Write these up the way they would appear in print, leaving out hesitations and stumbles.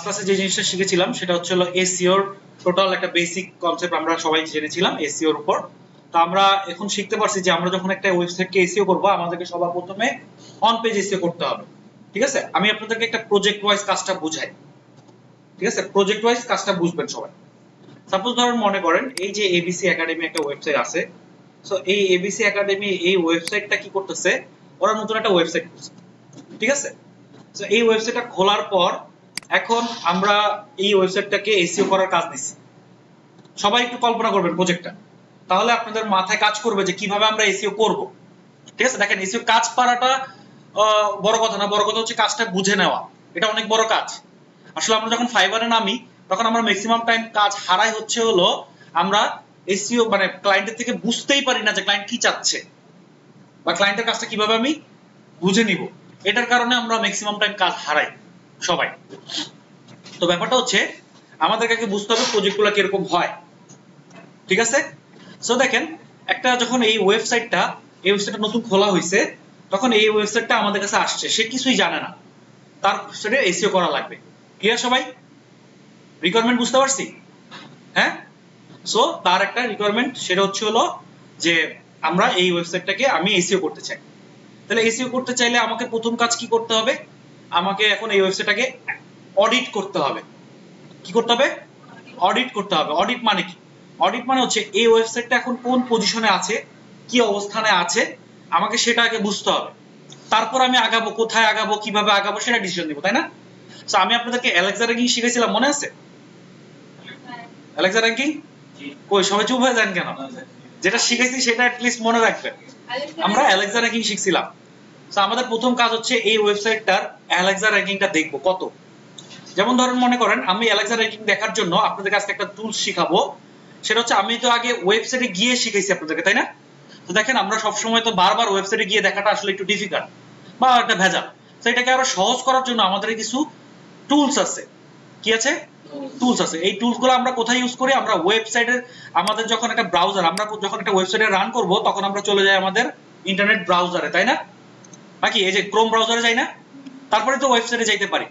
ক্লাসে যে জিনিসটা শিখেছিলাম সেটা হচ্ছে হলো এসইওর টোটাল একটা বেসিক কনসেপ্ট আমরা সবাই জেনেছিলাম এসইওর উপর। তো আমরা এখন শিখতে পারছি যে আমরা যখন একটা ওয়েবসাইটকে এসইও করব আমাদেরকে সবার প্রথমে অন পেজ এসইও করতে হবে। ঠিক আছে, আমি আপনাদেরকে একটা প্রজেক্ট ওয়াইজ কাজটা বুঝাই। ঠিক আছে, প্রজেক্ট ওয়াইজ কাজটা বুঝবেন সবাই। সাপোজ ধরুন মনে করেন এই যে এবিসি একাডেমি একটা ওয়েবসাইট আছে। সো এই এবিসি একাডেমি এই ওয়েবসাইটটা কি করতেছে, ওরা নতুন একটা ওয়েবসাইট করছে। ঠিক আছে, সো এই ওয়েবসাইটটা খোলার পর এখন আমরা এই ওয়েবসাইটটাকে এসইও করার কাজ দিচ্ছি। সবাই একটু কল্পনা করবেন প্রজেক্টটা, তাহলে আপনাদের মাথায় কাজ করবে যে কিভাবে আমরা এসইও করব। ঠিক আছে, দেখেন এসইও কাজ পারাটা বড় কথা না, বড় কথা হচ্ছে কাজটা বুঝে নেওয়া, এটা অনেক বড় কাজ। আসলে আমরা যখন ফাইবারে নামি তখন আমরা ম্যাক্সিমাম টাইম কাজ হারাই হচ্ছে হলো আমরা এসইও মানে ক্লায়েন্টের থেকে বুঝতেই পারি না যে ক্লায়েন্ট কি চাচ্ছে বা ক্লায়েন্টের কাজটা কিভাবে আমি বুঝে নিব। এটার কারণে আমরা ম্যাক্সিমাম টাইম কাজ হারাই সবাই। তো ব্যাপারটা হচ্ছে আমাদেরকে আগে বুঝতে হবে প্রজেক্টগুলো কিরকম হয়। ঠিক আছে, সো দেখেন একটা যখন এই ওয়েবসাইটটা নতুন খোলা হয়েছে তখন এই ওয়েবসাইটটা আমাদের কাছে আসছে, সে কিছুই জানে না, তার ওয়েবসাইটে এসইও করা লাগবে। ক্লিয়ার সবাই? রিকোয়ারমেন্ট বুঝতে পারছি? হ্যাঁ, সো তার একটা রিকোয়ারমেন্ট সেটা হচ্ছে হলো যে আমরা এই ওয়েবসাইটটাকে আমি এসইও করতে চাই। তাহলে এসইও করতে চাইলে আমাকে প্রথম কাজ কি করতে হবে, আমাকে এখন এই ওয়েবসাইটটাকে অডিট করতে হবে। কি করতে হবে? অডিট করতে হবে। অডিট মানে কি? অডিট মানে হচ্ছে এই ওয়েবসাইটটা এখন কোন পজিশনে আছে, কি অবস্থানে আছে, আমাকে সেটা আগে বুঝতে হবে। তারপর আমি আগাবো, কোথায় আগাবো, কিভাবে আগাবো সেটা ডিসিশন নিব, তাই না? সো আমি আপনাদেরকে অ্যালেক্সা র্যাঙ্কিং শিখেছিলাম, মনে আছে? অ্যালেক্সা র্যাঙ্কিং কই সবাই চুপ হয়ে যান কেন? যেটা শিখেছি সেটা অ্যাট লিস্ট মনে রাখবেন। আমরা অ্যালেক্সা র্যাঙ্কিং শিখছিলাম। সো আমাদের প্রথম কাজ হচ্ছে এই ওয়েবসাইটটার অ্যালেক্সা র্যাঙ্কিংটা দেখবো কত। যেমন ধরেন মনে করেন আমি অ্যালেক্সা র্যাঙ্কিং দেখার জন্য আপনাদের কাছে একটা টুলস শিখাবো। সেটা হচ্ছে আমি তো আগে ওয়েবসাইটে গিয়ে শিখাইছি আপনাদেরকে, তাই না? তো দেখেন আমরা সব সময় তো বারবার ওয়েবসাইটে গিয়ে দেখাটা আসলে একটু ডিফিকাল্ট বা একটা ভেজাল। তো এটাকে আরো সহজ করার জন্য আমাদের কিছু টুলস আছে। কি আছে? টুলস আছে। এই টুলসগুলো আমরা কোথায় ইউজ করি? আমরা ওয়েবসাইটের আমাদের যখন একটা ব্রাউজার আমরা যখন একটা ওয়েবসাইটে রান করব তখন আমরা চলে যাই আমাদের ইন্টারনেট ব্রাউজারে, তাই না? নাকি এই যে ক্রোম ব্রাউজারে যাই না, তারপরে তো ওয়েবসাইটে যাইতে পারি।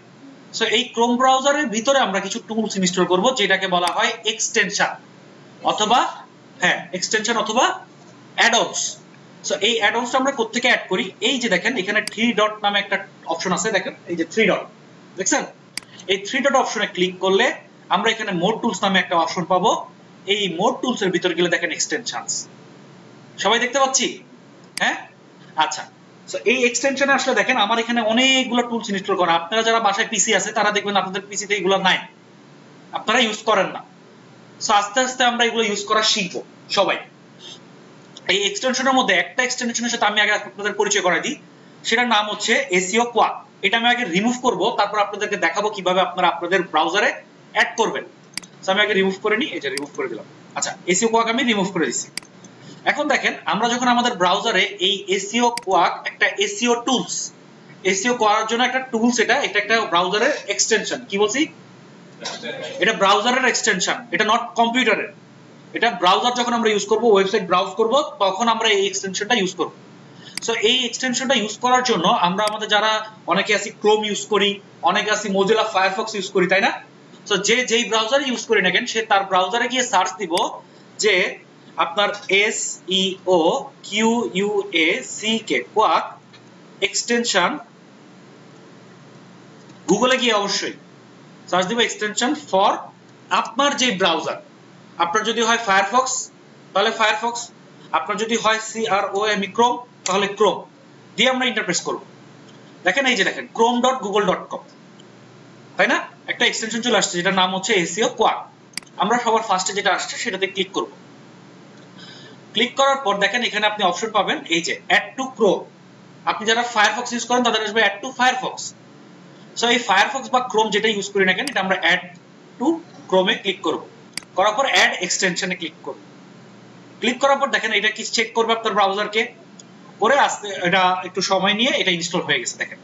সো এই ক্রোম ব্রাউজারের ভিতরে আমরা কিছু টুলস ইনস্টল করব যেটাকে বলা হয় এক্সটেনশন অথবা এক্সটেনশন অথবা অ্যাড-অনস। সো এই অ্যাড-অনসটা আমরা কোত্থেকে অ্যাড করি? এই যে দেখেন এখানে 3 ডট নামে একটা অপশন আছে, দেখেন এই যে 3 ডট দেখছেন? এই 3 ডট অপশনে ক্লিক করলে আমরা এখানে মোড টুলস নামে একটা অপশন পাবো। এই মোড টুলস এর ভিতর গেলে দেখেন এক্সটেনশনস, সবাই দেখতে পাচ্ছি? হ্যাঁ, আচ্ছা। সো এই এক্সটেনশনে আসলে দেখেন আমার এখানে অনেকগুলো টুলস ইনস্টল করা। আপনারা যারা বাসায় পিসি আছে তারা দেখবেন আপনাদের পিসিতে এগুলো নাই, আপনারা ইউজ করেন না। সো আস্তে আস্তে আমরা এগুলো ইউজ করা শিখবো সবাই। এই এক্সটেনশনের মধ্যে একটা এক্সটেনশনের সাথে আমি আগে আপনাদের পরিচয় করাই দিই, সেটার নাম হচ্ছে এসইও কোয়াক। এটা আমি আগে রিমুভ করব, তারপর আপনাদেরকে দেখাবো কিভাবে আপনারা আপনাদের ব্রাউজারে অ্যাড করবেন। সো আমি আগে রিমুভ করে নিই, এই যে রিমুভ করে দিলাম। আচ্ছা, এসইও কোয়াক আমি রিমুভ করে দিছি। এখন দেখেন আমরা যখন আমাদের ব্রাউজারে এই এসইও কোয়াক একটা এসইও টুলস, এসইও করার জন্য একটা টুলস, এটা একটা ব্রাউজারের এক্সটেনশন। কি বলছি? এটা ব্রাউজারের এক্সটেনশন, এটা নট কম্পিউটারের। এটা ব্রাউজার যখন আমরা ইউজ করব, ওয়েবসাইট ব্রাউজ করব, তখন আমরা এই এক্সটেনশনটা ইউজ করব। সো এই এক্সটেনশনটা ইউজ করার জন্য আমরা আমাদের যারা অনেকে আছি ক্রোম ইউজ করি, অনেকে আছি মোজিলা ফায়ারফক্স ইউজ করি, তাই না? সো যেই ব্রাউজার ইউজ করি না কেন সে তার ব্রাউজারে গিয়ে সার্চ দিব যে আপনার এসইও কিউইউএসিকে কোয়াক এক্সটেনশন, গুগলে গিয়ে অবশ্যই সার্চ দিব এক্সটেনশন ফর আপনার যে ব্রাউজার। আপনার যদি হয় ফায়ারফক্স তাহলে ফায়ারফক্স, আপনার যদি হয় CROM ক্রোম তাহলে ক্রোম দিয়ে আমরা ইন্টারপ্রেস করব। দেখেন এই যে দেখেন chrome.google.com, তাই না? একটা এক্সটেনশন চলে আসছে যেটার নাম হচ্ছে এসইও কোয়াক। আমরা সবার ফার্স্টে যেটা আসছে সেটাতে ক্লিক করব। ক্লিক করার পর দেখেন এখানে আপনি অপশন পাবেন এই যে অ্যাড টু ক্রোম। আপনি যারা ফায়ারফক্স ইউজ করেন তাদের আসবে অ্যাড টু ফায়ারফক্স। সো এই ফায়ারফক্স বা ক্রোম যেটা ইউজ করি না কেন এটা আমরা অ্যাড টু ক্রোমে ক্লিক করব। করার পর অ্যাড এক্সটেনশনে ক্লিক করব। ক্লিক করার পর দেখেন এটা কি চেক করবে আপনার ব্রাউজারকে, করে আসতে এটা একটু সময় নিয়ে এটা ইনস্টল হয়ে গেছে দেখেন।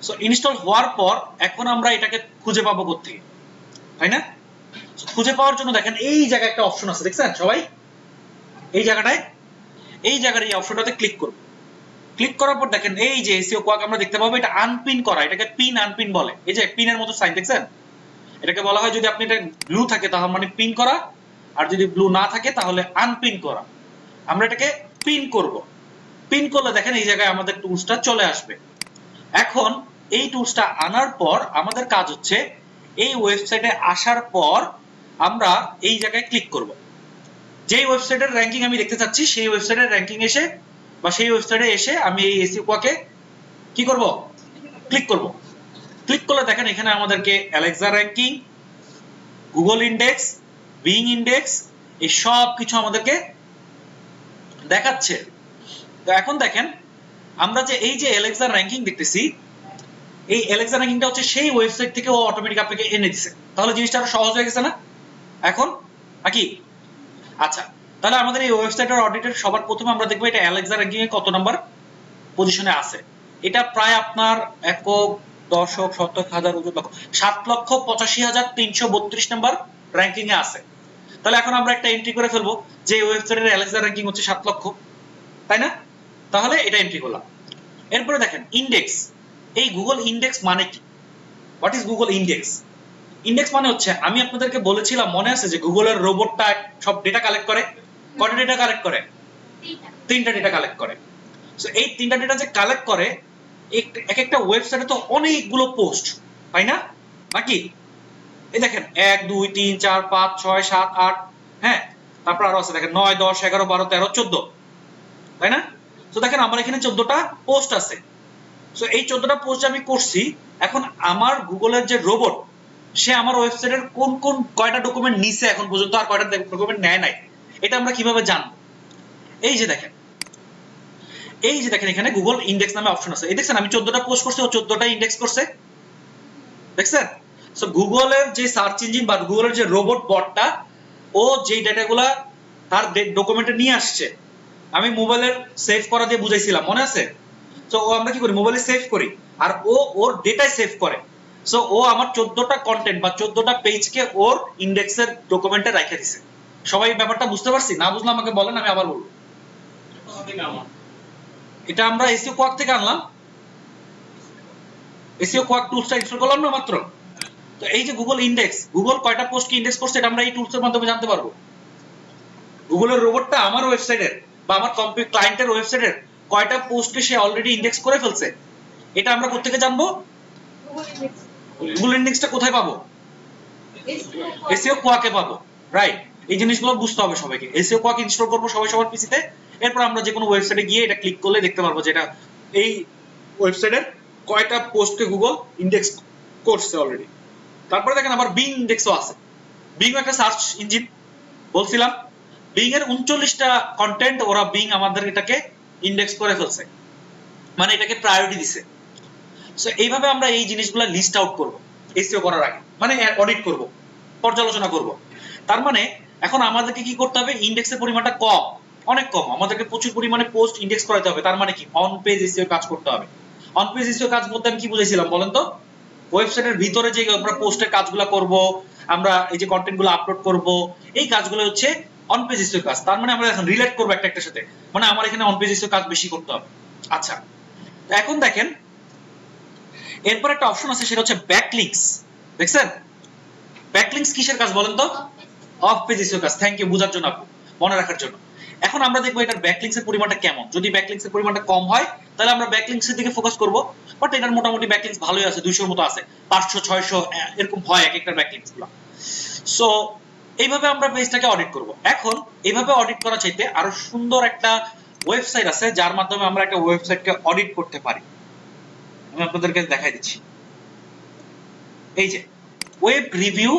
সো ইনস্টল হওয়ার পর এখন আমরা এটাকে খুঁজে পাবো কোত্থেকে, তাই না? খুঁজে পাওয়ার জন্য দেখেন এই জায়গায় একটা অপশন আছে, দেখছেন সবাই? এই জায়গাটায় এই অপশনটাতে ক্লিক করব। ক্লিক করার পর দেখেন এই যে এসইও কোয়াক আমরা দেখতে পাবো এটা আনপিন করা, এটাকে পিন আনপিন বলে। এই যে পিনের মতো সাইন দেখছেন, এটাকে বলা হয় যদি আপনি এটা ব্লু থাকে তাহলে মানে পিন করা, আর যদি ব্লু না থাকে তাহলে আনপিন করা। আমরা এটাকে পিন করব। পিন করলে দেখেন এই জায়গায় আমাদের টুলসটা চলে আসবে। এখন এই টুলসটা আনার পর আমাদের কাজ হচ্ছে এই ওয়েবসাইটে আসার পর আমরা এই জায়গায় ক্লিক করব। যেই ওয়েবসাইটের র‍্যাঙ্কিং আমি দেখতে চাচ্ছি সেই ওয়েবসাইটের র‍্যাঙ্কিং এসে বা সেই ওয়েবসাইটে এসে আমি এই এসইও কোয়াকে কি করব, ক্লিক করব। ক্লিক করলে দেখেন এখানে আমাদেরকে Alexa ranking, Google index, being index এই সব কিছু আমাদেরকে দেখাচ্ছে। তো এখন দেখেন আমরা যে এই যে অ্যালেক্সা র‍্যাঙ্কিং দেখতেছি, এই অ্যালেক্সা র‍্যাঙ্কিংটা হচ্ছে সেই ওয়েবসাইট থেকে ও অটোমেটিক আপনাকে এনে দিছে। তাহলে জিনিসটা আরো সহজ হয়ে গেছে না এখন নাকি? আচ্ছা, তাহলে আমাদের এই ওয়েবসাইটের অডিটের সবার প্রথমে আমরা দেখব এটা অ্যালেক্সা র‍্যাঙ্কিং এ কত নাম্বার পজিশনে আছে। এটা প্রায় আপনার একক, দশক, শতক, হাজার, অযুত, লক্ষ 7,85,332 নাম্বার র‍্যাঙ্কিং এ আছে। তাহলে এখন আমরা একটা এন্ট্রি করে ফেলবো যে ওয়েবসাইটের অ্যালেক্সা র‍্যাঙ্কিং হচ্ছে 7 লক্ষ, তাই না? তাহলে এটা এন্ট্রি করলাম। এরপরে দেখেন ইনডেক্স, এই গুগল ইনডেক্স মানে কি? What is Google index? Index মানে হচ্ছে আমি আপনাদেরকে বলেছিলাম মনে আছে যে গুগলের রোবটটা সব ডেটা কালেক্ট করে। কয়টা ডেটা কালেক্ট করে? তিনটা ডেটা কালেক্ট করে। সো এই তিনটা ডেটা যে কালেক্ট করে এক একটা ওয়েবসাইটে তো অনেকগুলো পোস্ট, তাই না? নাকি? এই দেখেন 1 2 3 4 5 6 7 8, হ্যাঁ, তারপর আরো আছে দেখেন 9 10 11 12 13 14, তাই না? তো দেখেন আমার এখানে 14টা পোস্ট আছে। সো এই 14টা পোস্ট আমি করছি। এখন আমার গুগলের যে রোবট সে আমার ওয়েবসাইটের কোন কোন কয়টা ডকুমেন্ট নিছে এখন পর্যন্ত আর কয়টা ডকুমেন্ট নেয় নাই, এটা আমরা কিভাবে জানবো? এই যে দেখেন এখানে গুগল ইনডেক্স নামে অপশন আছে। এই দেখছেন আমি 14টা পোস্ট করছি, ও 14টা ইনডেক্স করছে, দেখছেন? সো গুগলের যে সার্চ ইঞ্জিন বা গুগলের যে রোবট বটটা ও যেই ডেটাগুলা তার ডকুমেন্টে নিয়ে আসছে, আমি মোবাইলের সেভ করা দিয়ে বুঝাইছিলাম মনে আছে? তো ও আমরা কি করি, মোবাইলে সেভ করি আর ও ওর ডেটায় সেভ করে। সো ও আমার 14টা কন্টেন্ট বা 14টা পেজকে ওর ইনডেক্সের ডকুমেন্টে রেখে দিয়েছে। সবাই ব্যাপারটা বুঝতে পারছি? না বুঝলে আমাকে বলেন, আমি আবার বলবো। এটা আমরা এসইও কোয়াক থেকে আনলাম, এসইও কোয়াক টুলসটা ইনস্টল করলাম না মাত্র। তো এই যে গুগল ইনডেক্স, গুগল কয়টা পোস্টকে ইনডেক্স করছে এটা আমরা এই টুলসের মাধ্যমে জানতে পারবো। গুগলের রোবটটা আমার ওয়েবসাইটের বা আমার ক্লায়েন্টের ওয়েবসাইটের কয়টা পোস্টকে সে অলরেডি ইনডেক্স করে ফেলছে, এটা আমরা কোত্থেকে জানবো? গুগল ইনডেক্সটা কোথায় পাবো? এসইও কোয়াকে পাবো, রাইট? এই জিনিসগুলো বুঝতে হবে সবাইকে। এসইও কোয়াক ইনস্টল করবো সবাই সবার পিসিতে, এরপর আমরা যে কোনো ওয়েবসাইটে গিয়ে এটা ক্লিক করলে দেখতে পারবো যে এটা এই ওয়েবসাইটের কয়টা পোস্টকে গুগল ইনডেক্স করছে অলরেডি। তারপরে দেখেন আবার বিং ইনডেক্সও আছে। বিং একটা সার্চ ইঞ্জিন বলছিলাম, বিং এর 39টা কন্টেন্ট ওরা বিং আমাদের এটাকে ইনডেক্স করে ফেলছে, মানে এটাকে প্রায়োরিটি দিছে। সো এইভাবে আমরা এই জিনিসগুলো লিস্ট আউট করব এসইও করার আগে, মানে অডিট করব, পর্যালোচনা করব। তার মানে এখন আমাদেরকে কি করতে হবে? ইনডেক্সের পরিমাণটা কম, অনেক কম, আমাদেরকে প্রচুর পরিমাণে পোস্ট ইনডেক্স করাতে হবে। তার মানে কি অন পেজ এসইও কাজ করতে হবে। অন পেজ এসইও কাজ বলতে আমি কি বুঝাইছিলাম বলেন তো? ওয়েবসাইটের ভিতরে যে আমরা পোস্টের কাজগুলো করব, আমরা এই যে কন্টেন্টগুলো আপলোড করব, এই কাজগুলো হচ্ছে অন পেজ এসইও কাজ। তার মানে আমরা এখন রিলেট করব একটা একটার সাথে, মানে আমার এখানে অন পেজ এসইও কাজ বেশি করতে হবে। আচ্ছা, এখন দেখেন এরপর একটা অপশন আছে, সেটা হচ্ছে ব্যাকলিংকস। দেখছেন ব্যাকলিংকস কিসের কাজ বলেন তো? অফ পেজ এসইও কাজ। থ্যাংক ইউ বোঝার জন্য, আপু মনে রাখার জন্য। এখন আমরা দেখবো এটার ব্যাকলিংকস এর পরিমাণটা কেমন। যদি ব্যাকলিংকস এর পরিমাণটা কম হয় তাহলে আমরা ব্যাকলিংকস এর দিকে ফোকাস করব, বাট এটার মোটামুটি ব্যাকলিংকস ভালোই আছে, 200 এর মতো আছে, 500 600 এরকম হয় এক একটা ব্যাকলিংকস গুলো। সো এইভাবে আমরা পেজটাকে অডিট করব। এখন এইভাবে অডিট করা চাইতে আরো সুন্দর একটা ওয়েবসাইট আছে যার মাধ্যমে আমরা একটা ওয়েবসাইটকে অডিট করতে পারি। আমি আপনাদেরকে দেখাই দিচ্ছি। এই যে ওয়েব রিভিউ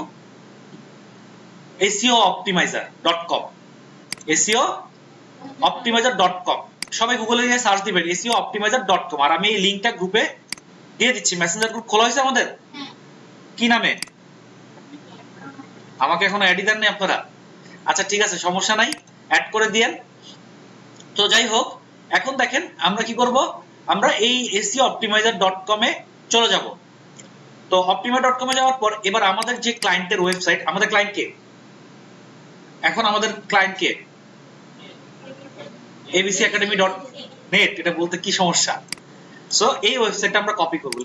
SEOoptimizer.com, SEOoptimizer.com, সবাই গুগলে গিয়ে সার্চ দিবেন SEOoptimizer.com। আর আমি এই লিংকটা গ্রুপে দিয়ে দিচ্ছি। মেসেঞ্জার গ্রুপ খোলা হয়েছে আমাদের, কি নামে? আমাকে এখন অ্যাডই দেন নাই আপনারা? আচ্ছা ঠিক আছে, সমস্যা নাই, অ্যাড করে দিয়েন। তো যাই হোক, এখন দেখেন আমরা কি করব, আমরা এই SEOoptimizer.com এ চলে যাব। তো optimizer.com এ যাওয়ার পর এবার আমাদের যে ক্লায়েন্টের ওয়েবসাইট, আমাদের ক্লায়েন্ট কে? এখন আমাদের ক্লায়েন্ট কে? abcacademy. নেট, এটা বলতে কি সমস্যা? সো এই ওয়েবসাইটটা আমরা কপি করব,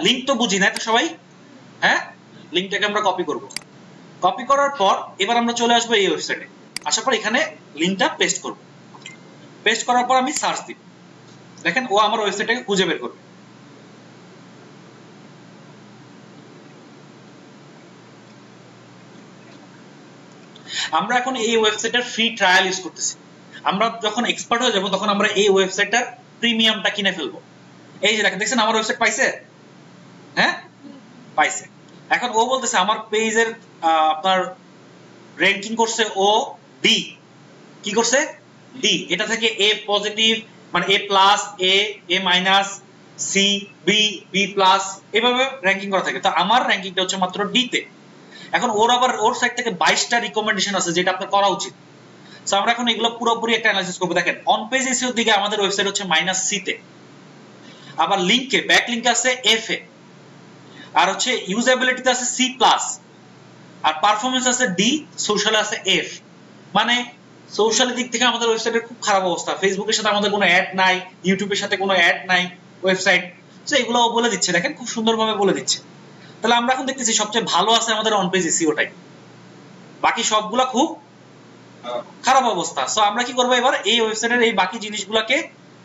লিংক তো বুঝি না তো সবাই, হ্যাঁ? লিংকটাকে আমরা কপি করব। কপি করার পর এবার আমরা চলে আসবো এই ওয়েবসাইটে। আসার পর এখানে লিংকটা পেস্ট করব। পেস্ট করার পর আমি সার্চ দিব। দেখেন ও আমার ওয়েবসাইটটাকে খুঁজে বের করবে। আমরা এখন এই ওয়েবসাইটের ফ্রি ট্রায়াল ইউজ করতেছি। আমরা যখন এক্সপার্ট হয়ে যাব তখন আমরা এই ওয়েবসাইটটার প্রিমিয়ামটা কিনে ফেলবো। এই যে দেখেন আমার ওয়েবসাইট পাইছে, হ্যাঁ পাইছে। এখন ও বলতেছে আমার পেজের আপনার র‍্যাঙ্কিং করছে ও ডি। কি করছে? ডি। এটা থেকে এ পজিটিভ মানে A plus, A minus, C, B, B plus, এভাবে র‍্যাঙ্কিং করা থাকে। তো আমার র‍্যাঙ্কিংটা হচ্ছে মাত্র ডি তে। এখন ওর আবার ওর সাইড থেকে 22টা রিকমেন্ডেশন আছে যেটা আপনার করা উচিত। সো আমরা এখন এগুলো পুরোপুরি একটা অ্যানালাইসিস করব। দেখেন অন পেজ এসইও দিকে আমাদের ওয়েবসাইট হচ্ছে -সি তে, আবার লিংকে ব্যাক লিংকে আছে এফ এ, আর হচ্ছে ইউজেবিলিটিতে আছে সি প্লাস, আর পারফরম্যান্স আছে ডি, সোশ্যাল আছে এফ। মানে সোশ্যাল দিক থেকে আমাদের ওয়েবসাইটের খুব খারাপ অবস্থা। ফেসবুকের সাথে আমাদের কোনো অ্যাড নাই, ইউটিউবের সাথে কোনো অ্যাড নাই ওয়েবসাইট। সো এগুলো বলে দিচ্ছে, দেখেন খুব সুন্দরভাবে বলে দিচ্ছে। তাহলে আমরা এখন দেখতেছি সবচেয়ে ভালো আছে আমাদের অন পেজ এসইওটাই, বাকি সবগুলা খুব খারাপ অবস্থা। সো আমরা কি করব এবার এই ওয়েবসাইটের এই বাকি জিনিসগুলোকে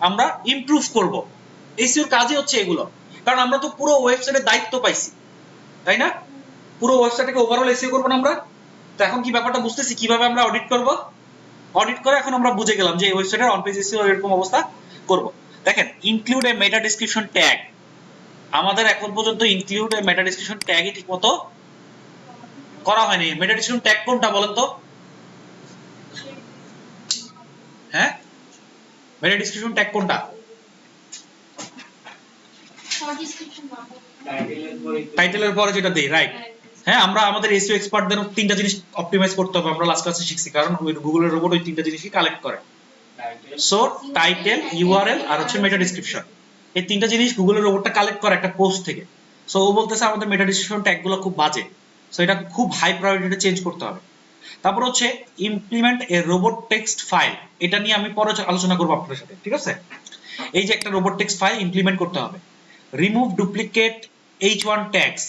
আমরা ইমপ্রুভ করব। এসইওর কাজই হচ্ছে এগুলো, কারণ আমরা তো পুরো ওয়েবসাইটের দায়িত্ব পাইছি, তাই না? পুরো ওয়েবসাইটটাকে ওভারঅল এসইও করব না আমরা। তো এখন কি ব্যাপারটা বুঝতেছি কিভাবে আমরা অডিট করব। অডিট করে এখন আমরা বুঝে গেলাম যে এই ওয়েবসাইটের অন পেজ এসইও এরকম অবস্থা করব। দেখেন ইনক্লুড এ মেটা ডেসক্রিপশন ট্যাগ, আমাদের এখন পর্যন্ত ইনক্লুড এ মেটা ডেসক্রিপশন ট্যাগই ঠিকমতো করা হয়নি। মেটা ডেসক্রিপশন ট্যাগ কোনটা বলেন তো? হ্যাঁ, মেটা ডেসক্রিপশন ট্যাগ কোনটা? টাইটেলের পরে যেটা দেই, রাইট। হ্যাঁ, আমরা আমাদের এসইও এক্সপার্টদের তিনটা জিনিস অপটিমাইজ করতে হবে। আমরা লাস্ট ক্লাসে শিখছি, কারণ গুগলের রোবট ওই তিনটা জিনিসই কালেক্ট করে। সো টাইটেল, ইউআরএল আর হচ্ছে মেটা ডেসক্রিপশন, এই তিনটা জিনিস গুগলের রোবটটা কালেক্ট করে একটা পোস্ট থেকে। সো ও বলতেছে আমাদের মেটা ডেসক্রিপশন ট্যাগগুলো খুব বাজে, সো এটা খুব হাই প্রায়োরিটিতে চেঞ্জ করতে হবে। তারপর হচ্ছে ইমপ্লিমেন্ট এ রোবট টেক্সট ফাইল, এটা নিয়ে আমি পরে আলোচনা করব আপনাদের সাথে, ঠিক আছে? এই যে একটা রোবট টেক্সট ফাইল ইমপ্লিমেন্ট করতে হবে। রিমুভ ডুপ্লিকেট H1 ট্যাগস,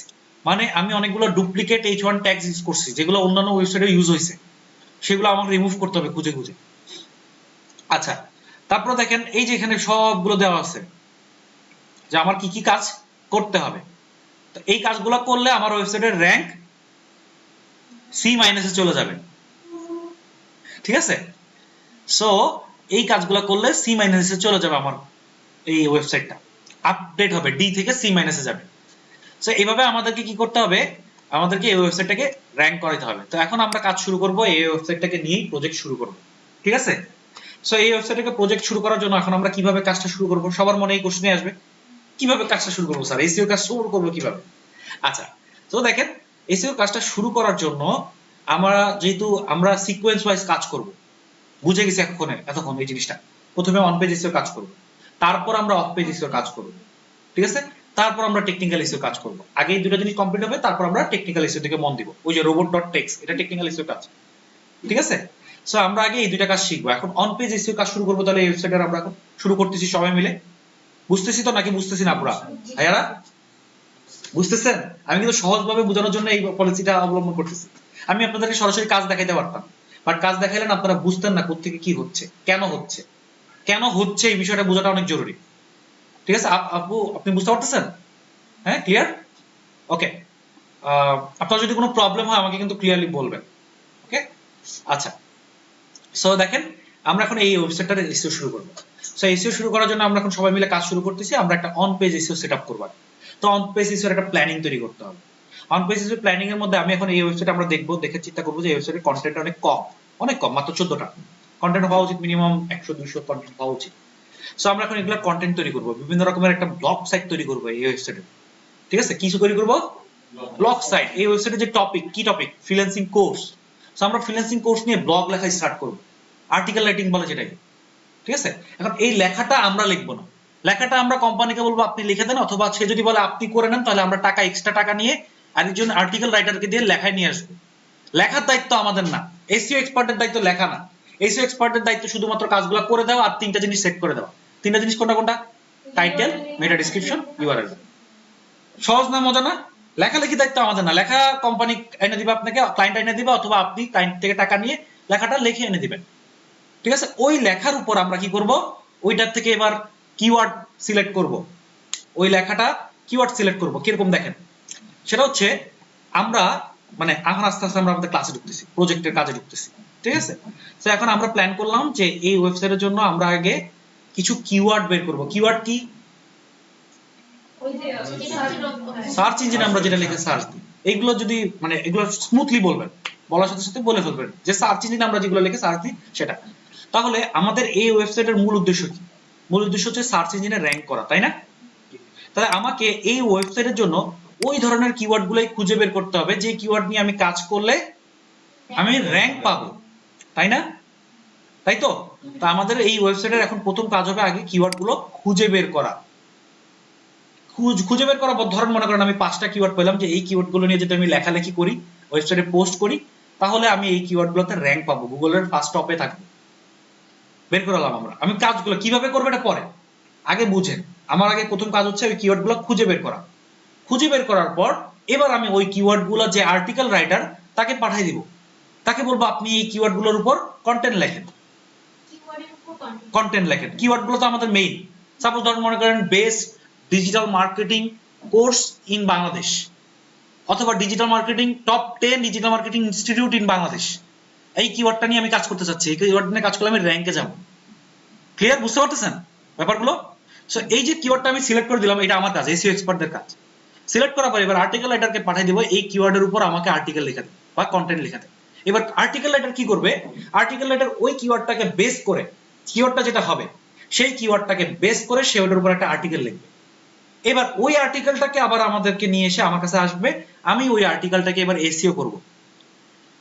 মানে আমি অনেকগুলো ডুপ্লিকেট H1 ট্যাগস ইউজ করছি যেগুলো অন্যান্য ওয়েবসাইটে ইউজ হয়েছে, সেগুলো আমাকে রিমুভ করতে হবে খুঁজে খুঁজে। আচ্ছা, তারপর দেখেন এই যে এখানে সবগুলো দেওয়া আছে যে আমার কি কি কাজ করতে হবে। তো এই কাজগুলো করলে আমার ওয়েবসাইটের র‍্যাঙ্ক সি মাইনাসে চলে যাবে, ঠিক আছে? সো এই কাজগুলো করলে সি মাইনাসে চলে যাবে আমার এই ওয়েবসাইটটা, আপডেট হবে, ডি থেকে সি মাইনাসে যাবে। সো এইভাবে আমাদেরকে কি করতে হবে, আমাদেরকে এই ওয়েবসাইটটাকে র‍্যাঙ্ক করাতে হবে। তো এখন আমরা কাজ শুরু করব, এই ওয়েবসাইটটাকে নিয়ে প্রজেক্ট শুরু করব, ঠিক আছে? সো এই ওয়েবসাইটটাকে প্রজেক্ট শুরু করার জন্য এখন আমরা কিভাবে কাজটা শুরু করব, সবার মনে এই কোশ্চেনই আসবে, কিভাবে কাজটা শুরু করব স্যার, এসইও কাজ শুরু করব কিভাবে? আচ্ছা, তো দেখেন এসইও কাজটা শুরু করার জন্য যেহেতু আমরা সিকোয়েন্স ওয়াইজ কাজ করব, বুঝে গেছি এতক্ষণ এই জিনিসটা। প্রথমে অন পেজ এসইও কাজ করব, তারপর আমরা অফ পেজ এসইও কাজ করব, ঠিক আছে? তারপর আমরা টেকনিক্যাল এসইও কাজ করব। আগে এই দুটো জিনিস কমপ্লিট হবে, তারপর আমরা টেকনিক্যাল এসইও দিকে মন দিব। ওই যে robot.text, এটা টেকনিক্যাল এসইও কাজ, ঠিক আছে? সো আমরা আগে এই দুইটা কাজ শিখবো। এখন অন পেজ এসইও কাজ শুরু করব। তাহলে এই ওয়েবসাইটের আমরা এখন শুরু করতেছি সবাই মিলে। বুঝতেছি তো নাকি বুঝতেছি না পুরা ভাইয়ারা? বুঝতেছেন? আমি কিন্তু সহজভাবে বোঝানোর জন্য এই পলিসিটা অবলম্বন করতেছি। আমি আপনাদেরকে সরাসরি কাজ দেখাইতে পারতাম, বাট কাজ দেখাইলেন আপনারা বুঝতেন না কোত্থেকে কি হচ্ছে, কেন হচ্ছে এই বিষয়টা বোঝাটা অনেক জরুরি, ঠিক আছে? আপু আপনি বুঝতে পারতেছেন? হ্যাঁ, ক্লিয়ার? ওকে, আপনার যদি কোনো প্রবলেম হয় আমাকে কিন্তু ক্লিয়ারলি বলবেন, ওকে? আচ্ছা, সো দেখেন আমরা এখন এই ওয়েবসাইটটার এসইও শুরু করব। সো এসইও শুরু করার জন্য আমরা এখন সবাই মিলে কাজ শুরু করতেছি। আমরা একটা অন পেজ এসইও সেটআপ করব। তো অন পেজ এসইও একটা প্ল্যানিং তৈরি করতে হবে। অন পেজ এসইও প্ল্যানিং এর মধ্যে আমি এখন এই ওয়েবসাইটে আমরা দেখে চিন্তা করব যে এই ওয়েবসাইটের কন্টেন্ট অনেক কম, মাত্র 14টা কন্টেন্ট হওয়া উচিত, মিনিমাম 100-200 কন্টেন্ট হওয়া উচিত। সো আমরা এখন এগুলা কন্টেন্ট তৈরি করব, বিভিন্ন রকমের একটা ব্লগ সাইট তৈরি করব এই ওয়েবসাইটে, ঠিক আছে? কিছু তৈরি করব ব্লগ সাইট। এই ওয়েবসাইটে যে কি টপিক ফ্রিল্যান্সিং কোর্স। সো আমরা ফ্রিল্যান্সিং কোর্স নিয়ে ব্লগ লেখা স্টার্ট করব, আর্টিকেল রাইটিং বলে যেটাকে, ঠিক আছে? এখন এই লেখাটা আমরা লিখবো না, লেখাটা আমরা কোম্পানিকে বলবো আপনি লিখে দেন, অথবা সে যদি বলে আপনি করে নেন তাহলে আমরা এক্সট্রা টাকা নিয়ে আরেকজন আর্টিকেল রাইটারকে দিয়ে লেখায় নিয়ে আসবো। লেখার দায়িত্ব আমাদের না, এসইও এক্সপার্টের দায়িত্ব লেখা না। এসইও এক্সপার্টের দায়িত্ব শুধুমাত্র কাজগুলো করে দেওয়া আর তিনটা জিনিস সেট করে দেওয়া। তিনটা জিনিস কোনটা কোনটা? টাইটেল, মেটা ডেসক্রিপশন, ইউআরএল। সহজ না, মজা না? লেখালেখি দায়িত্ব আমাদের না, লেখা কোম্পানি এনে দিবে আপনাকে, ক্লায়েন্ট এনে দিবে, অথবা আপনি ক্লায়েন্ট থেকে টাকা নিয়ে লেখাটা লিখে এনে দিবেন। ঠিক আছে, ওই লেখার উপর আমরা কি করব, ওইটার থেকে এবার কিওয়ার্ড সিলেক্ট করব, ওই লেখাটা কিওয়ার্ড সিলেক্ট করব। কিরকম দেখেন, সেটা হচ্ছে আমরা মানে এখন আস্তে আস্তে আমরা আমাদের ক্লাসে ঢুকতেছি, প্রজেক্টের কাজে ঢুকতেছি। ঠিক আছে, তো এখন আমরা প্ল্যান করলাম যে এই ওয়েবসাইটের জন্য আমরা আগে কিছু কিওয়ার্ড বের করব। কিওয়ার্ড কি? সার্চ ইঞ্জিনে আমরা যেটা লিখে সার্চ দিই, এইগুলো যদি মানে এগুলো স্মুথলি বলবেন, বলার সাথে সাথে বলে ফেলবেন যে সার্চ ইঞ্জিনে আমরা যেগুলো লিখে সার্চ দিই সেটা। তাহলে আমাদের এই ওয়েবসাইটের মূল উদ্দেশ্য কি? মূল উদ্দেশ্য হচ্ছে সার্চ ইঞ্জিনে র‍্যাঙ্ক করা, তাই না? তাহলে আমাকে এই ওয়েবসাইটের জন্য ওই ধরনের কিওয়ার্ড গুলাই খুঁজে বের করতে হবে যে কিওয়ার্ড নিয়ে আমি কাজ করলে আমি র‍্যাঙ্ক পাবো, তাই না? তাই তো? তা আমাদের এই ওয়েবসাইটের এখন প্রথম কাজ হবে আগে কিওয়ার্ড গুলো খুঁজে বের করা। খুঁজে বের করা ধরেন মনে করেন আমি 5টা কিওয়ার্ড পেলাম যে এই কিওয়ার্ড গুলো নিয়ে যদি আমি লেখালেখি করি, ওয়েবসাইটে পোস্ট করি, তাহলে আমি এই কিওয়ার্ড গুলোতে র‍্যাঙ্ক পাবো, গুগলের ফার্স্ট টপে থাকবে। বের করলাম আমরা। আমি কাজগুলো কিভাবে করব এটা পরে, আগে বুঝেন। আমার আগে প্রথম কাজ হচ্ছে ওই কিওয়ার্ড গুলো খুঁজে বের করা। খুঁজে বের করার পর এবার আমি ওই কিওয়ার্ড গুলো যে আর্টিকেল রাইটার তাকে পাঠিয়ে দিব, তাকে বলবো আপনি এই কিওয়ার্ড গুলোর উপর কন্টেন্ট লেখেন। কন্টেন্ট লেখেন, কিওয়ার্ড গুলো তো আমাদের মেইন। সাপোজ ধরুন মনে করেন best digital marketing course in Bangladesh, অথবা digital marketing top 10 digital marketing institute in Bangladesh. এই কিওয়ার্ডটা নিয়ে আমি কাজ করতে চাচ্ছি, এই কিওয়ার্ড নিয়ে কাজ করলে আমি র‍্যাঙ্কে যাব। ক্লিয়ার? বুঝতে পারতেছেন ব্যাপারগুলো? সো এই যে কিওয়ার্ডটা আমি সিলেক্ট করে দিলাম, এটা আমার কাজ, এসইও এক্সপার্টদের কাজ। সিলেক্ট করার পর এবার আর্টিকেল রাইটারকে পাঠিয়ে দেব এই কিওয়ার্ডের উপর আমাকে আর্টিকেল লেখা দেবে বা কন্টেন্ট লেখা দেবে। এবার আর্টিকেল রাইটার কি করবে, আর্টিকেল রাইটার ওই কিওয়ার্ডটাকে বেস করে, কিওয়ার্ডটা যেটা হবে সেই কিওয়ার্ডটাকে বেস করে সে ওটার উপর একটা আর্টিকেল লিখবে। এবার ওই আর্টিকেলটাকে আবার আমাদেরকে নিয়ে এসে আমার কাছে আসবে, আমি ওই আর্টিকেলটাকে এবার এসইও করব।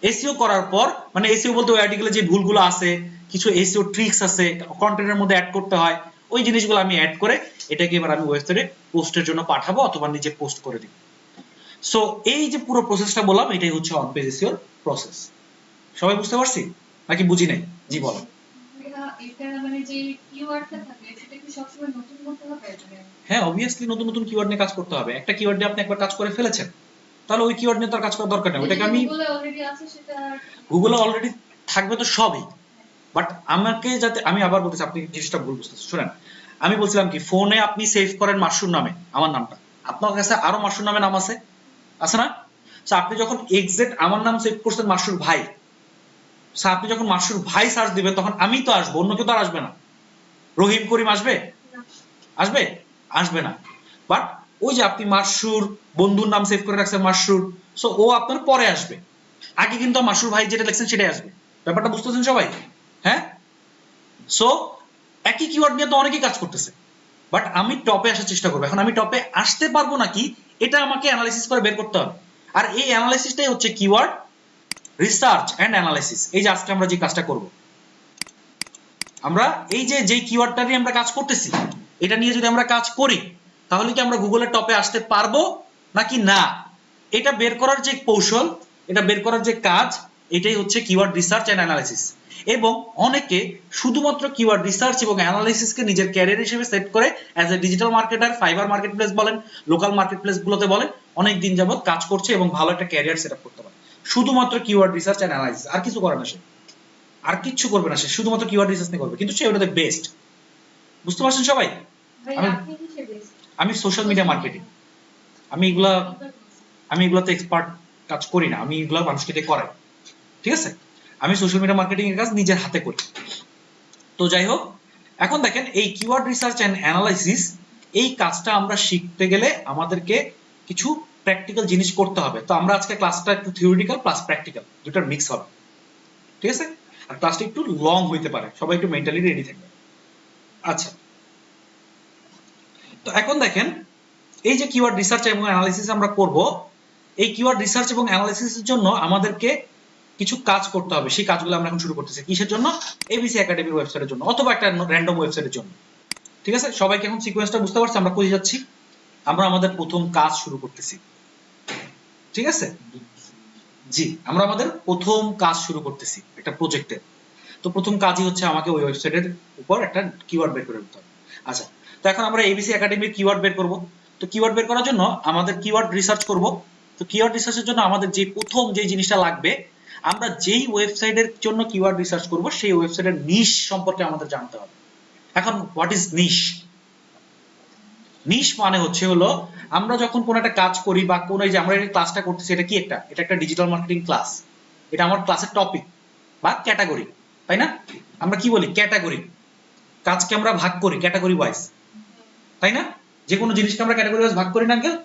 এসইও করার পর মানে এসইও বলতে ওই আর্টিকেলে যে ভুলগুলো আছে, কিছু এসইও ট্রিক্স আছে কন্টেন্টের মধ্যে অ্যাড করতে হয়, ওই জিনিসগুলো আমি অ্যাড করে এটাকে এবার আমি ওয়েবসাইটে পোস্টের জন্য পাঠাবো অথবা নিজে পোস্ট করে দিব। সো এই যে পুরো প্রসেসটা বললাম, এটাই হচ্ছে অন পেজ এসইওর প্রসেস। সবাই বুঝতে পারছি নাকি বুঝি নাই? জি বলো। এটা মানে যে কিওয়ার্ডটা থাকে সেটা কি সবসময় নতুন করতে হবে? হ্যাঁ, অবভিয়াসলি নতুন নতুন কিওয়ার্ড নিয়ে কাজ করতে হবে। একটা কিওয়ার্ড নিয়ে আপনি একবার কাজ করে ফেলেছেন, তাহলে ওই কিওয়ার্ড নিয়ে তো কাজ করার দরকার নেই। ওটাকে আমি গুগলে অলরেডি আছে, সেটা গুগলে অলরেডি থাকবে তো সবই, বাট আমাকে যাতে, আমি আবার বলতেছি আপনি জিনিসটা ভুল বুঝতেছেন। শুনেন, আমি বলছিলাম কি ফোনে আপনি সেভ করেন মাশরুম নামে আমার নামটা, আপনার কাছে আরো মাশরুম নামে নাম আছে, আছে না? তো আপনি যখন এক্সাক্ট আমার নাম সেভ করছেন মাশরুর ভাই, আপনি যখন মাশরুর ভাই সার্চ দিবেন তখন আমি তো আসবো, অন্য কেউ তো আর আসবে না। রহিম করিম আসবে? আসবে? আসবে না। বাট ওই যে আপনি মাশরুর বন্ধুর নাম সেভ করে রাখছেন মাশরুর, সো ও আপনার পরে আসবে, আগে কিন্তু মাশরুর ভাই যেটা লিখছেন সেটাই আসবে। ব্যাপারটা বুঝতেছেন সবাই? হ্যাঁ, সো একই কিওয়ার্ড নিয়ে তো অনেকেই কাজ করতেছে, বাট আমি টপে আসার চেষ্টা করব। এখন আমি টপে আসতে পারবো নাকি এটা আমাকে অ্যানালাইসিস করে বের করতে হবে, আর এই অ্যানালাইসিসটাই হচ্ছে কিওয়ার্ড রিসার্চ এন্ড অ্যানালাইসিস। এই যে আজকে আমরা যে কাজটা করব, আমরা এই যে যেই কিওয়ার্ডটা নিয়ে আমরা কাজ করতেছি, এটা নিয়ে যদি আমরা কাজ করি তাহলে কি আমরা গুগলের টপে আসতে পারবো নাকি না, এটা বের করার যে কৌশল, এটা বের করার যে কাজ, এটাই হচ্ছে কিওয়ার্ড রিসার্চ এন্ড অ্যানালাইসিস। এবং অনেকে শুধুমাত্র কিওয়ার্ড রিসার্চ এবং অ্যানালাইসিসকে নিজের ক্যারিয়ার হিসেবে সেট করে as a digital marketer, fibre marketplace বলেন, লোকাল মার্কেটপ্লেস গুলোতে বলেন, অনেক দিন যাবত কাজ করছে এবং ভালো একটা ক্যারিয়ার সেটআপ করতে পারে শুধুমাত্র কিওয়ার্ড রিসার্চ এন্ড অ্যানালাইসিস। আর কিছু করে না সে, আর কিচ্ছু করবে না সে, শুধুমাত্র কিওয়ার্ড রিসার্চ নিয়ে করবে, কিন্তু সে ওটাতে বেস্ট। বুঝতে পারছেন সবাই? আমি সোশ্যাল মিডিয়া মার্কেটিং, আমি এগুলাতে এক্সপার্ট কাজ করি না, আমি এগুলা মানুষকে দিয়ে করাই। ঠিক আছে, আমি সোশ্যাল মিডিয়া মার্কেটিং এর কাজ নিজের হাতে করি। তো যাই হোক, এখন দেখেন এই কিওয়ার্ড রিসার্চ এন্ড অ্যানালাইসিস, এই কাজটা আমরা শিখতে গেলে আমাদেরকে কিছু প্র্যাকটিক্যাল জিনিস করতে হবে। তো আমরা আজকে ক্লাসটা একটু থিওরিটিক্যাল প্লাস প্র্যাকটিক্যাল দুটোর মিক্স হবে। ঠিক আছে, আর ক্লাসটা একটু লং হইতে পারে, সবাই একটু মেন্টালি রেডি থাকবে। আচ্ছা, তো এখন দেখেন এই যে কিওয়ার্ড রিসার্চ এবং অ্যানালাইসিস আমরা করব, এই কিওয়ার্ড রিসার্চ এবং অ্যানালাইসিসের জন্য আমাদেরকে কিছু কাজ করতে হবে। সেই কাজগুলো আমরা এখন শুরু করতেছি। কিসের জন্য? এবিসি একাডেমির ওয়েবসাইটের জন্য অথবা একটা র্যান্ডম ওয়েবসাইটের জন্য। ঠিক আছে, সবাইকে এখন সিকোয়েন্সটা বুঝতে পারছি আমরা কই যাচ্ছি? আমরা আমাদের প্রথম কাজ শুরু করতেছি। ঠিক আছে, জি, আমরা আমাদের প্রথম কাজ শুরু করতেছি একটা প্রজেক্টের। তো প্রথম কাজই হচ্ছে আমাকে ওই ওয়েবসাইটের উপর একটা কিওয়ার্ড বের করে দিতে হবে। আচ্ছা, তো এখন আমরা এবিসি একাডেমির কিওয়ার্ড বের করব। তো কিওয়ার্ড বের করার জন্য আমাদের কিওয়ার্ড রিসার্চ করব। তো কিওয়ার্ড রিসার্চের জন্য আমাদের যে প্রথম যে জিনিসটা লাগবে, আমরা যেই ওয়েবসাইটের জন্য কিওয়ার্ড রিসার্চ করব সেই ওয়েবসাইটের নিশ সম্পর্কে আমাদের জানতে হবে। এখন হোয়াট ইজ নিশ? নিশ মানে হলো আমরা যখন কোনো একটা কাজ করি বা কোন এই যে আমরা এই ক্লাসটা করতেছি, এটা কি এটা একটা ডিজিটাল মার্কেটিং ক্লাস, এটা আমার ক্লাসের টপিক বা ক্যাটাগরি, তাই না? আমরা কি বলি? ক্যাটাগরি। কাজকে আমরা ভাগ করি ক্যাটাগরি ওয়াইজ, তাই না? যে কোনো জিনিসকে আমরা ক্যাটাগরি ওয়াইজ ভাগ করি না আঙ্কেল?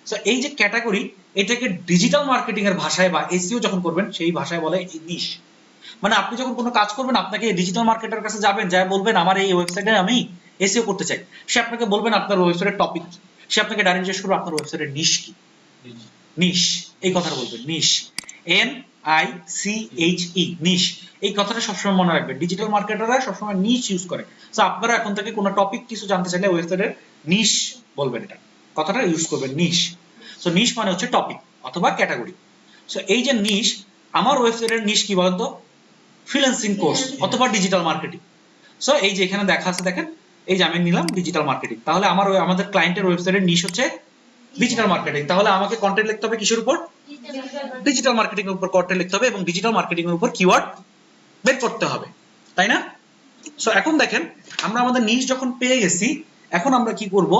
সো এই যে ক্যাটাগরি, এটাকে ডিজিটাল মার্কেটিং এর ভাষায় বা এসইও যখন করবেন সেই ভাষায় বলে নিশ। মানে আপনি যখন কোনো কাজ করবেন, আপনাকে ডিজিটাল মার্কেটার কাছে যাবেন, যা বলবেন আমার এই ওয়েবসাইটে আমি এসইও করতে চাই, সে আপনাকে বলবেন আপনার ওয়েবসাইটের টপিক কি, সে আপনাকে ডাইরেক্ট জিজ্ঞেস করবে আপনার ওয়েবসাইটের নিশ কি। নিশ, এই কথাটা বলবেন, নিশ, NICHE, নিশ। এই কথাটা সবসময় মনে রাখবেন, ডিজিটাল মার্কেটাররা সবসময় নিশ ইউজ করে। সো আপনারা এখন থেকে কোনো টপিক কিছু জানতে চাইলে ওয়েবসাইটের নিশ বলবেন, এটা কথাটা ইউজ করবেন, নিশ। সো নিশ মানে হচ্ছে টপিক অথবা ক্যাটাগরি। সো এই যে নিশ, আমার ওয়েবসাইটের নিশ কি বলতো? ফ্রিল্যান্সিং কোর্স অথবা ডিজিটাল মার্কেটিং। সো এই যে এখানে দেখা আছে, দেখেন এই যে আমি নিলাম ডিজিটাল মার্কেটিং, তাহলে আমাদের ক্লায়েন্টের ওয়েবসাইটের নিশ হচ্ছে ডিজিটাল মার্কেটিং। তাহলে আমাকে কন্টেন্ট লিখতে হবে কিসের উপর? ডিজিটাল মার্কেটিং এর উপর কন্টেন্ট লিখতে হবে এবং ডিজিটাল মার্কেটিং এর উপর কিওয়ার্ড বের করতে হবে, তাই না? সো এখন দেখেন আমরা আমাদের নিশ যখন পেয়ে গেছি, এখন আমরা কি করব?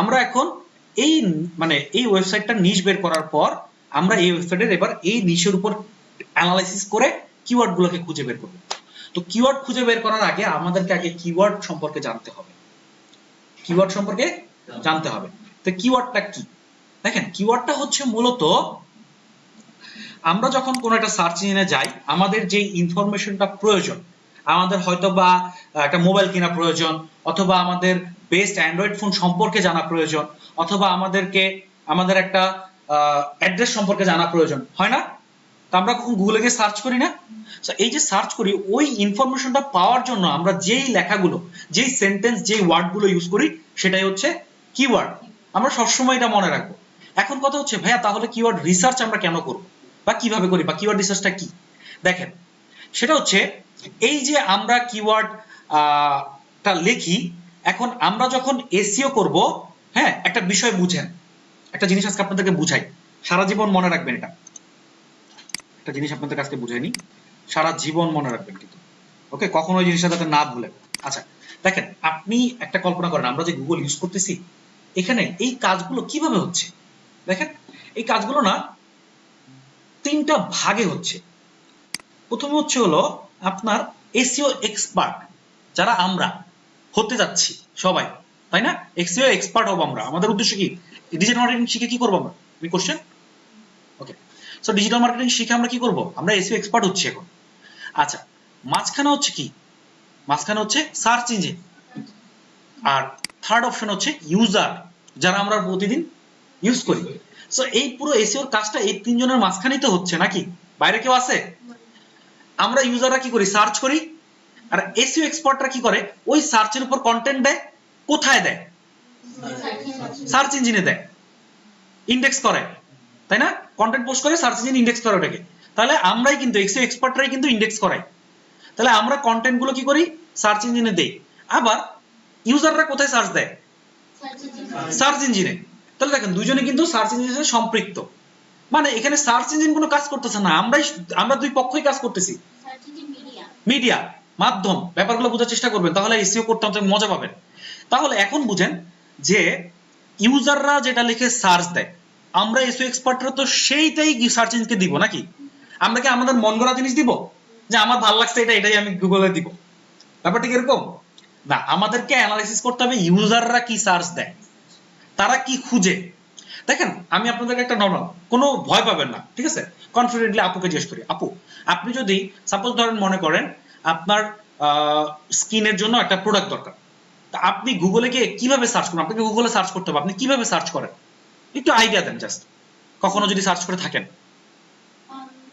আমরা এখন এই মানে এই ওয়েবসাইটটা নিশ বের করার পর আমরা এই ওয়েবসাইটের এবার এই নিশের উপর অ্যানালাইসিস করে কিওয়ার্ড গুলোকে খুঁজে বের করব। তো কিওয়ার্ড খুঁজে বের করার আগে আমাদেরকে আগে কিওয়ার্ড সম্পর্কে জানতে হবে, কিওয়ার্ড সম্পর্কে জানতে হবে। তো কিওয়ার্ডটা কি? দেখেন কিওয়ার্ডটা হচ্ছে মূলত আমরা যখন কোনো একটা সার্চ ইঞ্জিনে যাই, আমাদের যে ইনফরমেশনটা প্রয়োজন, আমাদের হয়তো বা একটা মোবাইল কেনা প্রয়োজন, অথবা আমাদের বেস্ট অ্যান্ড্রয়েড ফোন সম্পর্কে জানা প্রয়োজন, অথবা আমাদের একটা অ্যাড্রেস সম্পর্কে জানা প্রয়োজন, হয় না? তো আমরা কখন গুগলে গিয়ে সার্চ করি না? সো এই যে সার্চ করি, ওই ইনফরমেশনটা পাওয়ার জন্য আমরা যেই লেখাগুলো, যেই সেন্টেন্স, যেই ওয়ার্ডগুলো ইউজ করি সেটাই হচ্ছে কিওয়ার্ড। আমরা সবসময় এটা মনে রাখবো। এখন কথা হচ্ছে ভাইয়া তাহলে কিওয়ার্ড রিসার্চ আমরা কেন করব বা কিভাবে করি বা কিওয়ার্ড রিসার্চটা কি? দেখেন সেটা হচ্ছে এই যে আমরা কিওয়ার্ড টা লিখি, এখন আমরা যখন এসইও করব, হ্যাঁ, একটা বিষয় বুঝেন, একটা জিনিস আজকে আপনাদেরকে বুঝাই, সারা জীবন মনে রাখবেন এটা, একটা জিনিস আপনাদের কাছে বুঝাইনি, সারা জীবন মনে রাখবেন কিন্তু, ওকে? কখনো ওই জিনিসটা যাতে না ভুলেন। আচ্ছা দেখেন, আপনি একটা কল্পনা করেন আমরা যে গুগল ইউজ করতেছি, এখানে এই কাজগুলো কিভাবে হচ্ছে? দেখেন এই কাজগুলো না তিনটা ভাগে হচ্ছে। প্রথমে হলো আপনার এসইও এক্সপার্ট, যারা আমরা হতে যাচ্ছি সবাই, তাই না? এসইও এক্সপার্ট হব আমরা। আমাদের উদ্দেশ্য কি? ডিজিটাল মার্কেটিং শিখে কি করব আমরা? তুমি কোশ্চেন, ওকে? সো ডিজিটাল মার্কেটিং শিখে আমরা কি করব? আমরা এসইও এক্সপার্ট হচ্ছি এখন। আচ্ছা, মাঝখানে হচ্ছে কি? মাঝখানে হচ্ছে সার্চ ইঞ্জিন, আর থার্ড অপশন হচ্ছে ইউজার, যারা আমরা প্রতিদিন ইউজ করি। সো এই পুরো এসইও এর কাজটা এই তিনজনের মাঝখানেই তো হচ্ছে, নাকি বাইরে কেউ আছে? আমরা ইউজাররা কি করি? সার্চ করি। আর এসইও এক্সপার্টরা কি করে? ওই সার্চের উপর কন্টেন্ট দেয়। কোথায় দেয়? সার্চ ইঞ্জিনে দেয়, ইন্ডেক্স করে, তাই না? কন্টেন্ট পোস্ট করে সার্চ ইঞ্জিন ইন্ডেক্স করে ওটাকে। তাহলে আমরাই কিন্তু এসইও এক্সপার্টরাই কিন্তু ইন্ডেক্স করাই। তাহলে আমরা কন্টেন্ট গুলো কি করি? সার্চ ইঞ্জিনে দেই। আবার ইউজাররা কোথায় সার্চ দেয়? সার্চ ইঞ্জিনে। তাহলে দেখেন দুইজনে কিন্তু সার্চ ইঞ্জিনের সাথে সম্পৃক্ত। মানে এখানে সার্চ ইঞ্জিন কোনো কাজ করতেছে না, আমরা দুই পক্ষই কাজ করতেছি। মিডিয়া, মাধ্যম, ব্যাপারগুলো বোঝার চেষ্টা করবেন, তাহলে এসইও করতে অনেক মজা পাবেন। তাহলে এখন বুঝেন যে ইউজাররা যেটা লিখে সার্চ দেয়, আমরা এসইও এক্সপার্টরা তো সেইটাই সার্চ ইঞ্জিনকে দিব, নাকি? আমরা কি আমাদের মন গড়া জিনিস দিব যে আমার ভালো লাগছে এটাই আমি গুগলে দিব? ব্যাপারটা কি এরকম না। আমাদেরকে অ্যানালাইসিস করতে হবে ইউজাররা কি সার্চ দেয়, তারা কি খুঁজে। দেখেন আমি আপনাদেরকে একটা নরমাল, কোনো ভয় পাবেন না, ঠিক আছে? কনফিডেন্টলি আপুকে জিজ্ঞেস করি, আপু আপনি যদি সাপোজ ধরেন মনে করেন আপনার স্কিনের জন্য একটা প্রোডাক্ট দরকার, তা আপনি গুগলে গিয়ে কিভাবে সার্চ করবেন? আপনাকে গুগলে সার্চ করতে হবে, আপনি কিভাবে সার্চ করেন একটু আইডিয়া দেন জাস্ট, কখনো যদি সার্চ করে থাকেন।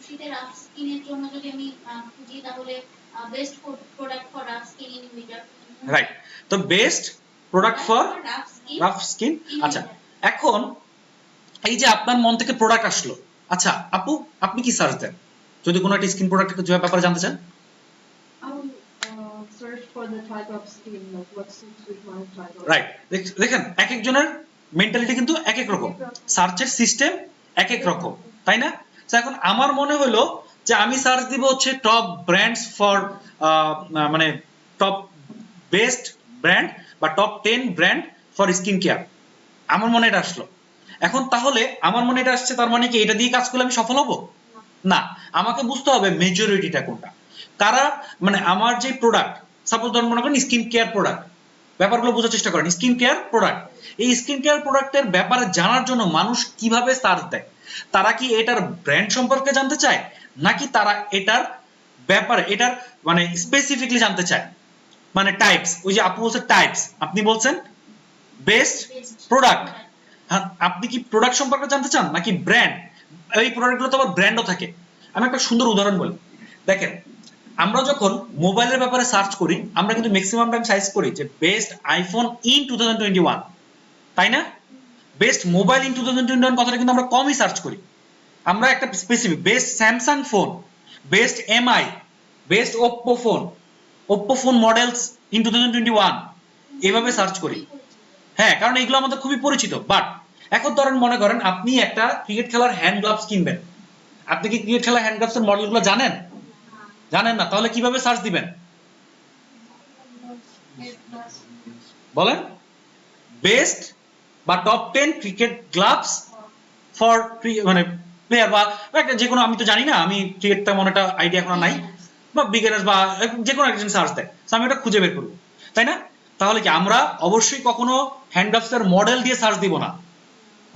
শীতের স্কিনের জন্য যদি আমি খুঁজি তাহলে best product for rough skin in winter, right? তো best product for rough skin. আচ্ছা এখন এই যে আপনার মন থেকে প্রোডাক্ট আসলো, আচ্ছা আপু আপনি কি সার্চ দেন যদি কোনো একটা স্কিন প্রোডাক্টের ব্যাপারে জানতে চান? for the type of skin, like what suits with my type of right, দেখেন এক একজনের মেন্টালিটি কিন্তু এক এক রকম, সার্চের সিস্টেম এক এক রকম, তাই না? তো এখন আমার মনে হলো যে আমি সার্চ দিব হচ্ছে টপ ব্র্যান্ডস ফর মানে টপ বেস্ট ব্র্যান্ড বা top 10 brand for skin care, আমার মনে এটা আসলো। এখন তাহলে আমার মনে এটা আসছে, তার মানে কি এটা দিয়ে কাজ করলে আমি সফল হব না? আমাকে বুঝতে হবে মেজরিটিটা কোনটা, কারা মানে আমার যে প্রোডাক্ট, সাপোজ ধরুন মনে করেন স্কিন কেয়ার প্রোডাক্ট, ব্যাপারগুলো বোঝার চেষ্টা করেন। স্কিন কেয়ার প্রোডাক্ট, এই স্কিন কেয়ার প্রোডাক্টের ব্যাপারে জানার জন্য মানুষ কিভাবে সার্চ দেয়? তারা কি এটার ব্র্যান্ড সম্পর্কে জানতে চায়, নাকি তারা এটার ব্যাপারে এটার মানে স্পেসিফিকলি জানতে চায়? মানে টাইপস, ওই যে আপু বলছে টাইপস, আপনি বলছেন বেস্ট প্রোডাক্ট, হ্যাঁ আপনি কি প্রোডাক্ট সম্পর্কে জানতে চান নাকি ব্র্যান্ড? এই প্রোডাক্টগুলো তো আবার ব্র্যান্ডও থাকে। আমি একটা সুন্দর উদাহরণ বলি, দেখেন আমরা যখন মোবাইলের ব্যাপারে সার্চ করি আমরা কিন্তু ম্যাক্সিমাম টাইম সার্চ করি যে বেস্ট আইফোন ইন 2021, তাই না? বেস্ট মোবাইল ইন 2021 কথাটা কিন্তু আমরা কমই সার্চ করি। আমরা একটা specific best Samsung phone, best Mi, best Oppo phone models in 2021 এইভাবে সার্চ করি। হ্যাঁ, কারণ এগুলো আমাদের খুবই পরিচিত। বাট এখন ধরেন মনে করেন আপনি একটা ক্রিকেট খেলার হ্যান্ড গ্লাভস কিনবেন, আপনি কি ক্রিকেট খেলার হ্যান্ড গ্লাভস এর মডেলগুলো জানেন? জানেন না, তাহলে কিভাবে সার্চ দিবেন বলেন? বেস্ট বা টপ 10 ক্রিকেট গ্লাভস ফর মানে প্লেয়ার বা একটা যে কোনো, আমি তো জানি না, আমি ক্রিকেট তেমন একটা আইডিয়া এখন নাই, বা বিগিনার্স বা যে কোনো একজন সার্চ দেয়, আমি এটা খুঁজে বের করবো, তাই না? তাহলে কি আমরা অবশ্যই কখনো হ্যান্ড গ্লাভস এর মডেল দিয়ে সার্চ দিব না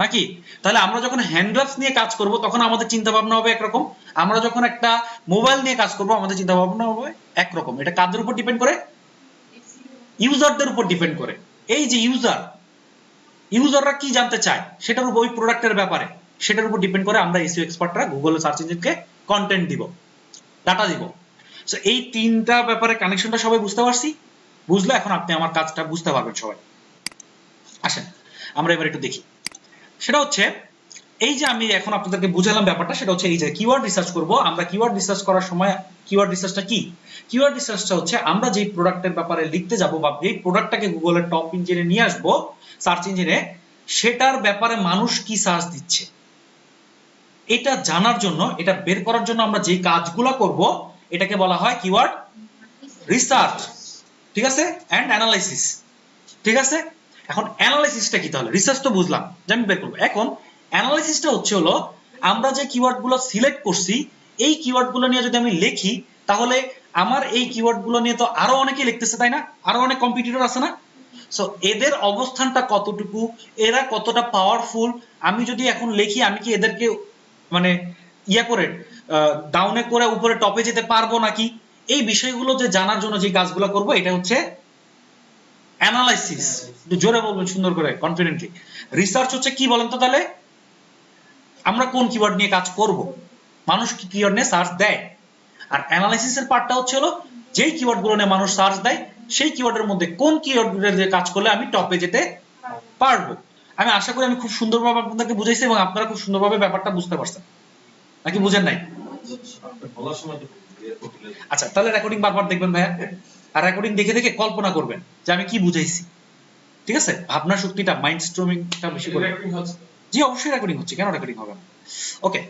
নাকি? তাহলে আমরা যখন হ্যান্ড গ্লাভস নিয়ে কাজ করব তখন আমাদের চিন্তা ভাবনা হবে একরকম, আমরা যখন একটা মোবাইল নিয়ে কাজ করব আমাদের চিন্তা ভাবনা হবে একরকম। এটা কাদের উপর ডিপেন্ড করে? ইউজারদের উপর ডিপেন্ড করে। এই যে ইউজাররা কি জানতে চায় সেটার উপর, ওই প্রোডাক্টের ব্যাপারে সেটার উপর ডিপেন্ড করে আমরা এসইও এক্সপার্টরা গুগল সার্চ ইঞ্জিনকে কন্টেন্ট দিব, ডাটা দিব। সো এই তিনটা ব্যাপারে কানেকশনটা সবাই বুঝতে পারছি? বুঝলে এখন আপনি আমার কাজটা বুঝতে পারবেন সবাই। আসেন আমরা এবার একটু দেখি, সেটা হচ্ছে এই যে আমি এখন আপনাদেরকে বুঝালাম ব্যাপারটা, সেটা হচ্ছে এই যে কিওয়ার্ড রিসার্চ করব আমরা। কিওয়ার্ড রিসার্চ করার সময় কিওয়ার্ড রিসার্চটা কি? কিওয়ার্ড রিসার্চটা হচ্ছে আমরা যেই প্রোডাক্টের ব্যাপারে লিখতে যাব বা যেই প্রোডাক্টটাকে গুগলের টপ ইঞ্জিনে নিয়ে আসব সার্চ ইঞ্জিনে, সেটার ব্যাপারে মানুষ কি সার্চ দিচ্ছে এটা জানার জন্য, এটা বের করার জন্য আমরা যে কাজগুলো করব এটাকে বলা হয় কিওয়ার্ড রিসার্চ, ঠিক আছে? এন্ড অ্যানালাইসিস, ঠিক আছে? এখন অ্যানালাইসিসটা কি? তাহলে রিসার্চ তো বুঝলাম যে আমি বের করব, এখন অ্যানালাইসিসটা হচ্ছে হলো আমরা যে কিওয়ার্ডগুলো সিলেক্ট করছি এই কিওয়ার্ডগুলো নিয়ে যদি আমি লিখি তাহলে আমার এই কিওয়ার্ডগুলো নিয়ে তো আরো অনেকেই লিখতেছে, তাই না? আরো অনেক কম্পিটিটর আছে না? সো এদের অবস্থানটা কতটুকু, এরা কতটা পাওয়ারফুল, আমি যদি এখন লিখি আমি কি এদেরকে মানে ইয়া করে ডাউনে করে উপরে টপে যেতে পারবো নাকি? এই বিষয়গুলো যে জানার জন্য যে কাজগুলো করব এটা হচ্ছে অ্যানালাইসিস। একটু জোরে বলবেন সুন্দর করে, কনফিডেন্টলি। রিসার্চ হচ্ছে কি বলেন তো তাহলে? আমরা কোন কিওয়ার্ড নিয়ে কাজ করব, মানুষ কি কিওয়ার্ড নিয়ে সার্চ দেয়। আর অ্যানালাইসিসের পার্টটা হচ্ছে হলো যেই কিওয়ার্ডগুলো নিয়ে মানুষ সার্চ দেয় সেই কিওয়ার্ডের মধ্যে কোন কিওয়ার্ডের দিয়ে কাজ করলে আমি টপে যেতে পারবো। আমি আশা করি আমি খুব সুন্দরভাবে আপনাদেরকে বুঝাইছি এবং আপনারা খুব সুন্দরভাবে ব্যাপারটা বুঝতে পারছেন, নাকি বুঝেন নাই? আচ্ছা, তাহলে রেকর্ডিং বারবার দেখবেন ভাইয়া, আর রেকর্ডিং দেখে দেখে কল্পনা করবেন যে আমি কি বুঝাইছি, ঠিক আছে? ভাবনা শক্তিটা, মাইন্ড স্ট্রমিংটা বেশি করে। জি অবশ্যই রেকর্ডিং হচ্ছে, কেন রেকর্ডিং হবে না? ওকে,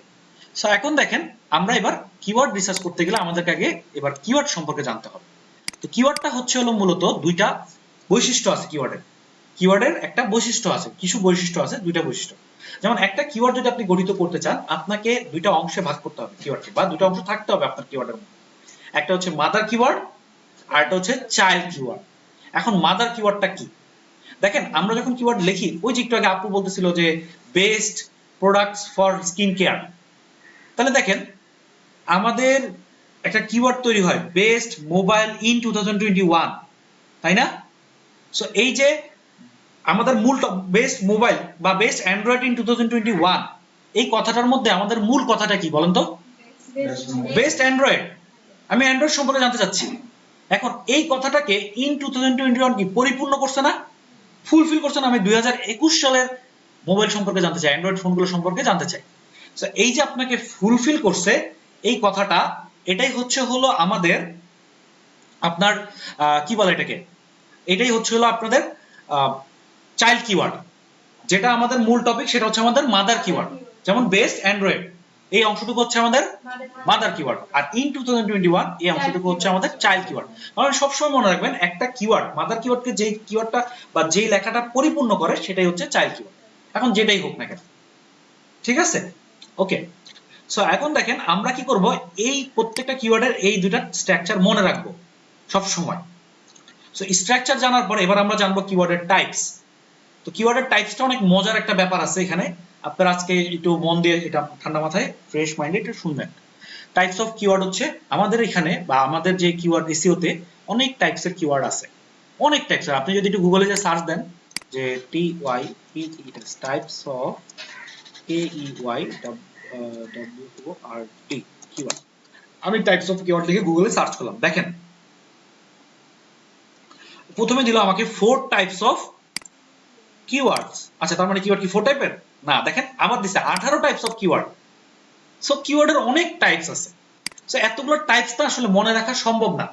সো এখন দেখেন আমরা এবার কিওয়ার্ড রিসার্চ করতে গেলে আমাদেরকে আগে এবার কিওয়ার্ড সম্পর্কে জানতে হবে। তো কিওয়ার্ডটা হচ্ছে হলো মূলত দুইটা বৈশিষ্ট্য আছে কিওয়ার্ডের। কিওয়ার্ডের একটা বৈশিষ্ট্য আছে, কিছু বৈশিষ্ট্য আছে, দুইটা বৈশিষ্ট্য। যেমন একটা কিওয়ার্ড যদি আপনি গঠিত করতে চান আপনাকে দুইটা অংশে ভাগ করতে হবে কিওয়ার্ডকে, বা দুইটা অংশ থাকতে হবে আপনার কিওয়ার্ডের মধ্যে। একটা হচ্ছে মাদার কিওয়ার্ড আর একটা হচ্ছে চাইল্ড কিওয়ার্ড। এখন মাদার কিওয়ার্ডটা কি? দেখেন আমরা যখন কিওয়ার্ড লিখি, ওই যে একটু আগে আপু বলতেছিল যে best products for skin care, তাহলে দেখেন আমাদের একটা কিওয়ার্ড তৈরি হয় বেস্ট মোবাইল ইন 2021, তাই না? সো এই যে আমাদের মূল বেস্ট মোবাইল বা বেস্ট অ্যান্ড্রয়েড ইন 2021, এই কথাটার মধ্যে আমাদের মূল কথাটা কি বলেন তো? Best Android. আমি অ্যান্ড্রয়েড সম্পর্কে জানতে চাচ্ছি। এখন এই কথাটাকে ইন 2021 কি পরিপূর্ণ করছে না? ফুলফিল করছে না? আমি 2021 সালের মোবাইল সম্পর্কে জানতে চাই, অ্যান্ড্রয়েড ফোনগুলো সম্পর্কে জানতে চাই। সো এই যে আপনাকে ফুলফিল করছে এই কথাটা, এটাই হচ্ছে হলো আমাদের আপনার কি বলে এটাকে, এটাই হচ্ছে হলো আপনাদের চাইল্ড কিওয়ার্ড। যেটা আমাদের মূল টপিক সেটা হচ্ছে আমাদের মাদার কিওয়ার্ড। যেমন বেস্ট অ্যান্ড্রয়েড এই অংশটুকু হচ্ছে আমাদের মাদার কিওয়ার্ড, আর ইন 2021 এই অংশটুকু হচ্ছে আমাদের চাইল্ড কিওয়ার্ড। কারণ সবসময় মনে রাখবেন একটা কিওয়ার্ড, মাদার কিওয়ার্ডকে যেই কিওয়ার্ডটা বা যেই লেখাটা পরিপূর্ণ করে সেটাই হচ্ছে চাইল্ড কিওয়ার্ড, এখন যেটাই হোক না কেন। ঠিক আছে, ওকে। সো এখন দেখেন আমরা কি করব, এই প্রত্যেকটা কিওয়ার্ডের এই দুইটা স্ট্রাকচার মনে রাখবো সব সময়। সো স্ট্রাকচার জানার পরে এবার আমরা জানবো কিওয়ার্ডের টাইপস। তো কিওয়ার্ডের টাইপসটা অনেক মজার একটা ব্যাপার আছে এখানে, আপনারা আজকে একটু মন দিয়ে এটা ঠান্ডা মাথায় ফ্রেশ মাইন্ডে একটু শুনবেন। টাইপস অফ কিওয়ার্ড হচ্ছে আমাদের এখানে বা আমাদের যে কিওয়ার্ড এসইওতে অনেক টাইপসের কিওয়ার্ড আছে, অনেক টাইপসের। আপনি যদি একটু গুগলে যে সার্চ দেন যে টাইপস অফ KEYWORD কিওয়ার্ড, আমি টাইপস অফ কিওয়ার্ড লিখে গুগলে সার্চ করলাম, দেখেন প্রথমে দিল আমাকে 4 টাইপস অফ কিওয়ার্ডস। আচ্ছা, তার মানে কিওয়ার্ড কি 4 টাইপের না, দেখেন আবার দিছে 18 টাইপস অফ কিওয়ার্ড। সো কিওয়ার্ডের অনেক টাইপস আছে। সো এতগুলো টাইপস তো আসলে মনে রাখা সম্ভব না,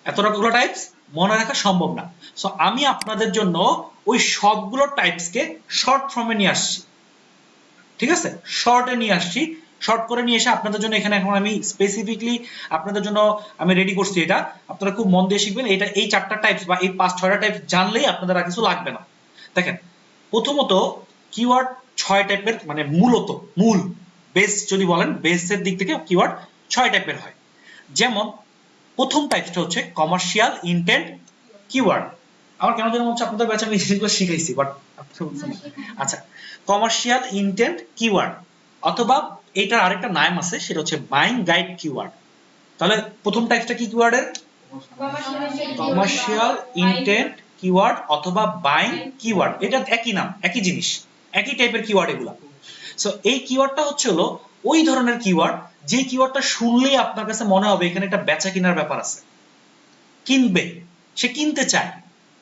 এতগুলো টাইপস মনে রাখা সম্ভব না। সো আমি আপনাদের জন্য ওই সবগুলো টাইপসকে শর্ট ফর্মে নিয়ে আসছি, ঠিক আছে, শর্টে নিয়ে আসছি। শর্ট করে নিয়ে এসে আপনাদের জন্য এখানে এখন আমি স্পেসিফিকলি আপনাদের জন্য আমি রেডি করছি এটা, আপনারা খুব মন দিয়ে শিখবেন। এটা এই 4টা টাইপস বা এই 5-6টা টাইপস জানলেই আপনাদের আর কিছু লাগবে না। দেখেন প্রথমত কিওয়ার্ড 6 টাইপের, মানে মূলত মূল বেস যদি বলেন বেসের দিক থেকে কিওয়ার্ড 6 টাইপের হয়। যেমন প্রথম টাইপটা হচ্ছে কমার্শিয়াল ইনটেন্ট কিওয়ার্ড। আমার কেন যেন মনে হচ্ছে আপনাদের ব্যাচে আমি জিনিসগুলো শিখাইছি, বাট আপনারা বুঝছেন না। আচ্ছা, কমার্শিয়াল ইনটেন্ট কিওয়ার্ড অথবা এটার আরেকটা নাম আছে, সেটা হচ্ছে বাইং গাইড কিওয়ার্ড। তাহলে প্রথম টাইপটা কি কিওয়ার্ডের? কমার্শিয়াল ইনটেন্ট কিওয়ার্ড অথবা বাইং কিওয়ার্ড। এটা একই নাম, একই জিনিস, একই টাইপের কিওয়ার্ড এগুলা। সো এই কিওয়ার্ডটা হচ্ছে হলো ওই ধরনের কিওয়ার্ড যে কিওয়ার্ডটা শুনলেই আপনার কাছে মনে হবে এখানে একটা বেচা কেনার ব্যাপার আছে, কিনবে, সে কিনতে চায়।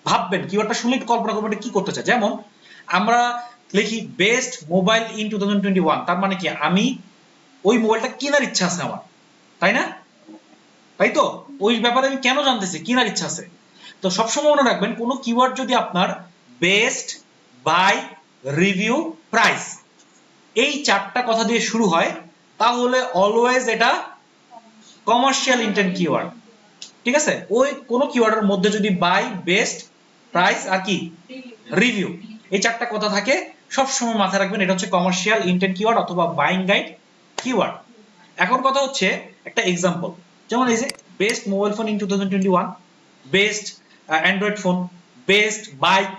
ভাববেন কিওয়ার্ডটা শুনলে কল্পনা করবেন কি করতে চায়। যেমন আমরা লিখি বেস্ট মোবাইল ইন 2021, তার মানে কি আমি ওই মোবাইলটা কেনার ইচ্ছা আছে আমার, তাই না? তাই তো, ওই ব্যাপারে আমি কেন জানতেছি, কেনার ইচ্ছা আছে। তো সবসময় মনে রাখবেন কোন কিওয়ার্ড যদি আপনার বেস্ট, বাই, রিভিউ, প্রাইস এই 4টা কথা দিয়ে শুরু হয় তাহলে অলওয়েজ এটা কমার্শিয়াল ইনটেন্ট কিওয়ার্ড। ঠিক আছে, ওই কোন কিওয়ার্ডের মধ্যে যদি বাই, বেস্ট, প্রাইস আর কি রিভিউ এই 4টা কথা থাকে সব সময় মাথায় রাখবেন, এটা হচ্ছে কমার্শিয়াল ইনটেন্ট কিওয়ার্ড অথবা বাইং গাইড কিওয়ার্ড। এখন কথা হচ্ছে একটা एग्जांपल, যেমন এই যে best mobile phone in 2021, best Android phone, best bike,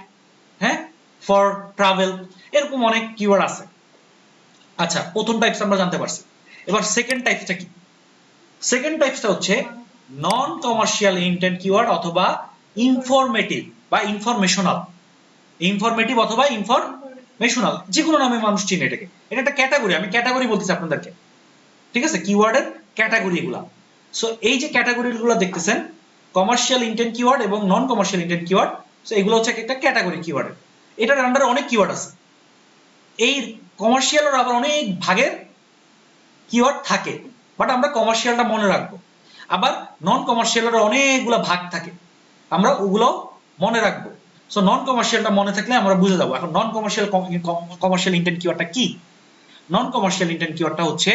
হ্যাঁ, ফর ট্রাভেল, এরকম অনেক কিওয়ার্ড আছে। আচ্ছা, প্রথম টাইপস আমরা জানতে পারছি। এবার সেকেন্ড টাইপসটা কি? সেকেন্ড টাইপসটা হচ্ছে নন কমার্শিয়াল ইনটেন্ট কিওয়ার্ড অথবা ইনফরমেটিভ বা ইনফরমেশনাল। ইনফরমেটিভ অথবা ইনফরমেশনাল যে কোনো নামে মানুষ চিনে এটাকে। এটা একটা ক্যাটাগরি, আমি ক্যাটাগরি বলতেছি আপনাদেরকে, ঠিক আছে, কিওয়ার্ডের ক্যাটাগরি এগুলা। সো এই যে ক্যাটাগরিগুলো দেখতেছেন কমার্শিয়াল ইনটেন্ট কিওয়ার্ড এবং নন কমার্শিয়াল ইনটেন্ট কিওয়ার্ড, সো এগুলো হচ্ছে একটা ক্যাটাগরি কিওয়ার্ড। এটার আন্ডারে অনেক কিওয়ার্ড আছে। এই কমার্শিয়ালের আবার অনেক ভাগের কিওয়ার্ড থাকে, বাট আমরা কমার্শিয়ালটা মনে রাখবো। আবার নন কমার্শিয়ালের অনেকগুলো ভাগ থাকে, আমরা ওগুলো মনে রাখবো। সো নন কমার্শিয়ালটা মনে থাকলে আমরা বুঝে যাবো। এখন নন কমার্শিয়াল ইনটেন্ট কিওয়ার্ডটা কি? নন কমার্শিয়াল ইনটেন্ট কিওয়ার্ডটা হচ্ছে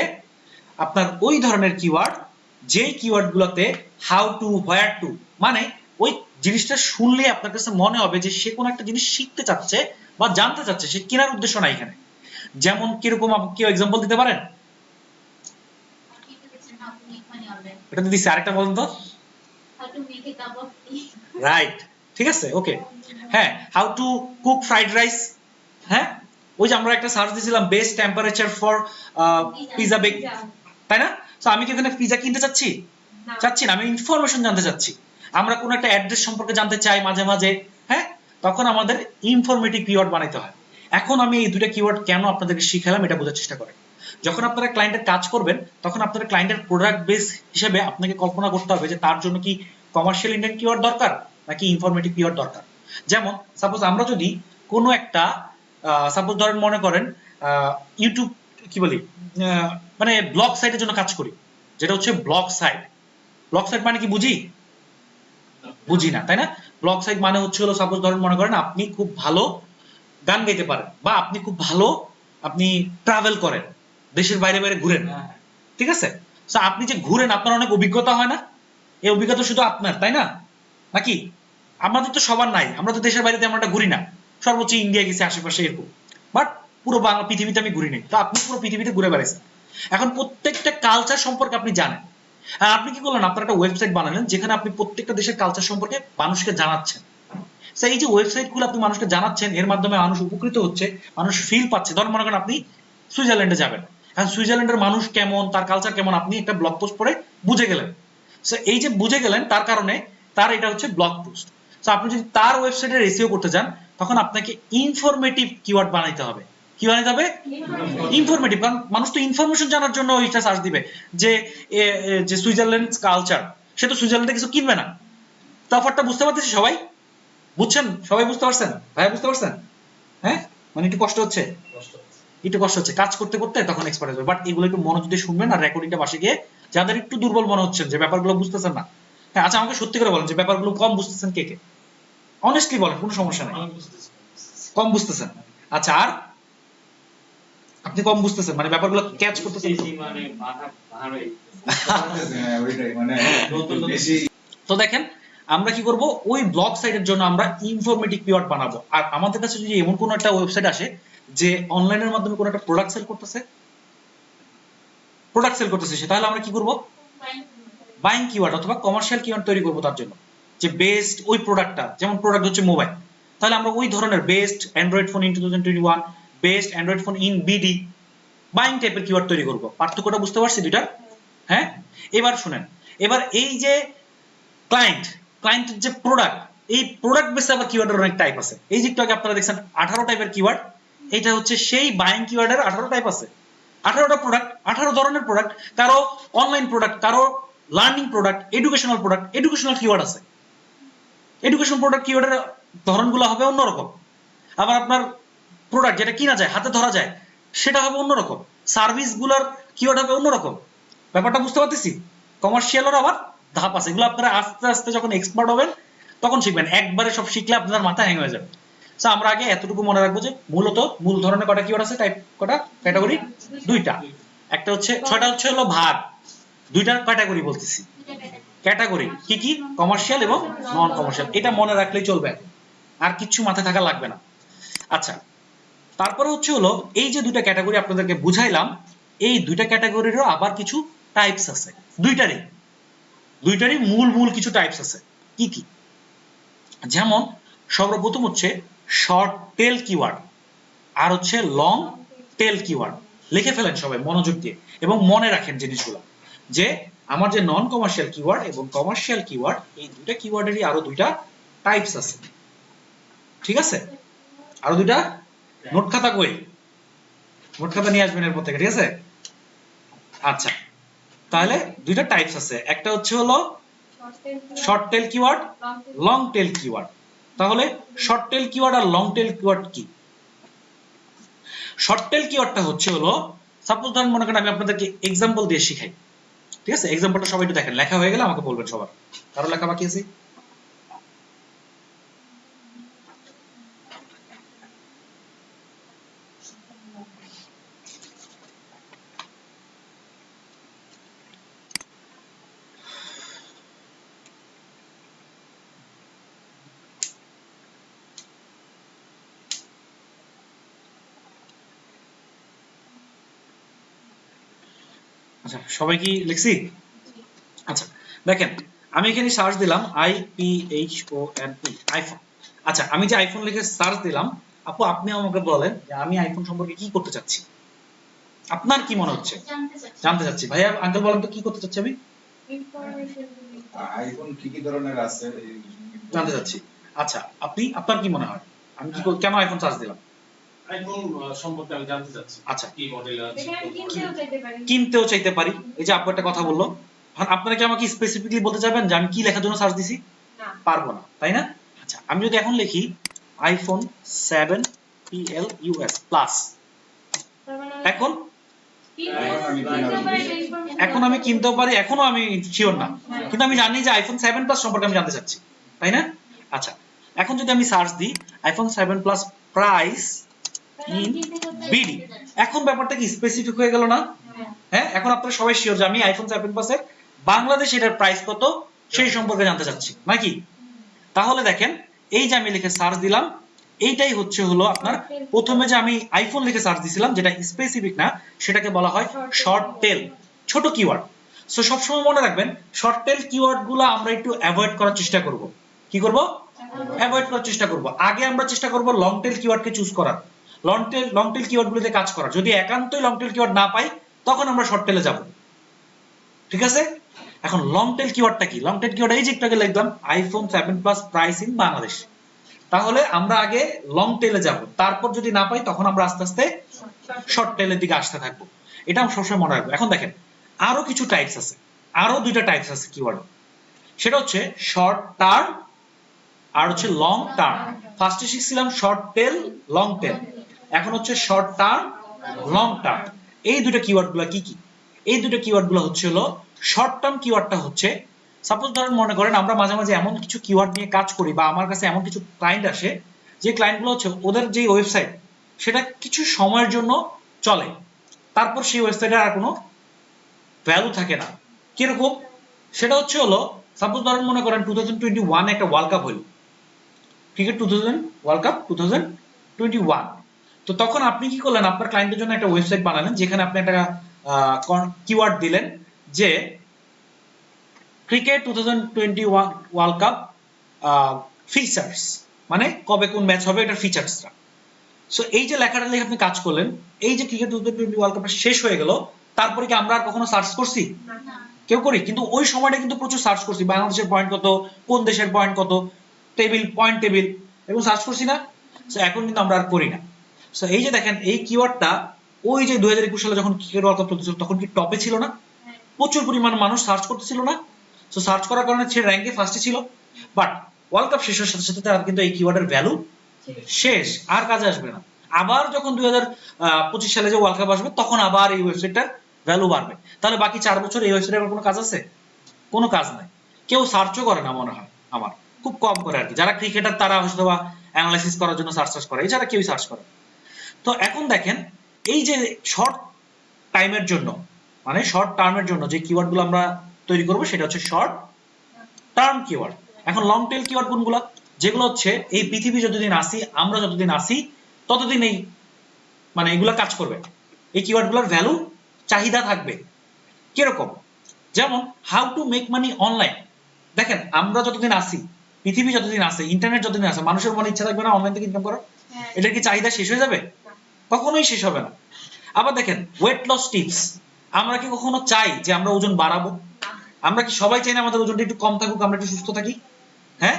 আপনার ওই ধরনের কিওয়ার্ড যেই কিওয়ার্ডগুলোতে হাউ টু, হোয়ার টু, মানে ওই জিনিসটা শুনলে আপনার কাছে মনে হবে যে সে কোন একটা জিনিস শিখতে চাচ্ছে বা জানতে চাচ্ছে, সে কেনার উদ্দেশ্য না এখানে। যেমন কিরকম, কেউ एग्जांपल দিতে পারেন? এটা তো দিছি, আরেকটা বলুন তো। রাইট, ঠিক আছে, ওকে, হ্যাঁ, how to cook fried rice, হ্যাঁ, ওই যে আমরা একটা সার্চ দিয়েছিলাম best temperature for pizza bake, তাই না? সো আমি কি এখানে পিজা কিনতে চাচ্ছি? চাচ্ছি না, আমি ইনফরমেশন জানতে চাচ্ছি। আমরা কোন একটা অ্যাড্রেস সম্পর্কে জানতে চাই মাঝে মাঝে, হ্যাঁ, তখন আমাদের ইনফরমেটিভ কিওয়ার্ড বানাইতে হয়। এখন আমি এই দুটো কিওয়ার্ড কেন আপনাদেরকে শিখালাম এটা বোঝার চেষ্টা করেন। যখন আপনারা ক্লায়েন্টের কাজ করবেন তখন আপনারা ক্লায়েন্টের প্রোডাক্ট বেস হিসেবে আপনাকে কল্পনা করতে হবে যে তার জন্য কি কমার্শিয়াল ইনটেন্ট কিওয়ার্ড দরকার নাকি ইনফরমেটিভ কিওয়ার্ড দরকার। যেমন সাপোজ আমরা যদি কোনো একটা সাপোজ ধরেন মনে করেন ইউটিউব কি বলি মানে ব্লগ সাইটের জন্য কাজ করি, যেটা হচ্ছে ব্লগ সাইট। ব্লগ সাইট মানে কি বুঝি? বুঝি না, তাই না? ব্লগ সাইট মানে হচ্ছে হলো সাপোজ ধরেন মনে করেন আপনি খুব ভালো গান গাইতে পারেন বা আপনি খুব ভালো আপনি ট্রাভেল করেন, দেশের বাইরে বাইরে ঘুরেন, ঠিক আছে? তো আপনি যে ঘুরেন আপনার অনেক অভিজ্ঞতা হয় না? এই অভিজ্ঞতা শুধু আপনার, তাই না? নাকি আমাদের তো সবার নাই, আমরা তো দেশের বাইরে তেমন একটা ঘুরি না, সর্বোচ্চ ইন্ডিয়া গেছি আশেপাশে এরকম, বাট পুরো বাংলা পৃথিবীতে আমি ঘুরি নাই। তো আপনি পুরো পৃথিবীতে ঘুরে বেড়াইছেন, এখন প্রত্যেকটা কালচার সম্পর্কে আপনি জানেন। আর আপনি কি করলেন, আপনার একটা ওয়েবসাইট বানালেন যেখানে আপনি প্রত্যেকটা দেশের কালচার সম্পর্কে মানুষকে জানাচ্ছেন। তো এই যে ওয়েবসাইট গুলো আপনি মানুষকে জানাচ্ছেন, এর মাধ্যমে মানুষ উপকৃত হচ্ছে, মানুষ ফিল পাচ্ছে। ধরুন মনে করেন আপনি সুইজারল্যান্ডে যাবেন, এখন সুইজারল্যান্ডের মানুষ কেমন, তার কালচার কেমন, আপনি একটা ব্লগ পোস্ট পড়ে বুঝে গেলেন। সো এই যে বুঝে গেলেন তার কারণে তার এটা হচ্ছে ব্লগ পোস্ট। সো আপনি যদি তার ওয়েবসাইটের এসইও করতে চান তখন আপনাকে ইনফরমেটিভ কিওয়ার্ড বানাইতে হবে। কি বানাইতে হবে? ইনফরমেটিভ। কারণ মানুষ তো ইনফরমেশন জানার জন্য ওইটা সার্চ দিবে যে যে সুইজারল্যান্ড কালচার, সে তো সুইজারল্যান্ডে কিছু কিনবে না। তফাৎটা বুঝতে পারতেছি সবাই? বুঝছেন? সবাই বুঝতে পারছেন? ভাই বুঝতে পারছেন? হ্যাঁ, মানে একটু কষ্ট হচ্ছে, একটু কষ্ট হচ্ছে কাজ করতে করতে, তখন এক্সপার্ট হবে। বাট এগুলো একটু মনোযোগ দিয়ে শুনবেন আর রেকর্ডিংটা বাসে গিয়ে যাদের একটু দুর্বল মনে হচ্ছেন যে ব্যাপারগুলো বুঝতেছেন না, হ্যাঁ আচ্ছা আমাকে সত্যি করে বলেন যে ব্যাপারগুলো কম বুঝতেছেন কে কে, অনেস্টলি বলেন, কোনো সমস্যা নেই। কম বুঝতেছেন, আচ্ছা। আর আপনি কম বুঝতেছেন মানে ব্যাপারগুলো ক্যাচ করতেছেন মানে তো দেখেন আমরা কি করব, ওই ব্লগ সাইটের জন্য আমরা ইনফরমেটিভ কিওয়ার্ড বানাবো। আর আমাদের কাছে যদি এমন কোন একটা ওয়েবসাইট আসে যে অনলাইনের মাধ্যমে কোন একটা প্রোডাক্ট সেল করতেছে, তাহলে আমরা কি করব, বাইং কিওয়ার্ড অথবা কমার্শিয়াল কিওয়ার্ড তৈরি করব তার জন্য, যে বেস্ট ওই প্রোডাক্টটা, যেমন প্রোডাক্ট হচ্ছে মোবাইল, তাহলে আমরা ওই ধরনের best Android phone in 2021, best Android phone in BD, buying টাইপের কিওয়ার্ড তৈরি করব। পার্থক্যটা বুঝতে পারছি দুইটার? হ্যাঁ, এবার শুনেন, এবার এই যে ক্লায়েন্টের যে প্রোডাক্ট, এই প্রোডাক্ট বেসে আবার কিওয়ার্ডের অনেক টাইপ আছে। এই যে একটু আগে আপনারা দেখছেন 18 টাইপের কিওয়ার্ড, এটা হচ্ছে সেই বাইং কিওয়ার্ডের 18 টাইপ আছে। 18টা প্রোডাক্ট, 18 ধরনের প্রোডাক্ট, কারো অনলাইন প্রোডাক্ট, কারো লার্নিং প্রোডাক্ট, এডুকেশনাল কিওয়ার্ড আছে। এডুকেশনাল প্রোডাক্ট কিওয়ার্ডের ধরনগুলো হবে অন্যরকম। আবার আপনার প্রোডাক্ট যেটা কিনা যায়, হাতে ধরা যায়, সেটা হবে অন্যরকম। সার্ভিসগুলোর কিওয়ার্ড হবে অন্যরকম। ব্যাপারটা বুঝতে পারতেছি? কমার্শিয়ালের আবার ধাপ আছে, এগুলো আপনারা আস্তে আস্তে যখন এক্সপার্ট হবেন তখন শিখবেন। একবারে সব শিখলে আপনার মাথা হ্যাং হয়ে যাবে। সো আমরা আগে এতটুকু মনে রাখবো যে মূলত মূল ধরনের কটা কিওয়ার্ড আছে, টাইপ কটা, ক্যাটাগরি দুইটা। একটা হচ্ছে, ছয়টা হচ্ছে হলো ভাগ, দুইটা ক্যাটাগরি বলতেছি। ক্যাটাগরি কি কি? কমার্শিয়াল এবং নন কমার্শিয়াল। এটা মনে রাখলেই চলবে, আর কিছু মাথায় থাকা লাগবে না। আচ্ছা, তারপরে হচ্ছে হলো এই যে দুইটা ক্যাটাগরি আপনাদেরকে বুঝাইলাম, এই দুইটা ক্যাটাগরিরও আবার কিছু টাইপস আছে। দুইটারই মূল কিছু টাইপস আছে। কি কি? যেমন সর্বপ্রথম হচ্ছে শর্ট টেল কিওয়ার্ড, আর হচ্ছে লং টেল কিওয়ার্ড। লিখে ফেলেন সবাই মনোযোগ দিয়ে এবং মনে রাখেন জিনিসগুলো, যে আমার যে নন কমার্শিয়াল কিওয়ার্ড এবং কমার্শিয়াল কিওয়ার্ড, এই দুইটা কিওয়ার্ডেরই আরো দুইটা টাইপস আছে। ঠিক আছে? আরো দুইটা নোট খাতা কই? নোট খাতা নিয়ে আসবেন এরপর থেকে, ঠিক আছে? আচ্ছা, তাহলে দুইটা টাইপস আছে, একটা হচ্ছে হলো short tail keyword, long tail keyword. তাহলে শর্ট টেল কিওয়ার্ড আর লং টেল কিওয়ার্ড কি? শর্ট টেল কিওয়ার্ডটা হচ্ছে হলো, সাপোজ ধরেন মনে করেন আমি আপনাদেরকে এক্সাম্পল দিয়ে শিখাই, ঠিক আছে? এক্সাম্পলটা সবাই একটু দেখেন, লেখা হয়ে গেলে আমাকে বলবেন সবার। কারো লেখা বাকি আছে? আচ্ছা, সবাই কি লিখছি? আচ্ছা দেখেন, আমি এখানে সার্চ দিলাম IPHONE, আইফোন। আচ্ছা, আমি যে আইফোন লিখে সার্চ দিলাম, আপু আপনি আমাকে বলেন যে আমি আইফোন সম্পর্কে কি করতে চাচ্ছি, আপনার কি মনে হচ্ছে? জানতে চাচ্ছি। ভাইয়া আঙ্কেল বলেন তো কি করতে চাচ্ছি আমি? আইফোন কি কি ধরনের আছে জানতে চাচ্ছি। আচ্ছা, আপনি, আপনার কি মনে হয় আমি কি কেন আইফোন সার্চ দিলাম? আইফোন সম্পর্কে আমি জানতে চাচ্ছি। আচ্ছা, কি মডেল আছে, কিনতেও চাইতে পারি। এই যে আপু একটা কথা বললো, আপনারা কি আমাকে স্পেসিফিকলি বলতে চাইবেন যে আমি কি লেখার জন্য সার্চ দিছি? পারবো না, তাই না? আচ্ছা, আমি যদি এখন লিখি আইফোন 7 PLUS প্লাস, এখন আমি কিনতেও পারি, এখনো আমি শিওর না, কিন্তু আমি জানি যে আইফোন 7 প্লাস সম্পর্কে আমি জানতে চাচ্ছি। তাই না? আচ্ছা, এখন যদি আমি সার্চ দিই iPhone 7 plus price in BD, এখন ব্যাপারটা কি স্পেসিফিক হয়ে গেল না? হ্যাঁ, এখন আপনারা সবাই শিওর যে আমি আইফোন 7 প্লাস এর বাংলাদেশ এটার প্রাইস কত সেই সম্পর্কে জানতে চাচ্ছি নাকি? তাহলে দেখেন এই যে আমি লিখে সার্চ দিলাম, এইটাই হলো আপনার প্রথমে যে আমি আইফোন লিখে সার্চ দিছিলাম যেটা স্পেসিফিক না, সেটাকে বলা হয় শর্ট টেল, ছোট কিওয়ার্ড। সো সবসময় মনে রাখবেন শর্ট টেল কিওয়ার্ড গুলো আমরা একটু অ্যাভয়েড করার চেষ্টা করব। কি করব? অ্যাভয়েড করার চেষ্টা করব। আগে আমরা চেষ্টা করব লং টেল কিওয়ার্ডকে চুজ করার, লং টেল কিওয়ার্ড গুলোতে কাজ করার। যদি একান্তই লং টেল কিওয়ার্ড না পাই তখন আমরা শর্ট টেলে যাব। ঠিক আছে? এখন লং টেল কিওয়ার্ডটা কি? লং টেল কিওয়ার্ড এই যে একটু আগে লিখলাম iPhone 7 plus price in Bangladesh. তাহলে আমরা আগে লং টেলে যাব, তারপর যদি না পাই তখন আমরা আস্তে আস্তে শর্ট টেলের দিকে আসতে থাকবো। এটা আমরা সবসময় মনে রাখবো। এখন দেখেন আরো কিছু টাইপস আছে, আরো দুইটা টাইপস আছে কিওয়ার্ড। সেটা হচ্ছে শর্ট টার্ম আর হচ্ছে লং টার্ম। ফার্স্টে শিখছিলাম শর্ট টেল, লং টেল, এখন হচ্ছে শর্ট টার্ম, লং টার্ম। এই দুটো কিওয়ার্ড গুলো কি কি? এই দুটো কিওয়ার্ড গুলো হলো শর্ট টার্ম কিওয়ার্ডটা হচ্ছে সাপোজ ধরেন মনে করেন আমরা মাঝে মাঝে এমন কিছু কিওয়ার্ড নিয়ে কাজ করি বা আমার কাছে এমন কিছু ক্লায়েন্ট আসে যে ক্লায়েন্টগুলো হচ্ছে ওদের যে ওয়েবসাইট সেটা কিছু সময়ের জন্য চলে, তারপর সেই ওয়েবসাইটের আর কোনো ভ্যালু থাকে না। কিরকম? সেটা হলো সাপোজ ধরেন মনে করেন 2021 একটা ওয়ার্ল্ড কাপ হলো, ক্রিকেট 2000 ওয়ার্ল্ড কাপ 2021। তো তখন আপনি কি করলেন? আপনার ক্লায়েন্টের জন্য একটা ওয়েবসাইট বানালেন যেখানে আপনি একটা কিওয়ার্ড দিলেন যে ক্রিকেট 2021 ওয়ার্ল্ড কাপ ফিচার্স, মানে কবে কোন ম্যাচ হবে এটার ফিচার্সটা। সো এই যে লেখাটা লিখে আপনি কাজ করলেন, এই যে ক্রিকেট 2020 ওয়ার্ল্ড কাপটা শেষ হয়ে গেল, তারপরে কি আমরা আর কখনো সার্চ করছি? কেউ করি? কিন্তু ওই সময়টা কিন্তু প্রচুর সার্চ করছি, বাংলাদেশের পয়েন্ট কত, কোন দেশের পয়েন্ট কত, টেবিল, পয়েন্ট টেবিল, এবং সার্চ করছি না? সো এখন কিন্তু আমরা আর করি না। সো এই যে দেখেন এই কিওয়ার্ডটা ওই যে 2021 সালে যখন ক্রিকেট ওয়ার্ল্ড কাপ চলতেছিল তখন কি টপে ছিল না? প্রচুর পরিমাণ মানুষ সার্চ করতেছিল না? সো সার্চ করার কারণে সে র‍্যাঙ্কে ফার্স্টে ছিল। বাট ওয়ার্ল্ড কাপ শেষ হওয়ার সাথে সাথে তার কিন্তু এই কিওয়ার্ডের ভ্যালু শেষ, আর কাজে আসবে না। আবার যখন 2025 সালে যে ওয়ার্ল্ড কাপ আসবে তখন আবার এই ওয়েবসাইটটার ভ্যালু বাড়বে। তাহলে বাকি 4 বছর এই ওয়েবসাইটের কোনো কাজ আছে? কোনো কাজ নাই। কেউ সার্চও করে না মনে হয়, আমার খুব কম করে আর কি। যারা ক্রিকেটার তারা হয়তো বা অ্যানালাইসিস করার জন্য সার্চ করে, এছাড়া কেউই সার্চ করে। তো এখন দেখেন এই যে শর্ট টাইমের জন্য, মানে শর্ট টার্মের জন্য যে কিওয়ার্ডগুলো আমরা তৈরি করব সেটা হচ্ছে শর্ট টার্ম কিওয়ার্ড। এখন লং টেল কিওয়ার্ড কোনগুলো? যেগুলো হচ্ছে এই পৃথিবী যতদিন আসি, আমরা যতদিন আসি ততদিন এই মানে এগুলা কাজ করবে, এই কিওয়ার্ডগুলোর ভ্যালু চাহিদা থাকবে। কিরকম? যেমন how to make money online. দেখেন আমরা যতদিন আসি, পৃথিবী যতদিন আছে, ইন্টারনেট যতদিন আছে, মানুষের মনে ইচ্ছা থাকবে না অনলাইন থেকে ইনকাম করার? এটার কি চাহিদা শেষ হয়ে যাবে? কখনোই শেষ হবে না। আবার দেখেন ওয়েট লস টিপস। আমরা কি কখনো চাই যে আমরা ওজন বাড়াবো? আমরা কি সবাই চাই না আমাদের ওজনটা একটু কম থাকুক, আমরা একটু সুস্থ থাকি? হ্যাঁ,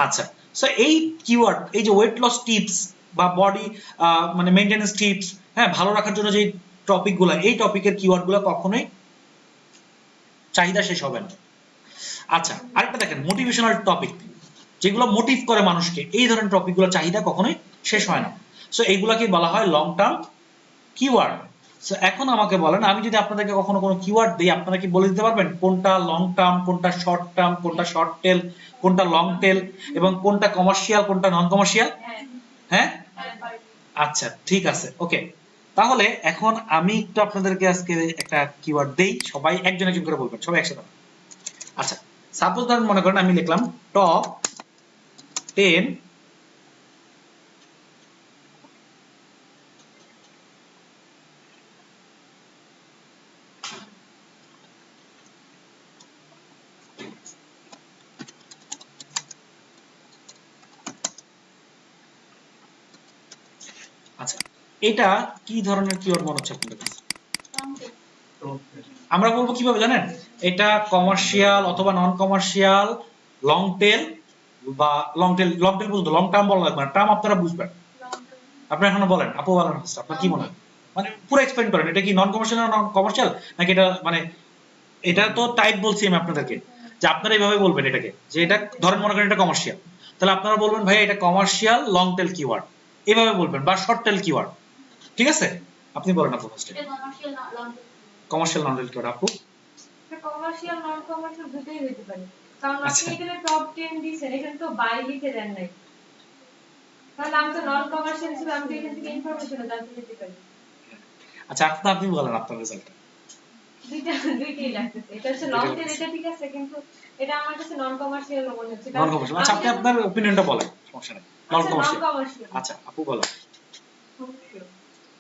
আচ্ছা। সো এই কিওয়ার্ড, এই যে ওয়েট লস টিপস বা বডি মানে মেইনটেনেন্স টিপস, হ্যাঁ, ভালো রাখার জন্য যে টপিকগুলো, এই টপিকের কিওয়ার্ডগুলো কখনোই চাহিদা শেষ হবে না। আচ্ছা, আরেকটা দেখেন মোটিভেশনাল টপিক, যেগুলো মোটিভ করে মানুষকে, এই ধরনের টপিকগুলো চাহিদা কখনোই শেষ হয় না। সো এইগুলাকে বলা হয় লং টার্ম কিওয়ার্ড। সো এখন আমাকে বলেন, আমি যদি আপনাদেরকে কখনো কোনো কিওয়ার্ড দিই, আপনারা কি বলে দিতে পারবেন কোনটা লং টার্ম, কোনটা শর্ট টার্ম, কোনটা শর্ট টেল, কোনটা লং টেল, এবং কোনটা কমার্শিয়াল, কোনটা নন কমার্শিয়াল? হ্যাঁ, আচ্ছা, ঠিক আছে, ওকে। তাহলে এখন আমি একটু আপনাদেরকে আজকে একটা কিওয়ার্ড দেই, সবাই একজন একজন করে বলবেন, সবাই একসাথে। আচ্ছা, সাপোজ ধরেন মনে করেন আমি লিখলাম টপ 10 আচ্ছা, এটা কি ধরনের কিওয়ার্ড মনে হচ্ছে আপনাদের কাছে? আমরা বলবো কিভাবে জানেন? এটা কমার্শিয়াল অথবা নন কমার্শিয়াল, লং টেল বা লং টেল বুঝতো, লং টার্ম বলা লাগবে না, টার্ম আপনারা বুঝবেন। আপনি এখন বলেন, আপু বলেন, আপনার কি মনে হয়? মানে পুরো এক্সপ্লেইন করেন, এটা কি নন কমার্শিয়াল না নন কমার্শিয়াল, নাকি এটা মানে এটা তো টাইপ বলছি আমি আপনাদেরকে, যে আপনারা এইভাবে বলবেন এটাকে, যে এটা ধরেন মনে করেন এটা কমার্শিয়াল, তাহলে আপনারা বলবেন ভাই এটা কমার্শিয়াল লং টেল কিওয়ার্ড, এইভাবে বলবেন, বা শর্ট টেল কিওয়ার্ড। ঠিক আছে, আপনি বলেন আপু ফার্স্টে। কমার্শিয়াল লং কমার্শিয়াল নন টেল কিওয়ার্ড আপু। কমার্শিয়াল নন কমার্শিয়াল দুটোই হতে পারে। কারণ আপনি আচ্ছা। এখানে টপ 10 দিয়েছেন, এখানে তো বাই লিখে দেন নাই। তাহলে আমি তো নন কমার্শিয়াল হিসেবে আমি তো এখান থেকে ইনফরমেশন জানতে যেতে পারি। আচ্ছা আপনি বলেন আপনার রেজাল্ট। দুইটাই লাগতেছে। এটা হচ্ছে লং টেল, এটা ঠিক আছে, কিন্তু এটা আমার কাছে নন কমার্শিয়াল মনে হচ্ছে। Non commercial. আচ্ছা আপনি আপনার অপিনিয়নটা বলেন, সমস্যা নেই। Non non commercial. কমার্শিয়াল। আচ্ছা আপু বলো। Commercial.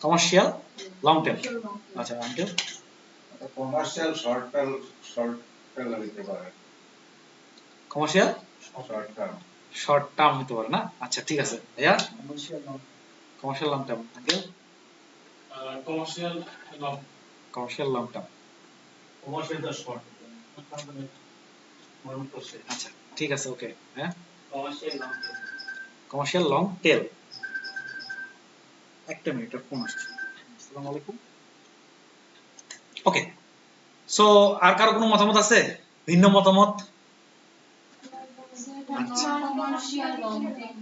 Commercial long term. Commercial long term. আচ্ছা আঙ্কেল। কমার্শিয়াল শর্ট টার্ম নিতে পারে, commercial short term. Short term হতে পারে না? আচ্ছা ঠিক আছে ভাইয়া। Commercial long term uncle. Commercial long, commercial long term. Commercial দা শর্ট মনে করছে। আচ্ছা ঠিক আছে ওকে। হ্যাঁ কমার্শিয়াল লং, কমার্শিয়াল লং টেল। একটা মিনিট ফোন আসছে। আসসালামু আলাইকুম। ওকে সো আর কারো কোনো মতামত আছে? ভিন্ন মতামত? non-commercial long term.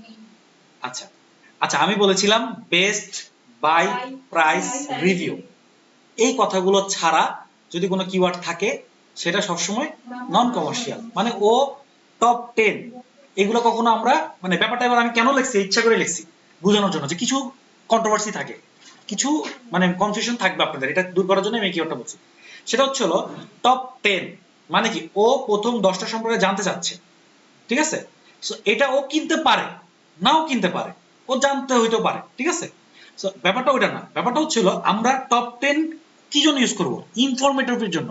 আচ্ছা আচ্ছা আমি বলেছিলাম বেস্ট বাই প্রাইস রিভিউ, এই কথাগুলো ছাড়া যদি কোনো কিওয়ার্ড থাকে সেটা সবসময় নন কমার্শিয়াল, মানে ও টপ 10 এগুলো কখনো আমরা মানে ব্যাপারটা এবার আমি কেন লিখছি ইচ্ছা করে লিখছি বোঝানোর জন্য যে কিছু কন্ট্রোভার্সি থাকে, কিছু মানে কনফিউশন থাকবে আপনাদের, এটা দূর করার জন্য আমি এই কিওয়ার্ডটা বলছি। সেটা হচ্ছে হলো টপ 10 মানে কি ও প্রথম 10টা সম্পর্কে জানতে চাচ্ছে, ঠিক আছে? সো এটা ও কিনতে পারে নাও কিনতে পারে, ও জানতে হইতে পারে, ঠিক আছে? সো ব্যাপারটা ওইটা না, ব্যাপারটা হচ্ছিল আমরা টপ 10 কি জন্য ইউজ করব? ইনফরমেটিভের জন্য,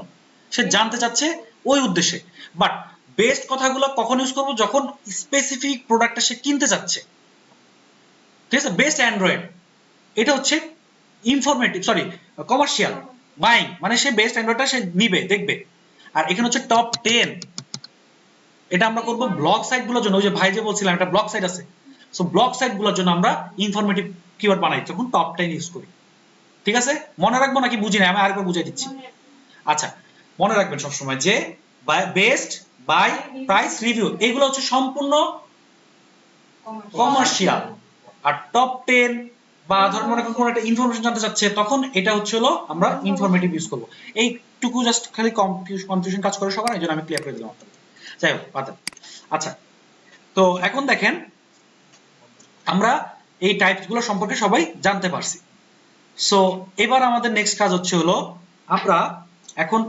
সে জানতে চাচ্ছে ওই উদ্দেশ্যে। বাট বেস্ট কথাগুলো কখন ইউজ করব? যখন স্পেসিফিক প্রোডাক্টটা সে কিনতে চাচ্ছে, ঠিক আছে? বেস্ট অ্যান্ড্রয়েড এটা হচ্ছে ইনফরমেটিভ, সরি কমার্শিয়াল বাইং, মানে সে বেস্ট অ্যান্ড্রয়েডটা সে নিবে দেখবে। আর এখানে হচ্ছে টপ 10 এটা আমরা করব ব্লগ সাইট গুলোর জন্য, ওই যে ভাই যে বলছিলাম একটা ব্লগ সাইট আছে, সো ব্লগ সাইট গুলোর জন্য আমরা ইনফরমেটিভ কিওয়ার্ড বানাই তখন টপ 10 ইউজ করি, ঠিক আছে? মনে রাখবো নাকি বুঝি না, আমি আরেকবার বুঝিয়ে দিচ্ছি। আচ্ছা মনে রাখবেন সবসময় যে বেস্ট বাই প্রাইস রিভিউ এগুলো হচ্ছে সম্পূর্ণ কমার্শিয়াল, আর টপ 10 বা ধর মনে করেন কোনো একটা ইনফরমেশন জানতে চাচ্ছে তখন এটা হচ্ছে হলো আমরা ইনফরমেটিভ ইউজ করব। এইটুকু জাস্ট খালি কনফিউশন কাজ করে সবার, এই জন্য আমি ক্লিয়ার করে দিলাম আপনাদের। যাই হোক বাদ দেন। আচ্ছা তো এখন দেখেন আমরা এই টাইপস গুলো সম্পর্কে সবাই জানতে পারছি। সো এবার আমাদের নেক্সট কাজ হচ্ছে হলো আমরা এখন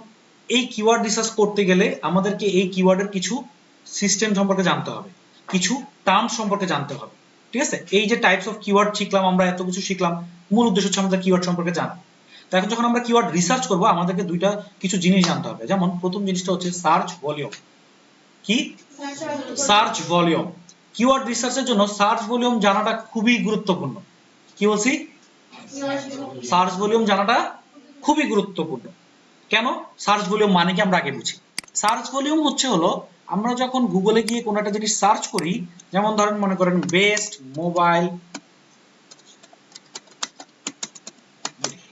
এই কিওয়ার্ড রিসার্চ করতে গেলে আমাদেরকে এই কিওয়ার্ডের কিছু সিস্টেম সম্পর্কে জানতে হবে, কিছু টার্ম সম্পর্কে জানতে হবে, ঠিক আছে? এই যে টাইপস অফ কিওয়ার্ড শিখলাম, আমরা এত কিছু শিখলাম, মূল উদ্দেশ্য হচ্ছে আমাদের কিওয়ার্ড সম্পর্কে জানা। তো এখন যখন আমরা কিওয়ার্ড রিসার্চ করব আমাদেরকে দুইটা কিছু জিনিস জানতে হবে। যেমন প্রথম জিনিসটা হচ্ছে সার্চ ভলিউম। কি? Search volume. কিওয়ার্ড রিসার্চের জন্য সার্চ ভলিউম জানাটা খুবই গুরুত্বপূর্ণ। কি বলছি? সার্চ ভলিউম জানাটা খুবই গুরুত্বপূর্ণ। কেন? সার্চ ভলিউম মানে কি আমরা আগে বুঝি। সার্চ ভলিউম হচ্ছে হলো আমরা যখন গুগলে গিয়ে কোনো একটা জিনিস সার্চ করি, যেমন ধরেন মনে করেন বেস্ট মোবাইল,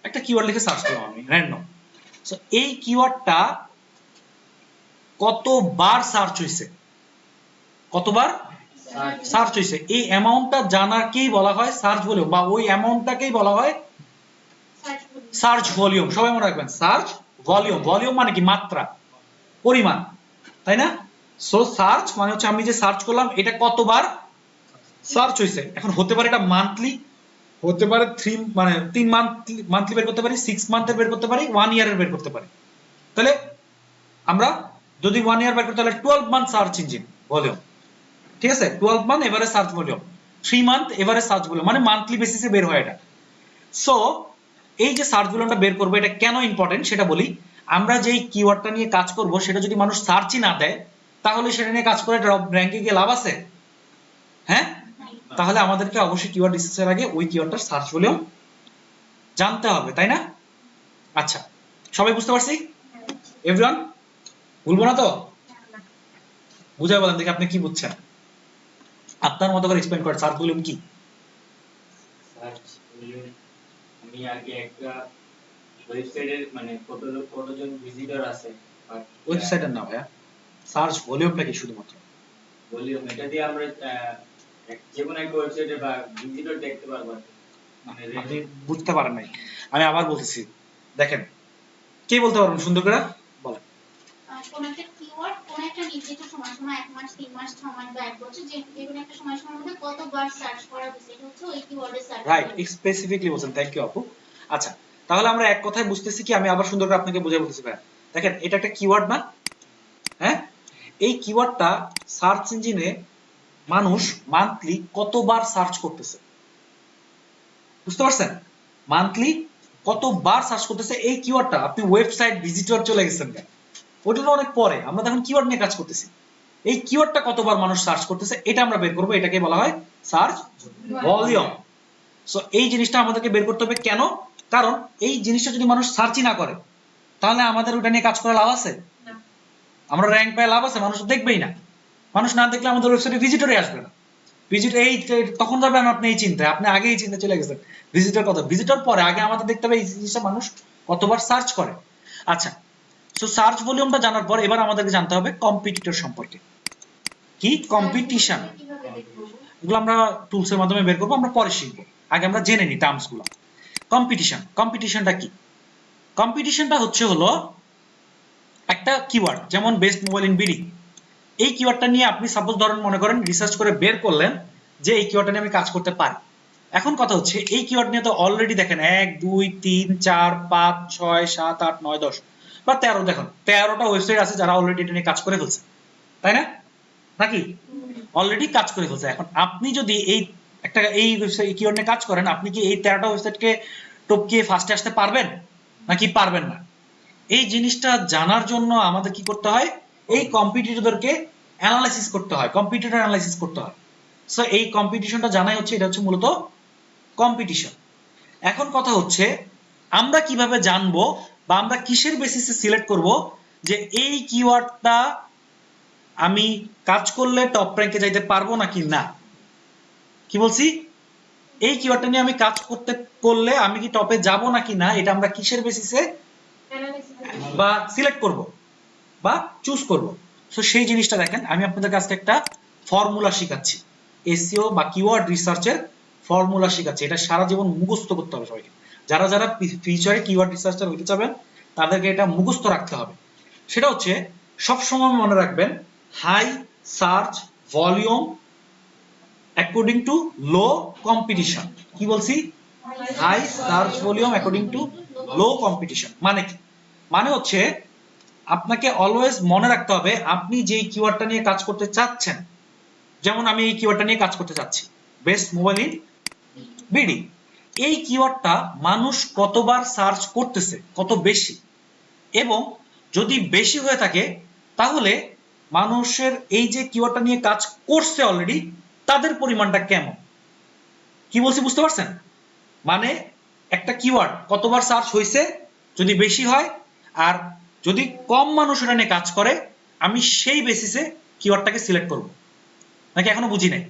একটা কিওয়ার্ড লিখে সার্চ করলাম আমি র্যান্ডম। সো এই কিওয়ার্ডটা কতবার সার্চ হইছে, কতবার সার্চ হইছে, এই অ্যামাউন্টটা জানাকেই বলা হয় সার্চ ভলিউম, বা ওই অ্যামাউন্টটাকেই বলা হয় সার্চ ভলিউম। সবাই মনে রাখবেন সার্চ ভলিউম। ভলিউম মানে কি? মাত্রা, পরিমাণ, তাই না? সো সার্চ মানে হচ্ছে আমি যে সার্চ করলাম এটা কতবার সার্চ হইছে। এখন হতে পারে এটা মান্থলি, হতে পারে 3 মান্থলি বের করতে পারি, 6 মান্থের বের করতে পারি, 1 ইয়ারের বের করতে পারি। তাহলে আমরা যদি 1 ইয়ার বের করতে তাহলে 12 মান্থ সার্চ ইঞ্জিন ভলিউম, ঠিক আছে? 12 month average search volume, 3 month average search volume, মানে মান্থলি বেসিসে বের হয় এটা। সো এই যে সার্চ ভলিউমটা বের করব এটা কেন ইম্পর্টেন্ট সেটা বলি। আমরা যেই কিওয়ার্ডটা নিয়ে কাজ করব সেটা যদি মানুষ সার্চই না দেয় তাহলে সেটা নিয়ে কাজ করে র‍্যাঙ্কে গিয়ে লাভ আছে? হ্যাঁ, তাহলে আমাদেরকে অবশ্যই কিওয়ার্ড রিসার্চের আগে ওই কিওয়ার্ডটার সার্চ ভলিউম জানতে হবে, তাই না? আচ্ছা সবাই বুঝতে পারছি? এভরিওয়ান ভুলবো না তো? বুঝাই বলেন দেখি আপনি কি বুঝছেন, আপনার মতো করে এক্সপ্লেইন করেন সার্চ ভলিউম কি। সার্চ ভলিউম আমি আগে একটা ওয়েবসাইটের মানে কতজন ভিজিটর আছে ওয়েবসাইটের নাম ভাইয়া, সার্চ ভলিউমটা কি শুধুমাত্র ভলিউম, এটা দিয়ে আমরা যে কোনো একটা ওয়েবসাইটে বা ভিজিটর দেখতে পারবো। মানে আপনি বুঝতে পারেন নাই, আমি আবার বলতেছি, দেখেন কে বলতে পারবেন সুন্দর করে বলেন। কোন একটা কিওয়ার্ড কোন একটা নির্দিষ্ট সময় 1 মাস 3 মাস 6 মাস বা 1 বছর যে কোনো একটা সময়ের মধ্যে কতবার সার্চ করা হয়েছে এটা হচ্ছে ওই কিওয়ার্ডের সার্চ। রাইট, স্পেসিফিকলি বলছেন, থ্যাংক ইউ আপু। আচ্ছা, তাহলে আমরা এক কথায় বুঝতেছি কি, আমি আবার সুন্দর করে আপনাকে বুঝিয়ে বলতেছি ভাই। দেখেন এটা একটা কিওয়ার্ড না, হ্যাঁ, এই কিওয়ার্ডটা সার্চ ইঞ্জিনে মানুষ মান্থলি কতবার সার্চ করতেছে, বুঝতে পারছেন? মান্থলি কতবার সার্চ করতেছে এই কিওয়ার্ডটা। আপনি ওয়েবসাইট ভিজিটর চলে গেছেন কেন, ওটা তো অনেক পরে, আমরা তখন কিওয়ার্ড নিয়ে কাজ করতেছি। এই কিওয়ার্ডটা কতবার মানুষ সার্চ করতেছে এটা আমরা বের করব, এটাকে বলা হয় সার্চ ভলিউম। সো এই জিনিসটা আমাদেরকে বের করতে হবে। কেন? কারণ এই জিনিসটা যদি মানুষ সার্চই না করে তাহলে আমাদের ওটা নিয়ে কাজ করে লাভ আছে? আমরা র্যাঙ্ক পায় লাভ আছে? মানুষ দেখবেই না। মানুষ না দেখলে আমাদের ওয়েবসাইটে ভিজিটরই আসবে না। ভিজিট এই তখন যাবেন আপনি এই চিন্তায়, আপনি আগে এই চিন্তা চলে গেছেন ভিজিটর কথা। ভিজিটর পরে, আগে আমাদের দেখতে হবে এই জিনিসটা মানুষ কতবার সার্চ করে। আচ্ছা, সো সার্চ ভলিউমটা জানার পর এবার আমাদেরকে জানতে হবে কম্পিটিটর সম্পর্কে। কি? কম্পিটিশন। কিভাবে দেখবো? এগুলো আমরা টুলসের মাধ্যমে বের করবো, আমরা পরে শিখবো। আগে আমরা জেনে নিই টার্মস গুলো। কম্পিটিশন, কম্পিটিশনটা কি? কম্পিটিশনটা হলো একটা কিওয়ার্ড, যেমন বেস্ট মোবাইল ইন বিডি। এই কিওয়ার্ডটা নিয়ে আপনি সাপোজ ধরেন মনে করেন রিসার্চ করে বের করলেন যে এই কিওয়ার্ডটা নিয়ে আমি কাজ করতে পারি। এখন কথা হচ্ছে এই কিওয়ার্ড নিয়ে তো অলরেডি দেখেন 1 2 3 4 5 6 7 8 9 10 বা 13, দেখুন 13টা ওয়েবসাইট আছে যারা অলরেডি এটা নিয়ে কাজ করে ফেলছে, তাই না? নাকি অলরেডি কাজ করে ফেলছে। এখন আপনি যদি এই একটা এই ওয়েবসাইট কিওয়ার্ড নিয়ে কাজ করেন, আপনি কি এই 13টা ওয়েবসাইটকে টপকিয়ে ফার্স্টে আসতে পারবেন নাকি পারবেন না? এই জিনিসটা জানার জন্য আমাদের কি করতে হয়? এই কম্পিটিটরদেরকে অ্যানালাইসিস করতে হয়, কম্পিটিটর অ্যানালাইসিস করতে হয়। সো এই কম্পিটিশনটা জানাই হচ্ছে, এটা হচ্ছে মূলত কম্পিটিশন। এখন কথা হচ্ছে আমরা কিভাবে জানবো বা আমরা কিসের বেসিসে সিলেক্ট করব যে এই কিওয়ার্ডটা আমি কাজ করলে টপ র্যাঙ্কে যাইতে পারবো নাকি না? কি বলছি? এই কিওয়ার্ডটা নিয়ে আমি কাজ করলে আমি কি টপে যাব নাকি না, এটা আমরা কিসের বেসিসে বা সিলেক্ট করব বা চুজ করব? সো সেই জিনিসটা দেখেন, আমি আপনাদের কাছে একটা ফর্মুলা শেখাচ্ছি, এসইও বা কিওয়ার্ড রিসার্চের ফর্মুলা শেখাচ্ছি। এটা সারা জীবন মুখস্থ করতে হবে সবাইকে। যারা যারা ফিউচারে কিওয়ার্ড রিসার্চার হতে চাবেন তাদেরকে এটা মুখস্থ রাখতে হবে। সেটা হচ্ছে সব সময় মনে রাখবেন, high search volume according to low competition. কি বলছি? High search volume according to low competition. মানে কি? মানে হচ্ছে আপনাকে অলওয়েজ মনে রাখতে হবে আপনি যেই কিওয়ার্ডটা নিয়ে কাজ করতে চাচ্ছেন, যেমন আমি এই কিওয়ার্ডটা নিয়ে কাজ করতে চাচ্ছি বেস্ট মোবাইল ইন বিডি। এই কিওয়ার্ডটা মানুষ কতবার সার্চ করতেছে, কত বেশি, এবং যদি বেশি হয়ে থাকে তাহলে মানুষের এই যে কিওয়ার্ডটা নিয়ে কাজ করছে অলরেডি তাদের পরিমাণটা কেমন। কি বলছি বুঝতে পারছেন? মানে একটা কিওয়ার্ড কতবার সার্চ হয়েছে যদি বেশি হয়, আর যদি কম মানুষ এটা নিয়ে কাজ করে, আমি সেই বেসিসে কিওয়ার্ডটাকে সিলেক্ট করব। নাকি এখনো বুঝি নাই?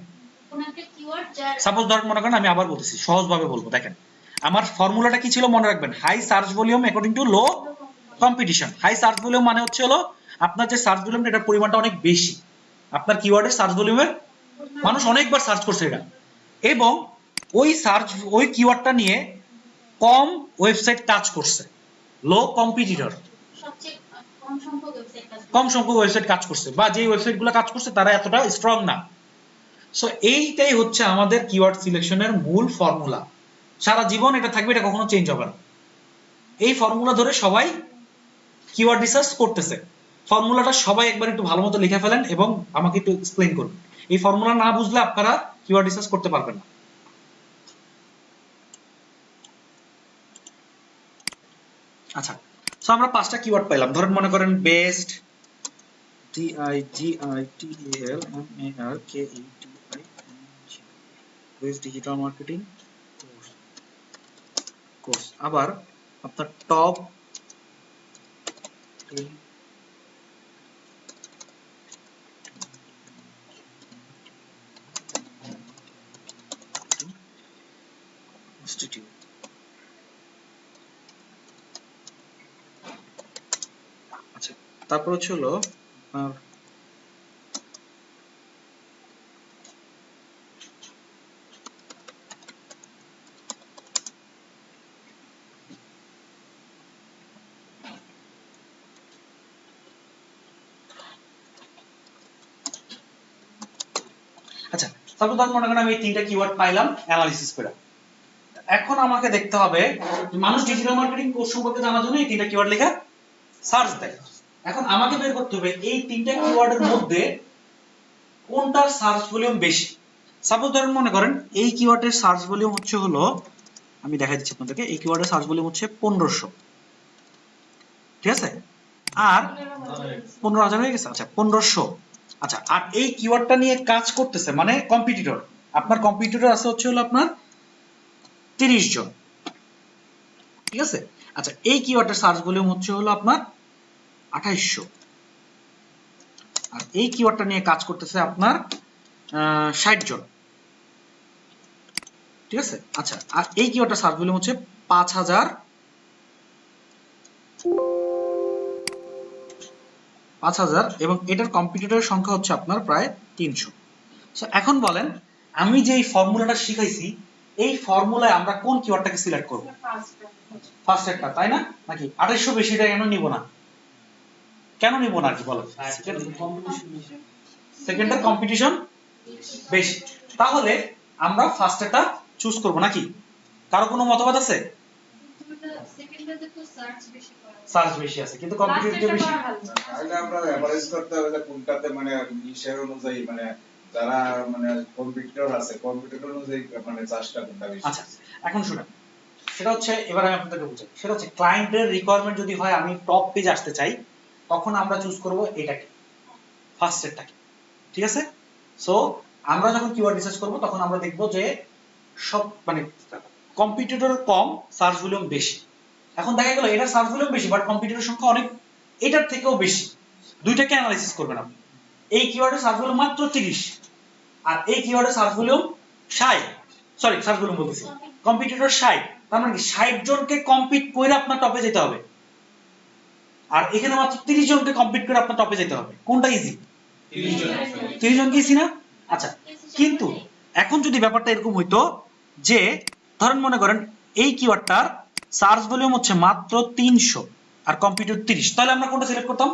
কোন একটা কিওয়ার্ড যার সাপোজ ধরেন মনে করেন, আমি আবার বলতেছি সহজভাবে বলবো, দেখেন আমার ফর্মুলাটা কি ছিল মনে রাখবেন, high search volume according to low competition. High search volume মানে হচ্ছে আপনার যে সার্চ ভলিউম এটার পরিমাণটা অনেক বেশি, আপনার কিওয়ার্ডের সার্চ ভলিউমের মানুষ অনেকবার সার্চ করছে এটা, এবং ওই কিওয়ার্ডটা নিয়ে কম ওয়েবসাইট কাজ করছে, লো কম্পিটিটর, সবচেয়ে কম সংখ্যক ওয়েবসাইট কাজ করে। কম সংখ্যক ওয়েবসাইট কাজ করছে, বা যে ওয়েবসাইটগুলো কাজ করছে তারা এতটা স্ট্রং না। সো এইটাই হচ্ছে আমাদের কিওয়ার্ড সিলেকশনের মূল ফর্মুলা। সারা জীবন এটা থাকবে, এটা কখনো চেঞ্জ হবে না। এই ফর্মুলা ধরে সবাই কিওয়ার্ড রিসার্চ করতেছে। ফর্মুলাটা সবাই একবার একটু ভালো মতো লিখে ফেলেন এবং আমাকে একটু এক্সপ্লেইন করুন। এই ফর্মুলা না বুঝলে আপনারা কিওয়ার্ড রিসার্চ করতে পারবেন না। আচ্ছা, সো আমরা 5টা কিওয়ার্ড পাইলাম। ধরেন মনে করেন best, DIGITALMARKETING, best digital marketing course. আবার আপনার টপ ইনস্টিটিউট। আচ্ছা, তারপর হচ্ছে আপনার আচ্ছা তারপর ধর মনে করেন আমি এই তিনটা কিওয়ার্ড পাইলাম অ্যানালিসিস করে। এখন আমাকে দেখতে হবে মানুষ ডিজিটাল মার্কেটিং কোর্স সম্পর্কে জানার জন্য এই তিনটা কিওয়ার্ড লেখা সার্চ দেয়। এখন আমাকে বের করতে হবে এই তিনটা কিওয়ার্ডের মধ্যে কোনটার সার্চ ভলিউম বেশি। সাপোজ ধরেন মনে করেন এই কিওয়ার্ডের সার্চ ভলিউম হচ্ছে হলো, আমি দেখাই দিচ্ছি আপনাদেরকে, এই কিওয়ার্ডের সার্চ ভলিউম হচ্ছে 1500, ঠিক আছে, আর 15,000 হয়ে গেছে। আচ্ছা 1500, আচ্ছা আর এই কিওয়ার্ডটা নিয়ে কাজ করতেছে মানে কম্পিটিটর, আপনার কম্পিটিটর আছে হচ্ছে হলো আপনার 30 জন, ঠিক আছে। আচ্ছা এই কিওয়ার্ডের সার্চ ভলিউম হচ্ছে হলো আপনার 2800, আর এই কিওয়ার্ডটা নিয়ে কাজ করতেছে আপনার 60 জন, ঠিক আছে। আচ্ছা আর এই কিওয়ার্ডটার সার্চ ভলিউম হচ্ছে 5000 এবং এটার কম্পিটিটরের সংখ্যা হচ্ছে আপনার প্রায় 300। সো এখন বলেন আমি যে এই ফর্মুলাটা শিখাইছি এই ফর্মুলায় আমরা কোন কিওয়ার্ডটাকে সিলেক্ট করব? ফার্স্ট একটা, তাই না? নাকি 2800 বেশিটা কেন নিব না? কেন নিব না কি বলেন? সেকেন্ডের কম্পিটিশন বেশি, তাহলে আমরা ফার্স্ট একটা চুজ করব নাকি? কারো কোনো মতবাদ আছে? সেকেন্ডটাতে তো সার্চ বেশি করা সার্চ বেশি আছে কিন্তু কম্পিটিটর বেশি। তাহলে আমরা এভারেজ করতে হবে যে কোনটাতে মানে নিশের অনুযায়ী মানে যারা মানে কম্পিটিটর আছে কম্পিটিটর অনুযায়ী মানে চাষটা কোনটা বেশি। আচ্ছা এখন শুনুন, সেটা হচ্ছে এবার আমি আপনাদেরকে বুঝাই, সেটা হচ্ছে ক্লায়েন্টের রিকোয়ারমেন্ট যদি হয় আমি টপ পেজ আসতে চাই তখন আমরা চুজ করব এটাকে, ফার্স্ট সেটটাকে, ঠিক আছে। সো আমরা যখন কিওয়ার্ড রিসার্চ করব তখন আমরা দেখব যে সব মানে কম্পিটিটর কম সার্চ ভলিউম বেশি। এখন দেখা গেল এটার সার্চ ভলিউম বেশি বাট কম্পিটিটর সংখ্যা অনেক এটার থেকেও বেশি, দুইটাকে অ্যানালাইসিস করবেন আপনি। এই কিওয়ার্ডের সার্চ ভলিউম মাত্র 30 আর এই কিওয়ার্ডের search volume 60, sorry search volume বলতেছি কম্পিটিটর 60, তার মানে কি 60 জনকে কম্পিট করে আপনার টপে যেতে হবে, আর এখানে মাত্র 30 জনকে কম্পিট করে আপনার টপে যেতে হবে। কোনটা ইজি? 30 জনকে ইজি না? আচ্ছা কিন্তু এখন যদি ব্যাপারটা এরকম হইতো যে ধরেন মনে করেন এই কিওয়ার্ডটার সার্চ ভলিউম হচ্ছে মাত্র 300 আর কম্পিটিটর 30, তাহলে আমরা কোনটা সিলেক্ট করতাম?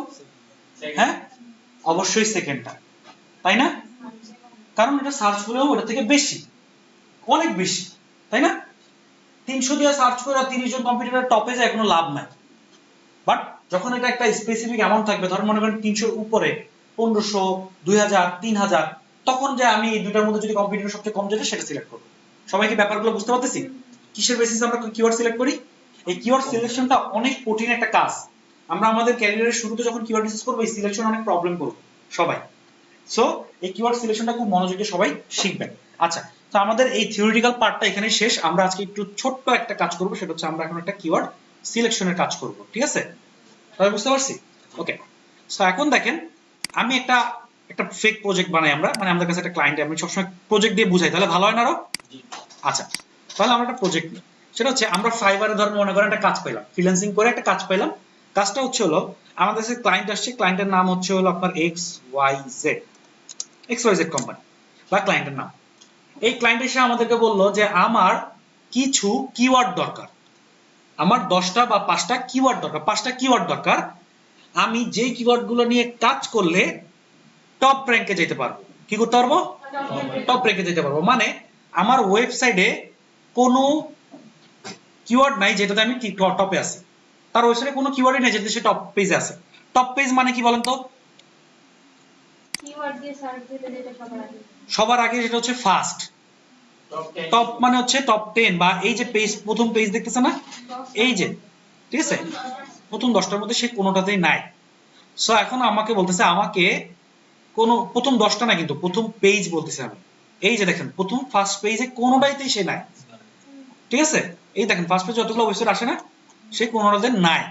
হ্যাঁ অবশ্যই সেকেন্ডটা, তাই না? কারণ এটা সার্চ ভলিউম ওটা থেকে বেশি, অনেক বেশি, তাই না? 300 দিয়ে সার্চ করে 30 জন কম্পিটিটর টপে যায় কোনো লাভ নাই। বাট যখন এটা একটা স্পেসিফিক অ্যামাউন্ট থাকবে, ধর মনে করেন 300 এর উপরে 1500, 2000, 3000, তখন যে আমি এই দুটার মধ্যে যদি কম্পিটিটর সবচেয়ে কম যেটা সেটা সিলেক্ট করব। সবাই কি ব্যাপারগুলো বুঝতে পারতেছি? কিসের বেসিসে আমরা কিওয়ার্ড সিলেক্ট করি? এই কিওয়ার্ড সিলেকশনটা অনেক কঠিন একটা কাজ। আমরা আমাদের ক্যারিয়ারের শুরুতে যখন কিওয়ার্ড রিসার্চ করব এই সিলেকশন অনেক প্রবলেম করব সবাই। সো এই কিওয়ার্ড সিলেকশনটা খুব মনোযোগে সবাই শিখবেন। আচ্ছা তো আমাদের এই থিওরিটিক্যাল পার্টটা এখানেই শেষ। আমরা আজকে একটু ছোট্ট একটা কাজ করব, সেটা হচ্ছে আমরা এখন একটা কিওয়ার্ড সিলেকশনের কাজ করব, ঠিক আছে? সবাই বুঝতে পারছি? ওকে। সো এখন দেখেন আমি একটা ফেক প্রজেক্ট বানাই আমরা, মানে আমাদের কাছে একটা ক্লায়েন্ট, আমি সবসময় প্রজেক্ট দিয়ে বুঝাই, তাহলে ভালো হয় না আরো? আচ্ছা তাহলে আমরা একটা প্রজেক্ট নিই, সেটা হচ্ছে আমরা ফাইবারে ধর মনে করেন একটা কাজ পাইলাম, ফ্রিল্যান্সিং করে একটা কাজ পাইলাম। কাজটা হচ্ছে হলো আমাদের কাছে ক্লায়েন্ট আসছে, ক্লায়েন্টের নাম হচ্ছে হলো আপনার XYZ কোম্পানি বা ক্লায়েন্টের নাম। এই ক্লায়েন্ট এসে আমাদেরকে বললো যে আমার কিছু কিওয়ার্ড দরকার, আমার 10টা বা 5টা কিওয়ার্ড দরকার, 5টা কিওয়ার্ড দরকার, আমি যে কিওয়ার্ড গুলো নিয়ে কাজ করলে টপ র্যাঙ্কে যেতে পারবো। কি করতে পারবো? টপ র্যাঙ্কে যেতে পারবো। মানে আমার ওয়েবসাইটে কোনো কিওয়ার্ড নাই যেটাতে আমি টপে আছি, তার ওয়েবসাইটে কোনো কিওয়ার্ডই নাই যেটাতে সে টপ পেজে আছে। টপ পেজ মানে কি বলেন তো? কিওয়ার্ড দিয়ে সার্চ দিলে যেটা সবার আগে যেটা হচ্ছে ফার্স্ট, টপ মানে হচ্ছে টপ 10 বা এই যে পেজ, প্রথম পেজ দেখতেছে না এই যে, ঠিক আছে, প্রথম 10টার মধ্যে সে কোনোটাতেই নাই। সো এখন আমাকে বলতেছে আমাকে কোন প্রথম 10টা না কিন্তু প্রথম পেজ বলতেছে আমি, এই যে দেখেন প্রথম ফার্স্ট পেজে কোনোটাইতেই সে নাই, ঠিক আছে? এই দেখেন ফার্স্ট পেজে যতগুলো ওয়েবসাইট আসে না সে কোনোটাতে নাই।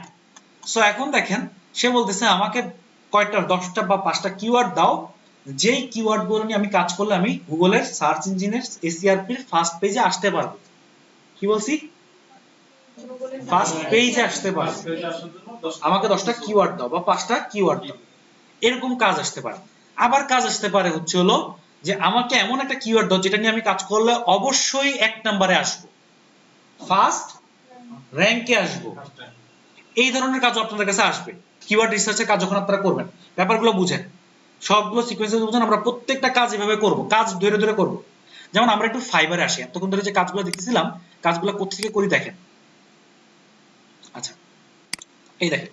সো এখন দেখেন সে বলতেছে আমাকে কয়টা 10টা বা 5টা কিওয়ার্ড দাও যেই কিওয়ার্ড গুলো নিয়ে আমি কাজ করলে আমি গুগলের সার্চ ইঞ্জিনের এসইআরপি এর ফার্স্ট পেজে আসতে পারবো। কি বলছি? ফার্স্ট পেজে আসতে পারবো। আমাকে 10টা কিওয়ার্ড দাও বা 5টা কিওয়ার্ড দাও, এরকম কাজ আসতে পারে। আবার কাজ আসতে পারে হচ্ছে হলো যে আমাকে এমন একটা কিওয়ার্ড দাও যেটা নিয়ে আমি কাজ করলে অবশ্যই 1 নম্বরে আসবো, ফার্স্ট র‍্যাঙ্কে আসবো। এই ধরনের কাজ আপনাদের কাছে আসবে কিওয়ার্ড রিসার্চের কাজ যখন আপনারা করবেন। ব্যাপারগুলো বুঝেন। সবগুলো সিকোয়েন্সের বুঝুন, আমরা প্রত্যেকটা কাজ এভাবে করব, কাজ ধরে ধরে করব। যেমন আমরা একটু ফাইবারে আসি, এতক্ষণ ধরে যে কাজগুলো দেখতেছিলাম কাজগুলো কোত্থেকে করি দেখেন। আচ্ছা এই দেখেন,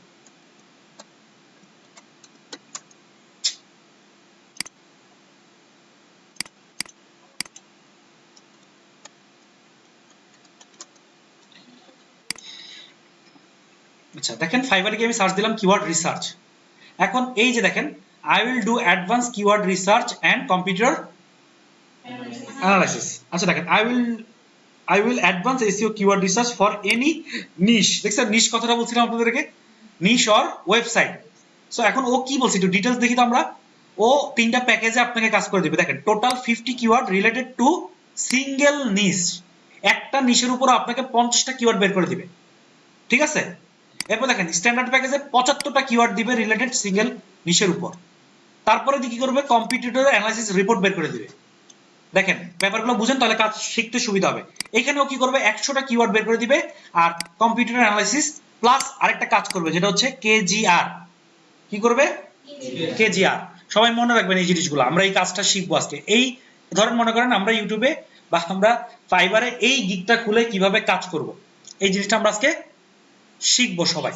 আচ্ছা দেখেন ফাইবারে গিয়ে আমি সার্চ দিলাম কিওয়ার্ড রিসার্চ। এখন এই যে দেখেন, I will do advance keyword research and computer analysis. আচ্ছা দেখেন, I will advance SEO keyword research for any niche। দেখছেন নিশ কথাটা বলছিলাম আপনাদেরকে, নিশ অর ওয়েবসাইট। সো এখন ও কি বলছে একটু ডিটেইলস দেখি তো আমরা। ও তিনটা প্যাকেজে আপনাকে কাজ করে দিবে। দেখেন total 50 keyword related to single niche, একটা নিশের উপর আপনাকে 50টা কিওয়ার্ড বের করে দিবে, ঠিক আছে। এরপর দেখেন স্ট্যান্ডার্ড প্যাকেজে 75টা কিওয়ার্ড দিবে রিলেটেড সিঙ্গেল নিশের উপর। তারপরে কি করবে, কম্পিটিটর অ্যানালাইসিস রিপোর্ট বের করে দিবে। দেখেন ব্যাপারগুলো বুঝেন তাহলে কাজ শিখতে সুবিধা হবে। এখানেও কি করবে, 100টা কিওয়ার্ড বের করে দিবে আর কম্পিউটার অ্যানালাইসিস প্লাস আরেকটা কাজ করবে যেটা হচ্ছে কেজিআর। কি করবে, কেজিআর। সবাই মনে রাখবেন এই জিনিসগুলো, আমরা এই কাজটা শিখবো আজকে। এই ধরেন মনে করেন আমরা ইউটিউবে বা আমরা ফাইবারে এই গিগটা খুলে কিভাবে কাজ করব, এই জিনিসটা আমরা আজকে শিখবো সবাই।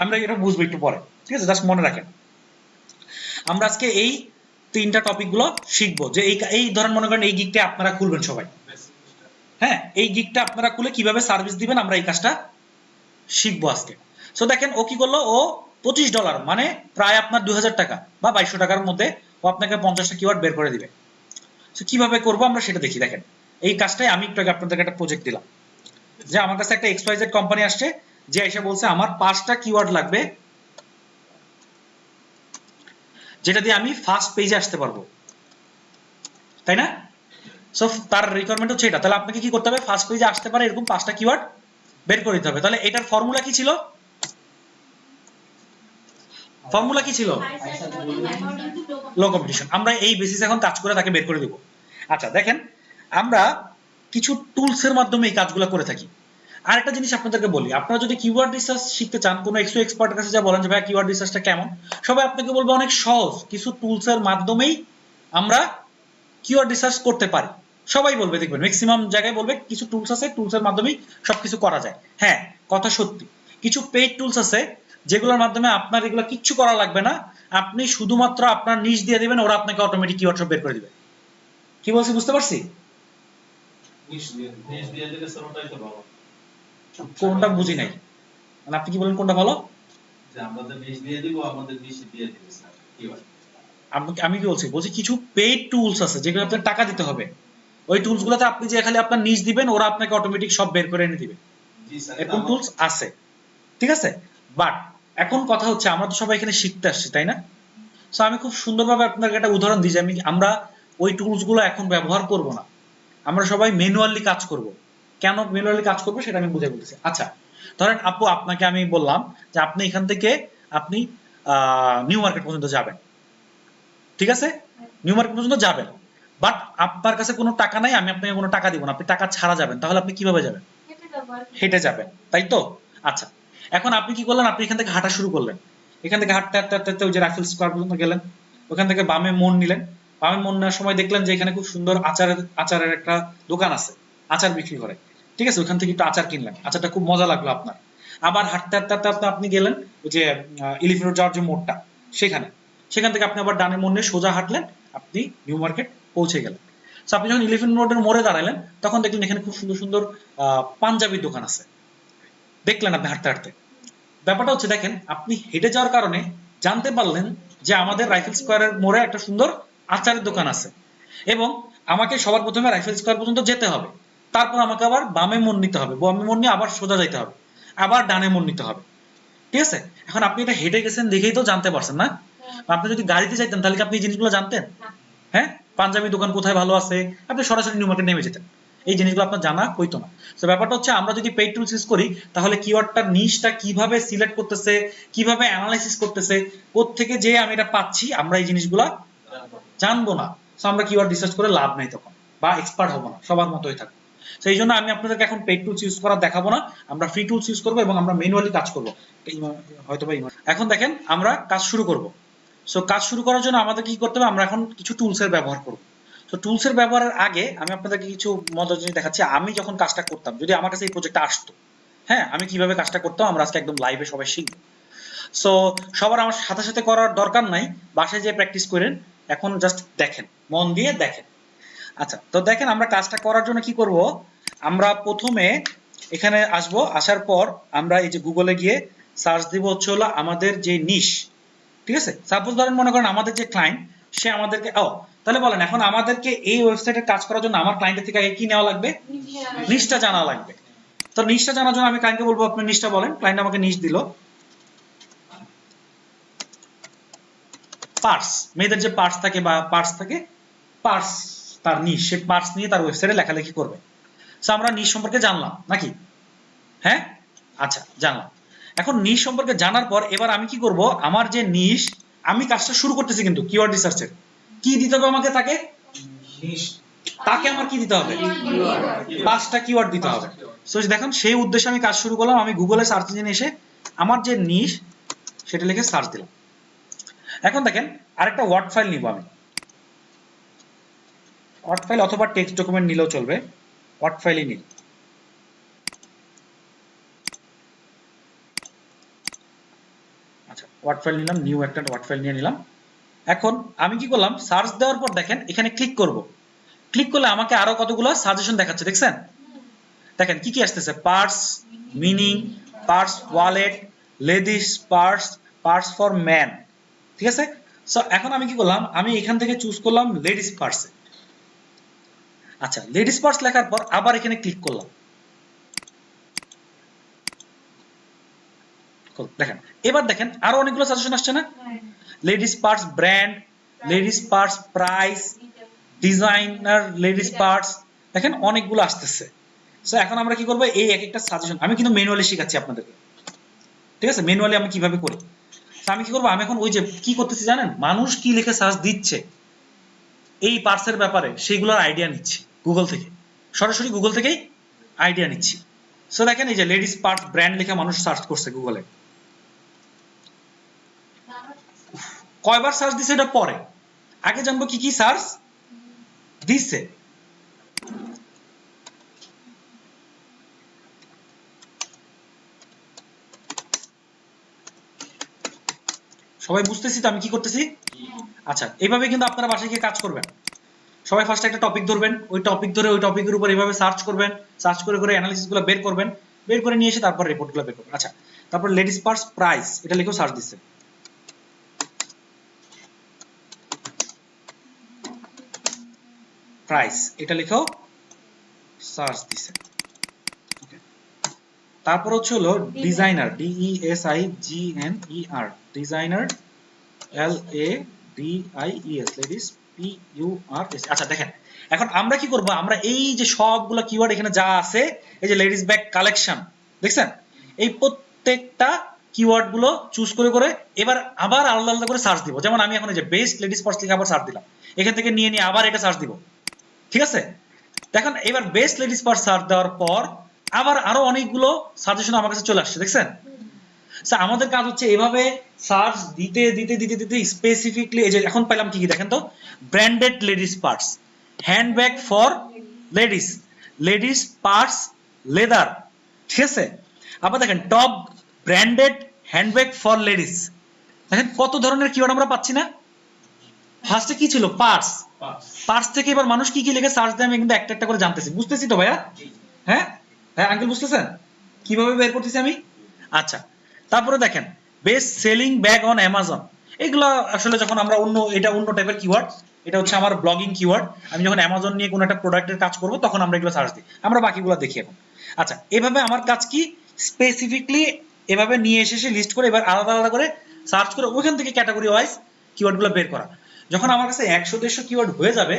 আমরা এটা বুঝবো একটু পরে, ঠিক আছে, জাস্ট মনে রাখেন। আমরা আজকে এই তিনটা টপিক গুলো শিখবো, যে এই ধরেন মনে করেন এই গিগটা আপনারা খুলবেন সবাই, হ্যাঁ এই গিগটা আপনারা খুলে কিভাবে সার্ভিস দিবেন আমরা এই কাজটা শিখবো আজকে। সো দেখেন ও কি করলো, ও $25 মানে প্রায় আপনার 2000 টাকা বা 2200 টাকার মধ্যে ও আপনাকে 50টা কিওয়ার্ড বের করে দিবে। সো কিভাবে করবো আমরা সেটা দেখি। দেখেন এই কাজটাই আমি একটু আগে আপনাদেরকে একটা প্রজেক্ট দিলাম, যে আমার কাছে একটা XYZ কোম্পানি আসছে, যে এসে বলছে আমার 5টা কিওয়ার্ড লাগবে যেটা দিয়ে আমি ফার্স্ট পেজে আসতে পারবো, তাই না। সো তার রিকোয়ারমেন্ট হচ্ছে এটা। তাহলে আপনাকে কি করতে হবে, ফার্স্ট পেজে আসতে পারে এরকম 5টা কিওয়ার্ড বের করে দিতে হবে। তাহলে এটার ফর্মুলা কি ছিল, ফর্মুলা কি ছিল, লো কম্পিটিশন। আমরা এই বেসিসে এখন কাজ করে তাকে বের করে দেব। আচ্ছা দেখেন আমরা কিছু টুলস এর মাধ্যমে এই কাজগুলো করে থাকি। আরেকটা জিনিস আপনাদেরকে বলি, আপনারা যদি কিওয়ার্ড রিসার্চ শিখতে চান, কোনো এক্সপার্টের কাছে যা বলেন যে ভাই কিওয়ার্ড রিসার্চটা কেমন, সবাই আপনাকে বলবে অনেক সহজ, কিছু টুলস এর মাধ্যমেই আমরা কিওয়ার্ড রিসার্চ করতে পারি। সবাই বলবে, দেখবেন ম্যাক্সিমাম জায়গায় বলবে কিছু টুলস আছে, টুলস এর মাধ্যমেই সবকিছু করা যায়। হ্যাঁ কথা সত্যি, কিছু পেইড টুলস আছে যেগুলোর মাধ্যমে আপনার এগুলো কিচ্ছু করা লাগবে না, আপনি শুধুমাত্র আপনার নিশ দিয়ে দিবেন, ওরা আপনাকে অটোমেটিক কিওয়ার্ড সব বের করে দিবে। কি বলছি বুঝতে পারছি? কোনটা বুঝি নাই, মানে আপনি কি বলেন কোনটা ভালো? যে আমাদের নিশ দিয়ে দিব, আমাদের নিশ দিয়ে দিবে স্যার কিওয়ার্ড। আমি কি বলছি কিছু পেইড টুলস আছে যেগুলো আপনাকে টাকা দিতে হবে, ওই টুলস গুলোতে আপনি যে খালি আপনার নিশ দিবেন ওরা আপনাকে অটোমেটিক সব বের করে এনে দিবে। জি স্যার, এরকম টুলস আছে, ঠিক আছে। বাট এখন কথা হচ্ছে আমরা তো সবাই এখানে শিখতে আসছি, তাই না। সো আমি খুব সুন্দরভাবে আপনাকে একটা উদাহরণ দিই যে আমরা ওই টুলস গুলো এখন ব্যবহার করব না, আমরা সবাই ম্যানুয়ালি কাজ করব। কেন ম্যানুয়ালি কাজ করব সেটা আমি বুঝিয়ে বলতেছি। আচ্ছা ধরেন আপু আপনাকে আমি বললাম যে আপনি এখান থেকে আপনি নিউ মার্কেট পর্যন্ত যাবেন, ঠিক আছে, নিউ মার্কেট পর্যন্ত যাবেন, বাট আপনার কাছে কোনো টাকা নাই, আমি আপনাকে কোনো টাকা দিব না, আপনি টাকা ছাড়া যাবেন, তাহলে আপনি কিভাবে যাবেন? হেঁটে যাবেন, তাই তো। আচ্ছা এখন আপনি কি করলেন, আপনি এখান থেকে হাঁটা শুরু করলেন, এখান থেকে হাঁটতে হাঁটতে হাঁটতে ওই যে রাইফেল স্কোয়ার পর্যন্ত গেলেন, ওখান থেকে বামে মোড় নিলেন, বামে মোড় নেওয়ার সময় দেখলেন যে এখানে খুব সুন্দর আচারের একটা দোকান আছে, আচার বিক্রি করে, ঠিক আছে, ওখান থেকে একটু আচার কিনলেন, আচারটা খুব মজা লাগলো আপনার। আবার হাঁটতে হাঁটতে হাঁটতে আপনি গেলেন ওই যে এলিফ্যান্ট রোড যাওয়ার যে মোড়টা, সেখান থেকে আপনি আবার ডানে মোড় নিয়ে সোজা হাঁটলেন, আপনি নিউ মার্কেট পৌঁছে গেলেন। সো আপনি যখন এলিফ্যান্ট রোডের মোড়ে দাঁড়ালেন তখন দেখলেন এখানে খুব সুন্দর সুন্দর পাঞ্জাবির দোকান আছে, দেখলেন আপনি হাঁটতে হাঁটতে। ব্যাপারটা হচ্ছে দেখেন আপনি হেঁটে যাওয়ার কারণে জানতে পারলেন যে আমাদের রাইফেল স্কোয়ারের মোড়ে একটা সুন্দর আচারের দোকান আছে, এবং আমাকে সবার প্রথমে রাইফেল স্কোয়ার পর্যন্ত যেতে হবে, তারপর আমাকে আবার বামে মোড় নিতে হবে, বামে মোড় নিয়ে আবার সোজা যাইতে হবে, আবার ডানে মোড় নিতে হবে, ঠিক আছে। এখন আপনি এটা হেঁটে গেছেন দেখেই তো জানতে পারছেন না, আপনি যদি গাড়িতে যাইতেন তাহলে কি আপনি এই জিনিসগুলো জানতেন? হ্যাঁ পাঞ্জাবি দোকান কোথায় ভালো আছে, আপনি সরাসরি নিউ মার্কেট নেমে যেতেন, এই জিনিসগুলো আপনার জানা হইতো না। তো ব্যাপারটা হচ্ছে আমরা যদি পেইড টুলস ইউজ করি তাহলে কিওয়ার্ডটার নিশটা কিভাবে সিলেক্ট করতেছে, কিভাবে অ্যানালাইসিস করতেছে, কোত্থেকে যে আমি এটা পাচ্ছি, আমরা এই জিনিসগুলো জানবো না। সো আমরা কিওয়ার্ড রিসার্চ করে লাভ নেই তখন, বা এক্সপার্ট হবো না, সবার মতোই থাকবো। সেই জন্য আমি আপনাদেরকে এখন পেইড টুলস ইউজ করা দেখাবো না, আমরা ফ্রি টুলস ইউজ করবো এবং আমরা ম্যানুয়ালি কাজ করবো হয়তো বা। এখন দেখেন আমরা কাজ শুরু করব। সো কাজ শুরু করার জন্য আমাদের কি করতে হবে, আমরা এখন কিছু টুলসের ব্যবহার করব। তো টুলসের ব্যবহারের আগে আমি আপনাদেরকে কিছু মজার জিনিস দেখাচ্ছি। আমি যখন কাজটা করতাম, যদি আমার কাছে এই প্রজেক্টটা আসতো, হ্যাঁ, আমি কিভাবে কাজটা করতাম আমরা আজকে একদম লাইভে সবাই শিখবো। সো সবার আমার সাথে সাথে করার দরকার নাই, বাসায় যেয়ে প্র্যাকটিস করেন। এখন জাস্ট দেখেন, মন দিয়ে দেখেন। আচ্ছা, তো দেখেন আমরা কাজটা করার জন্য কি করব, আমরা প্রথমে এখানে আসব, আসার পর আমরা এই যে গুগলে গিয়ে সার্চ দিব হচ্ছে হলো আমাদের যে নিশ, ঠিক আছে। সাপোজ ধরেন মনে করেন আমাদের যে ক্লায়েন্ট, সে আমাদেরকে তাহলে বলেন এখন আমাদেরকে এই ওয়েবসাইটে কাজ করার জন্য আমার ক্লায়েন্টের থেকে আগে কি নেওয়া লাগবে, নিশটা জানা লাগবে। তো নিশটা জানার জন্য আমি ক্লায়েন্টকে বলবো আপনি নিশটা বলেন। ক্লায়েন্ট আমাকে নিশ দিল পার্স, মেয়েদের যে পার্স থাকে বা পার্স থাকে, পার্স তার নিশ, সে পার্স নিয়ে তার ওয়েবসাইটে লেখালেখি করবে। সো আমরা নিশ সম্পর্কে জানলাম নাকি, হ্যাঁ, আচ্ছা জানলাম। এখন নিশ সম্পর্কে জানার পর এবার আমি কি করব, আমার যে নিশ, আমি কাজটা শুরু করতেছি কিন্তু কিওয়ার্ড রিসার্চের। কি দিতে হবে আমাকে, তাকে আমার কি দিতে হবে, 5টা কিওয়ার্ড দিতে হবে। সো দেখুন সেই উদ্দেশ্যে আমি কাজ শুরু করলাম। আমি গুগলে সার্চ ইঞ্জিনে এসে আমার যে নিশ সেটা লিখে সার্চ দিলাম। এখন দেখেন আরেকটা ওয়ার্ড ফাইল নিব আমি, ওয়ার্ড ফাইল অথবা টেক্সট ডকুমেন্ট নিলেও চলবে, ওয়ার্ড ফাইলই নিই। আচ্ছা, ওয়ার্ড ফাইল নিলাম, নিউ একটা ওয়ার্ড ফাইল নিয়ে নিলাম। এখন আমি কি করলাম, সার্চ দেওয়ার পর দেখেন এখানে ক্লিক করব। ক্লিক করলে আমাকে আরো কতগুলো সাজেশন দেখাচ্ছে, দেখছেন? দেখেন কি কি আসতেছে, purse, meaning, purse wallet, ladies purse, purse for man, ঠিক আছে। সো এখন আমি কি করলাম, আমি এখান থেকে চুজ করলাম লেডিস পার্স। আচ্ছা, লেডিস পার্স লেখার পর আবার এখানে ক্লিক করলাম। দেখেন এবার দেখেন আরো অনেকগুলো সাজেশন আসছে না, ladies purse brand, ladies purse price, designer ladies purse, দেখেন অনেকগুলো আসতেছে। সো এখন আমরা কি করব, এই এক একটা সাজেশন আমি কিন্তু ম্যানুয়ালি শেখাচ্ছি আপনাদেরকে, ঠিক আছে, ম্যানুয়ালি আমি কিভাবে করি। তো আমি কি করব, আমি এখন ওই যে কি করতেছি জানেন, মানুষ কি লিখে সার্চ দিচ্ছে এই পার্সের ব্যাপারে সেইগুলোর আইডিয়া নিচ্ছি গুগল থেকে, সরাসরি গুগল থেকেই আইডিয়া নিচ্ছি। সো দেখেন এই যে লেডিস পার্স ব্র্যান্ড লিখে মানুষ সার্চ করছে গুগলে, কয়বার সার্চ দিছে এটা পরে, আগে জানবো কি কি সার্চ দিছে। সবাই বুঝতেছি তো আমি কি করতেছি? আচ্ছা, এইভাবে কিন্তু আপনারা বাসায় গিয়ে কাজ করবেন। সবাই ফার্স্ট একটা টপিক ধরবেন, ওই টপিক ধরে ওই টপিকের উপর এইভাবে সার্চ করবেন, সার্চ করে করে অ্যানালিসিস গুলো বের করবেন, বের করে নিয়ে এসে তারপর রিপোর্ট গুলো বের করবেন। আচ্ছা, তারপর লেডিস পার্স প্রাইস এটা লিখেও সার্চ দিচ্ছে, প্রাইস এটা লিখেও সার্চ দিচ্ছে। তারপর হচ্ছে হলো designer, DESIGNER, designer LADIES, ladies PURS। আচ্ছা দেখেন এখন আমরা কি করব, আমরা এই যে সবগুলো কিওয়ার্ড এখানে যা আছে, এই যে লেডিস ব্যাগ কালেকশন দেখছেন, এই প্রত্যেকটা কিওয়ার্ড গুলো চুজ করে করে এবার আবার আলাদা আলাদা করে সার্চ দিব। যেমন আমি এখন এই যে বেস্ট লেডিস পার্স লিখে আবার সার্চ দিলাম, এখান থেকে নিয়ে নিয়ে আবার এটা সার্চ দিব, ঠিক আছে। দেখেন এবার বেস্ট লেডিস পার্স সার্চ দেওয়ার পর আবার আরো অনেকগুলো সাজেশন আমার কাছে চলে আসছে, দেখছেন। আমাদের কাজ হচ্ছে এভাবে সার্চ দিতে দিতে দিতে দিতে স্পেসিফিকলি এই যে এখন পেলাম কি কি দেখেন তো, branded ladies purse, handbag for ladies, ladies purse leather, ঠিক আছে। আবার দেখেন top branded handbag for ladies, দেখেন কত ধরনের কিওয়ার্ড আমরা পাচ্ছি না। ফার্স্টে কি ছিল, পার্স, পার্স থেকে এবার মানুষ কি কি লিখে সার্চ দেয় আমি কিন্তু একটা একটা করে জানতেছি, বুঝতেছি তো ভাইয়া? হ্যাঁ হ্যাঁ আঙ্কেল বুঝতেছেন কিভাবে বের করতেছি আমি? আচ্ছা, তারপরে দেখেন best selling bag on Amazon, এগুলো আসলে যখন আমরা এটা অন্য টাইপের কিওয়ার্ড, এটা হচ্ছে আমার ব্লগিং কিওয়ার্ড। আমি যখন অ্যামাজন নিয়ে কোনো একটা প্রোডাক্টের কাজ করব তখন আমরা এগুলো সার্চ দিই, আমরা বাকিগুলো দেখি এখন। আচ্ছা, এভাবে আমার কাজ কি স্পেসিফিকলি এভাবে নিয়ে এসে লিস্ট করে এবার আলাদা আলাদা করে সার্চ করে ওইখান থেকে ক্যাটাগরি ওয়াইজ কিওয়ার্ডগুলো বের করা। যখন আমার কাছে 100-150 কিওয়ার্ড হয়ে যাবে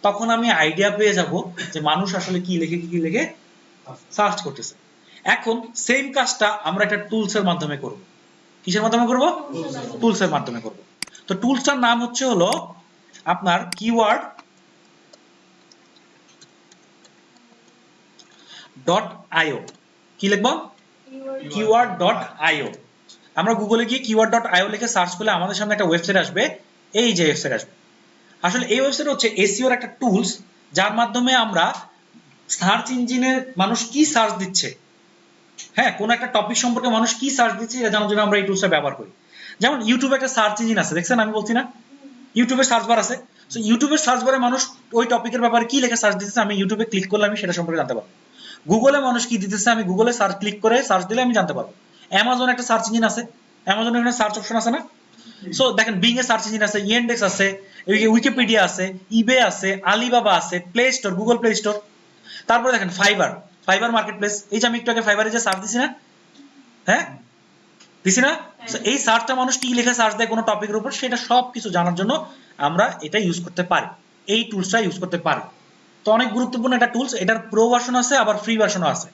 তখন আমি আইডিয়া পেয়ে যাব যে মানুষ আসলে কি লিখে সার্চ করতেছে। এখন সেম কাজটা আমরা একটা টুলসের মাধ্যমে করব। কিসের মাধ্যমে করব? টুলসের মাধ্যমে করব। তো টুলসটার নাম হচ্ছে হলো আপনার কিওয়ার্ড .io। কি লিখব? keyword.io। আমরা গুগলে গিয়ে keyword.io লিখে সার্চ করলে আমাদের সামনে একটা ওয়েবসাইট আসবে, এই যে ওয়েবসাইট আসবে। আসলে এই ওয়েবসাইট হচ্ছে এসইওর একটা টুলস, যার মাধ্যমে আমরা সার্চ ইঞ্জিনে মানুষ কি সার্চ দিচ্ছে, হ্যাঁ কোন একটা টপিক সম্পর্কে মানুষ কি সার্চ দিচ্ছে এটা জানার জন্য আমরা এই টুলসটা ব্যবহার করি। যেমন ইউটিউবে একটা সার্চ ইঞ্জিন আছে, দেখছেন আমি বলছি না, ইউটিউবের সার্চ বার আছে। সো ইউটিউবের সার্চ বারে মানুষ ওই টপিকের ব্যাপারে কি লেখা সার্চ দিতেছে আমি ইউটিউবে ক্লিক করলে আমি সেটা সম্পর্কে জানতে পারবো। গুগলে মানুষ কি দিতেছে আমি গুগলে সার্চ ক্লিক করে সার্চ দিলে আমি জানতে পারবো। অ্যামাজন একটা সার্চ ইঞ্জিন আছে, অ্যামাজনের এখানে সার্চ অপশন আছে না। সো দেখেন বিং এর সার্চ ইঞ্জিন আছে, ইয়ান্ডেক্স আছে, উইকিপিডিয়া আছে, ইবে আছে, আলিবাবা আছে, play store, Google play store. তারপরে দেখেন ফাইবার মার্কেট প্লেস, এই যে আমি একটু আগে ফাইবারে যে সার্চ দিছি না, হ্যাঁ দিছি না। সো এই সার্চটা মানুষ কি লিখে সার্চ দেয় কোনো টপিকের উপর, সেটা সব কিছু জানার জন্য আমরা এটা ইউজ করতে পারি, এই টুলসটা ইউজ করতে পারি। তো অনেক গুরুত্বপূর্ণ একটা টুলস, এটার প্রো ভার্সন আছে আবার ফ্রি ভার্সনও আছে।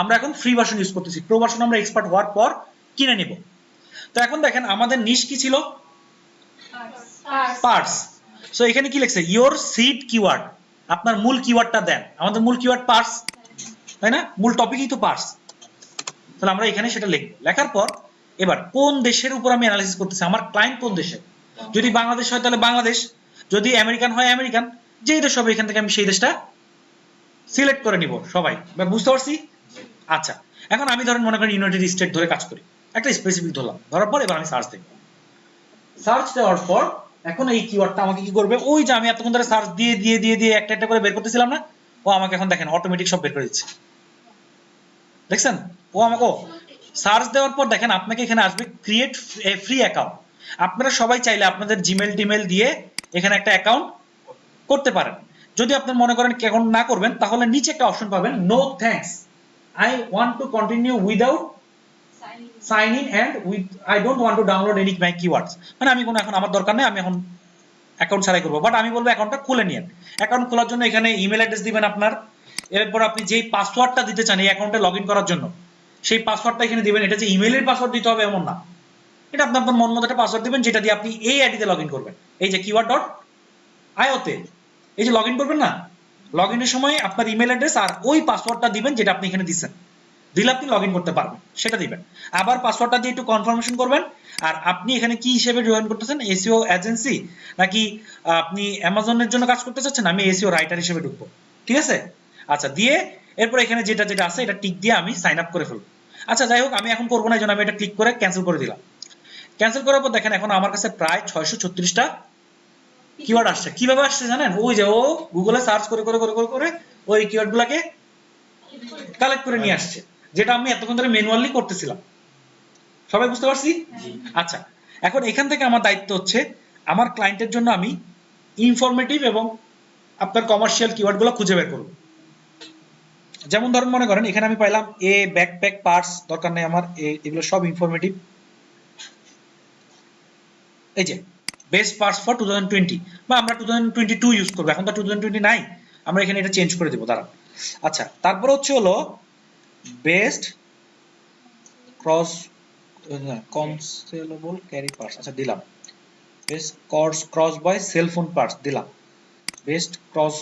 আমরা এখন ফ্রি ভার্সন ইউজ করতেছি, প্রো ভার্সন আমরা এক্সপার্ট হওয়ার পর কিনে নিব। তো এখন দেখেন আমাদের নিশ কি ছিল, পার্স। সো এখানে কি লিখছে, ইওর সিড কিওয়ার্ড, আপনার মূল কিওয়ার্ডটা দেন। আমাদের মূল কিওয়ার্ড পার্স, তাই না, মূল টপিকই তো পার্স। তাহলে আমরা এখানে সেটা লিখবো। লেখার পর এবার কোন দেশের উপর আমি অ্যানালাইসিস করতেছি, আমার ক্লায়েন্ট কোন দেশে, যদি বাংলাদেশ হয় তাহলে বাংলাদেশ, যদি আমেরিকান হয় আমেরিকান, যেই দেশ হবে এখান থেকে আমি সেই দেশটা সিলেক্ট করে নিব সবাই। বুঝতে পারছি? আচ্ছা এখন আমি ধরেন মনে করেন ইউনাইটেড স্টেট ধরে কাজ করি, একটা স্পেসিফিক ধরলাম, ধরার পর এবার আমি সার্চ দেব। সার্চ দেওয়ার পর এখন এই কিওয়ার্ডটা আমাকে কি করবে, ওই যে আমি এতক্ষণ ধরে সার্চ দিয়ে দিয়ে দিয়ে দিয়ে একটা একটা করে বের করতেছিলাম না, ও আমাকে এখন দেখেন অটোমেটিক সব বের করে দিচ্ছে, দেখছেন। ও আমাকে সার্চ দেওয়ার পর দেখেন আপনাকে এখানে আসবে ক্রিয়েট এ ফ্রি অ্যাকাউন্ট। আপনারা সবাই চাইলে আপনাদের জিমেল টিমেল দিয়ে এখানে একটা অ্যাকাউন্ট করতে পারেন। যদি আপনি মনে করেন অ্যাকাউন্ট না করবেন তাহলে নিচে একটা অপশন পাবেন, no thanks, I want to continue without sign in and with I don't want to download any my keywords. মানে আমি কোনো এখন আমার দরকার নেই, আমি এখন অ্যাকাউন্ট ছাড়াই করবো। বাট আমি বলবো অ্যাকাউন্টটা খুলে নিন। অ্যাকাউন্ট খোলার জন্য এখানে ইমেল অ্যাড্রেস দিবেন আপনার, এরপর আপনি যেই পাসওয়ার্ডটা দিতে চান এই অ্যাকাউন্টে লগ ইন করার জন্য সেই পাসওয়ার্ডটা এখানে দিবেন। এটা যে ইমেলের পাসওয়ার্ড দিতে হবে এমন না, এটা আপনি আপনার মন মতো একটা পাসওয়ার্ড দিবেন যেটা দিয়ে আপনি এই আইডিতে লগ ইন করবেন। এই যে keyword.io তে এই যে লগ ইন করবেন না, লগ ইনের সময় আপনার ইমেল অ্যাড্রেস আর ওই পাসওয়ার্ডটা দিবেন যেটা আপনি এখানে দিচ্ছেন, দিলে আপনি লগ ইন করতে পারবেন, সেটা দিবেন। আবার পাসওয়ার্ডটা দিয়ে একটু কনফার্মেশন করবেন। আর আপনি এখানে কি হিসেবে জয়েন করতেছেন, এসইও এজেন্সি নাকি আপনি অ্যামাজনের জন্য কাজ করতে চাচ্ছেন, আমি এসইও রাইটার হিসেবে ঢুকবো, ঠিক আছে। আচ্ছা দিয়ে এরপর এখানে যেটা যেটা আছে এটা টিক দিয়ে আমি সাইন আপ করে ফেলবো। আচ্ছা যাই হোক আমি এখন করবো না, এই জন্য আমি এটা ক্লিক করে ক্যান্সেল করে দিলাম। ক্যান্সেল করার পর দেখেন এখন আমার কাছে প্রায় 636টা কিওয়ার্ড আসছে। কিভাবে আসছে জানেন, ওই যে ও গুগলে সার্চ করে করে করে করে করে ওই কিওয়ার্ডগুলোকে কালেক্ট করে নিয়ে আসছে, যেটা আমি এতক্ষণ ধরে ম্যানুয়ালি করতেছিলাম। সবাই বুঝতে পারছি? আচ্ছা এখন এখান থেকে আমার দায়িত্ব হচ্ছে আমার ক্লায়েন্টের জন্য আমি ইনফরমেটিভ এবং আপনার কমার্শিয়াল কিওয়ার্ডগুলো খুঁজে বের করব। যেমন ধরুন মনে করেন এখানে আমি পাইলাম এ ব্যাকপ্যাক পার্টস, দরকার নেই আমার, এগুলো সব ইনফরমেটিভ। এই যে বেস্ট পার্টস ফর 2020 বা আমরা 2022 ইউজ করব, এখন তো 2020 নাই, আমরা এখানে এটা চেঞ্জ করে দেব দাঁড়ান। আচ্ছা তারপর হচ্ছে হলো বেস্ট ক্রস কনসেলেবল ক্যারি পার্টস, আচ্ছা দিলাম। বেস্ট ক্রস বয় সেল ফোন পার্টস দিলাম। বেস্ট ক্রস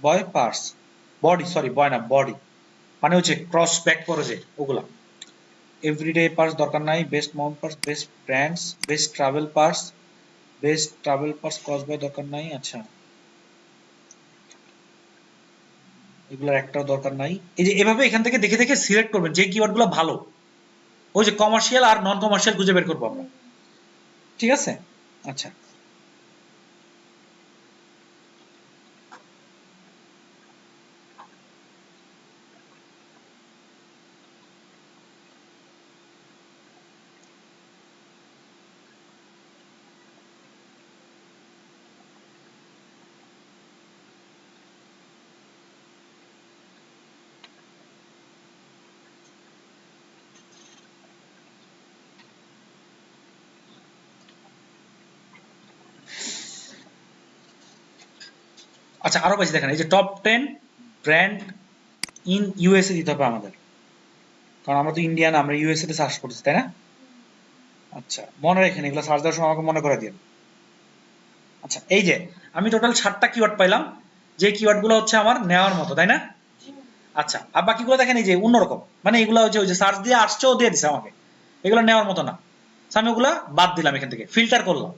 বয় পার্টস বডি, সরি বয় না বডি, মানে হচ্ছে ক্রস ব্যাক করে যে ওগুলা। এভরিডে পার্টস দরকার নাই। Best mount parts, best brands, best travel parts, best travel parts cross boy দরকার নাই। আচ্ছা এগুলোর একটাও দরকার নাই। এই যে এভাবে এখান থেকে দেখে দেখে সিলেক্ট করবেন যে কিওয়ার্ডগুলো ভালো, ওই যে কমার্শিয়াল আর নন কমার্শিয়াল খুঁজে বের করবো আমরা, ঠিক আছে। আচ্ছা আচ্ছা আরো বেশি দেখেন, এই যে টপ 10 ব্র্যান্ড ইন ইউএসএ দিতে হবে আমাদের, কারণ আমরা তো ইন্ডিয়ান, আমরা ইউএসএ তে সার্চ করতেছি তাই না। আচ্ছা মনে রাখেন এগুলো সার্চ দেওয়ার সময় আমাকে মনে করে দিন। আচ্ছা এই যে আমি টোটাল 60টা কিওয়ার্ড পাইলাম, যে কিওয়ার্ডগুলো হচ্ছে আমার নেওয়ার মতো তাই না। আচ্ছা আর বাকিগুলো দেখেন এই যে অন্যরকম, মানে এগুলো হচ্ছে ওই যে সার্চ দিয়ে আসছে ও দিয়ে দিছে আমাকে, এগুলো নেওয়ার মতো না। আমি ওগুলা বাদ দিলাম এখান থেকে, ফিল্টার করলাম।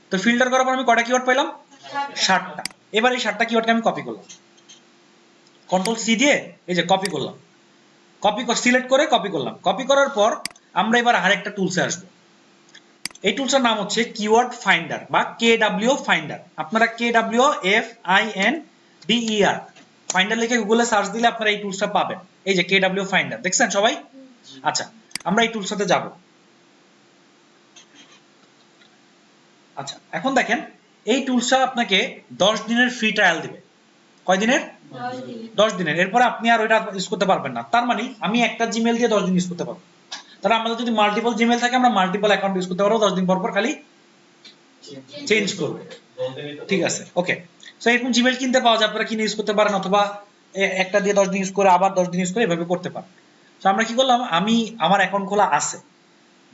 তো ফিল্টার করার পর আমি কয়টা কিওয়ার্ড পেলাম? 60টা। এবার এই 60টা কিওয়ার্ডকে আমি কপি করলাম, কন্ট্রোল সি দিয়ে এই যে কপি করলাম, সিলেক্ট করে কপি করলাম। কপি করার পর আমরা এবার আরেকটা টুলসে আসবো। এই টুলসের নাম হচ্ছে কিওয়ার্ড ফাইন্ডার বা KW ফাইন্ডার। আপনারা KWFINDER ফাইন্ডার লিখে গুগলে সার্চ দিলে আপনারা এই টুলসটা পাবেন। এই যে KW ফাইন্ডার, দেখছেন সবাই? আচ্ছা, আমরা এই টুলসটাতে যাব। আচ্ছা, এখন দেখেন এই টুলসটা আপনাকে 10 দিনের ফ্রি ট্রায়াল দিবে। কয় দিনের? 10 দিনের। এরপর আপনি আর ওইটা ইউজ করতে পারবেন না। তার মানে আমি একটা জিমেল দিয়ে 10 দিন ইউজ করতে পারবো। তাহলে আমাদের যদি মাল্টিপল জিমেল থাকে আমরা মাল্টিপল অ্যাকাউন্ট ইউজ করতে পারবো, 10 দিন পর পর খালি চেঞ্জ করব। ঠিক আছে, ওকে। সো এরকম জিমেল কিনতে পাওয়া যায়, আপনারা কিনে ইউজ করতে পারেন, অথবা একটা দিয়ে 10 দিন ইউজ করে আবার 10 দিন ইউজ করে এভাবে করতে পারেন। তো আমরা কি করলাম, আমি আমার অ্যাকাউন্ট খোলা আছে,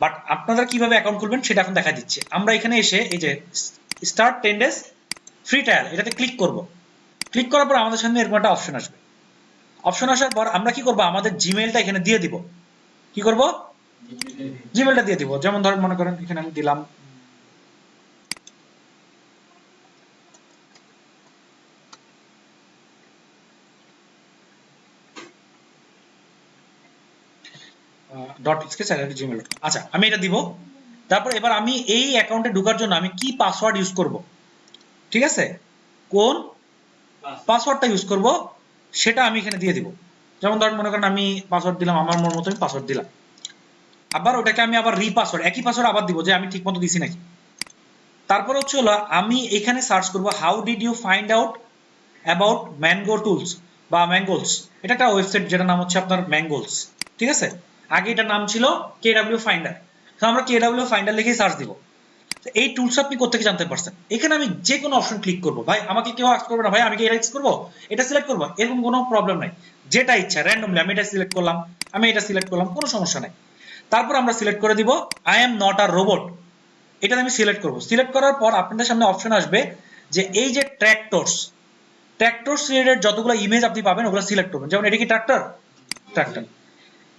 বাট আপনারা কিভাবে অ্যাকাউন্ট খুলবেন সেটা এখন দেখা দিচ্ছে। আমরা এখানে এসে এই যে স্টার্ট 10 ডেজ ফ্রি ট্রায়াল, এটাতে ক্লিক করব। ক্লিক করার পর আমাদের সামনে এরকম একটা অপশন আসবে। অপশন আসার পর আমরা কি করব, আমাদের জিমেলটা এখানে দিয়ে দিব। কি করব? জিমেলটা দিয়ে দিব। যেমন ধরেন মনে করেন এখানে আমি দিলাম .xk@gmail.com। আচ্ছা, আমি এটা দিব। তারপর এবার আমি এই অ্যাকাউন্টে ঢোকার জন্য আমি কি পাসওয়ার্ড ইউজ করব, ঠিক আছে, কোন পাসওয়ার্ডটা ইউজ করব সেটা আমি এখানে দিয়ে দিব। যেমন ধরেন মনে করেন আমি পাসওয়ার্ড দিলাম, আমার মন মতো আমি পাসওয়ার্ড দিলাম। আবার ওটাকে আমি আবার রিপাসওয়ার্ড, একই পাসওয়ার্ড আবার দিব যে আমি ঠিকমতো দিছি নাকি। তারপর হচ্ছে হলো আমি এখানে সার্চ করব how did you find out about mango tools বা ম্যাঙ্গোলস। এটা একটা ওয়েবসাইট যেটা নাম হচ্ছে আপনার ম্যাঙ্গোলস, ঠিক আছে। আগে এটার নাম ছিল KW ফাইন্ডার। তো আমরা KW ফাইন্ডার লিখেই সার্চ দিব। তো এই টুলস আপনি কোথা থেকে জানতে পারছেন? এখানে আমি যে কোনো অপশন ক্লিক করব। ভাই আমাকে কেউ আস্ক করবে না, ভাই আমি কি এটা করব, এটা সিলেক্ট করব, এরকম কোনো প্রবলেম নাই। যেটা ইচ্ছা র্যান্ডমলি আমি এটা সিলেক্ট করলাম, আমি এটা সিলেক্ট করলাম, কোনো সমস্যা নাই। তারপর আমরা সিলেক্ট করে দিব I am not a robot, এটা আমি সিলেক্ট করব। সিলেক্ট করার পর আপনাদের সামনে অপশন আসবে যে এই যে ট্র্যাক্টরস রিলেটেড যতগুলো ইমেজ আপনি পাবেন ওগুলো সিলেক্ট করবেন। যেমন এটা কি ট্রাক্টর,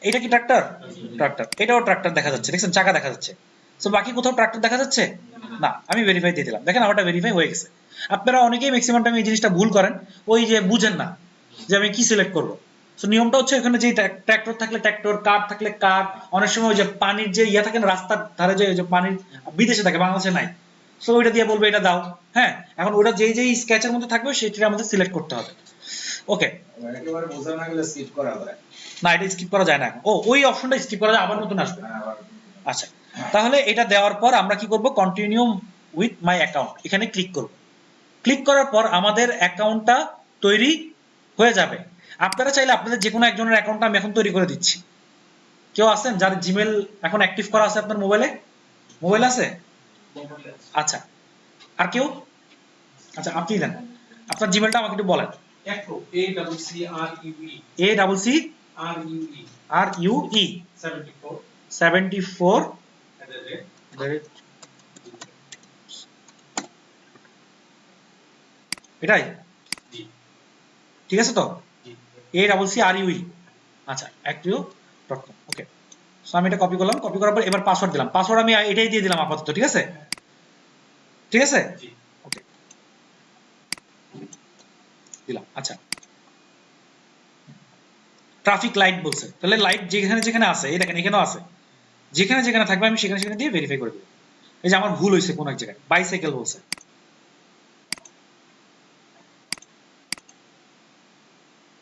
এটা কি ট্রাক্টর, এটাও ট্রাক্টর দেখা যাচ্ছে, দেখছেন চাকা দেখা যাচ্ছে। সো বাকি কোথাও ট্রাক্টর দেখা যাচ্ছে না। আমি ভেরিফাই দিয়ে দিলাম, দেখেন আমারটা ভেরিফাই হয়ে গেছে। আপনারা অনেকেই ম্যাক্সিমাম টাইম এই জিনিসটা ভুল করেন, ওই যে বুঝেন না যে আমি কি সিলেক্ট করব। সো নিয়মটা হচ্ছে এখানে যে ট্রাক্টর থাকলে ট্রাক্টর, কার থাকলে কার। অনেক সময় ওই যে পানির যে ইয়া থাকে না রাস্তার ধারে, যে পানির বিদেশে থাকে, বাংলাদেশে নাই, সো ওইটা দিয়ে বলবে এটা দাও। হ্যাঁ, এখন ওটা যেই স্কেচের মধ্যে থাকবে সেটা আমাদের সিলেক্ট করতে হবে। ওকে, একেবারে বোঝা না গেলে স্কিপ করা যায় না, এটা স্কিপ করা যায় না। ও ওই অপশনটা স্কিপ করা যায়, আবার নতুন আসবে। আচ্ছা, তাহলে এটা দেওয়ার পর আমরা কি করব, কন্টিনিউ উইথ মাই অ্যাকাউন্ট, এখানে ক্লিক করব। ক্লিক করার পর আমাদের অ্যাকাউন্টটা তৈরি হয়ে যাবে। আপনারা চাইলে আপনাদের যে কোনো একজনের অ্যাকাউন্টটা আমি এখন তৈরি করে দিচ্ছি। কেউ আছেন যার জিমেল এখন অ্যাক্টিভ করা আছে আপনার মোবাইলে? মোবাইল আছে? আচ্ছা, আর কেউ? আচ্ছা, আপনি দেন আপনার জিমেলটা আমাকে একটু বলেন। ACCRUE 74 এটাই ঠিক আছে তো? ACCRUE, আচ্ছা, active.com। ওকে, সো আমি এটা কপি করলাম। কপি করার পর এবার পাসওয়ার্ড দিলাম। পাসওয়ার্ড আমি এটাই দিয়ে দিলাম আপাতত, ঠিক আছে? ঠিক আছে, ওকে দিলাম। আচ্ছা, ট্রাফিক লাইট বলছে, তাহলে লাইট যেখানে যেখানে আছে, এই দেখেন এখানেও আছে, যেখানে যেখানে থাকবে আমি সেখানে সেখানে দিয়ে ভেরিফাই করে দেব। এই যে আমার ভুল হয়েছে কোন এক জায়গায়, বাইসাইকেল বলছে।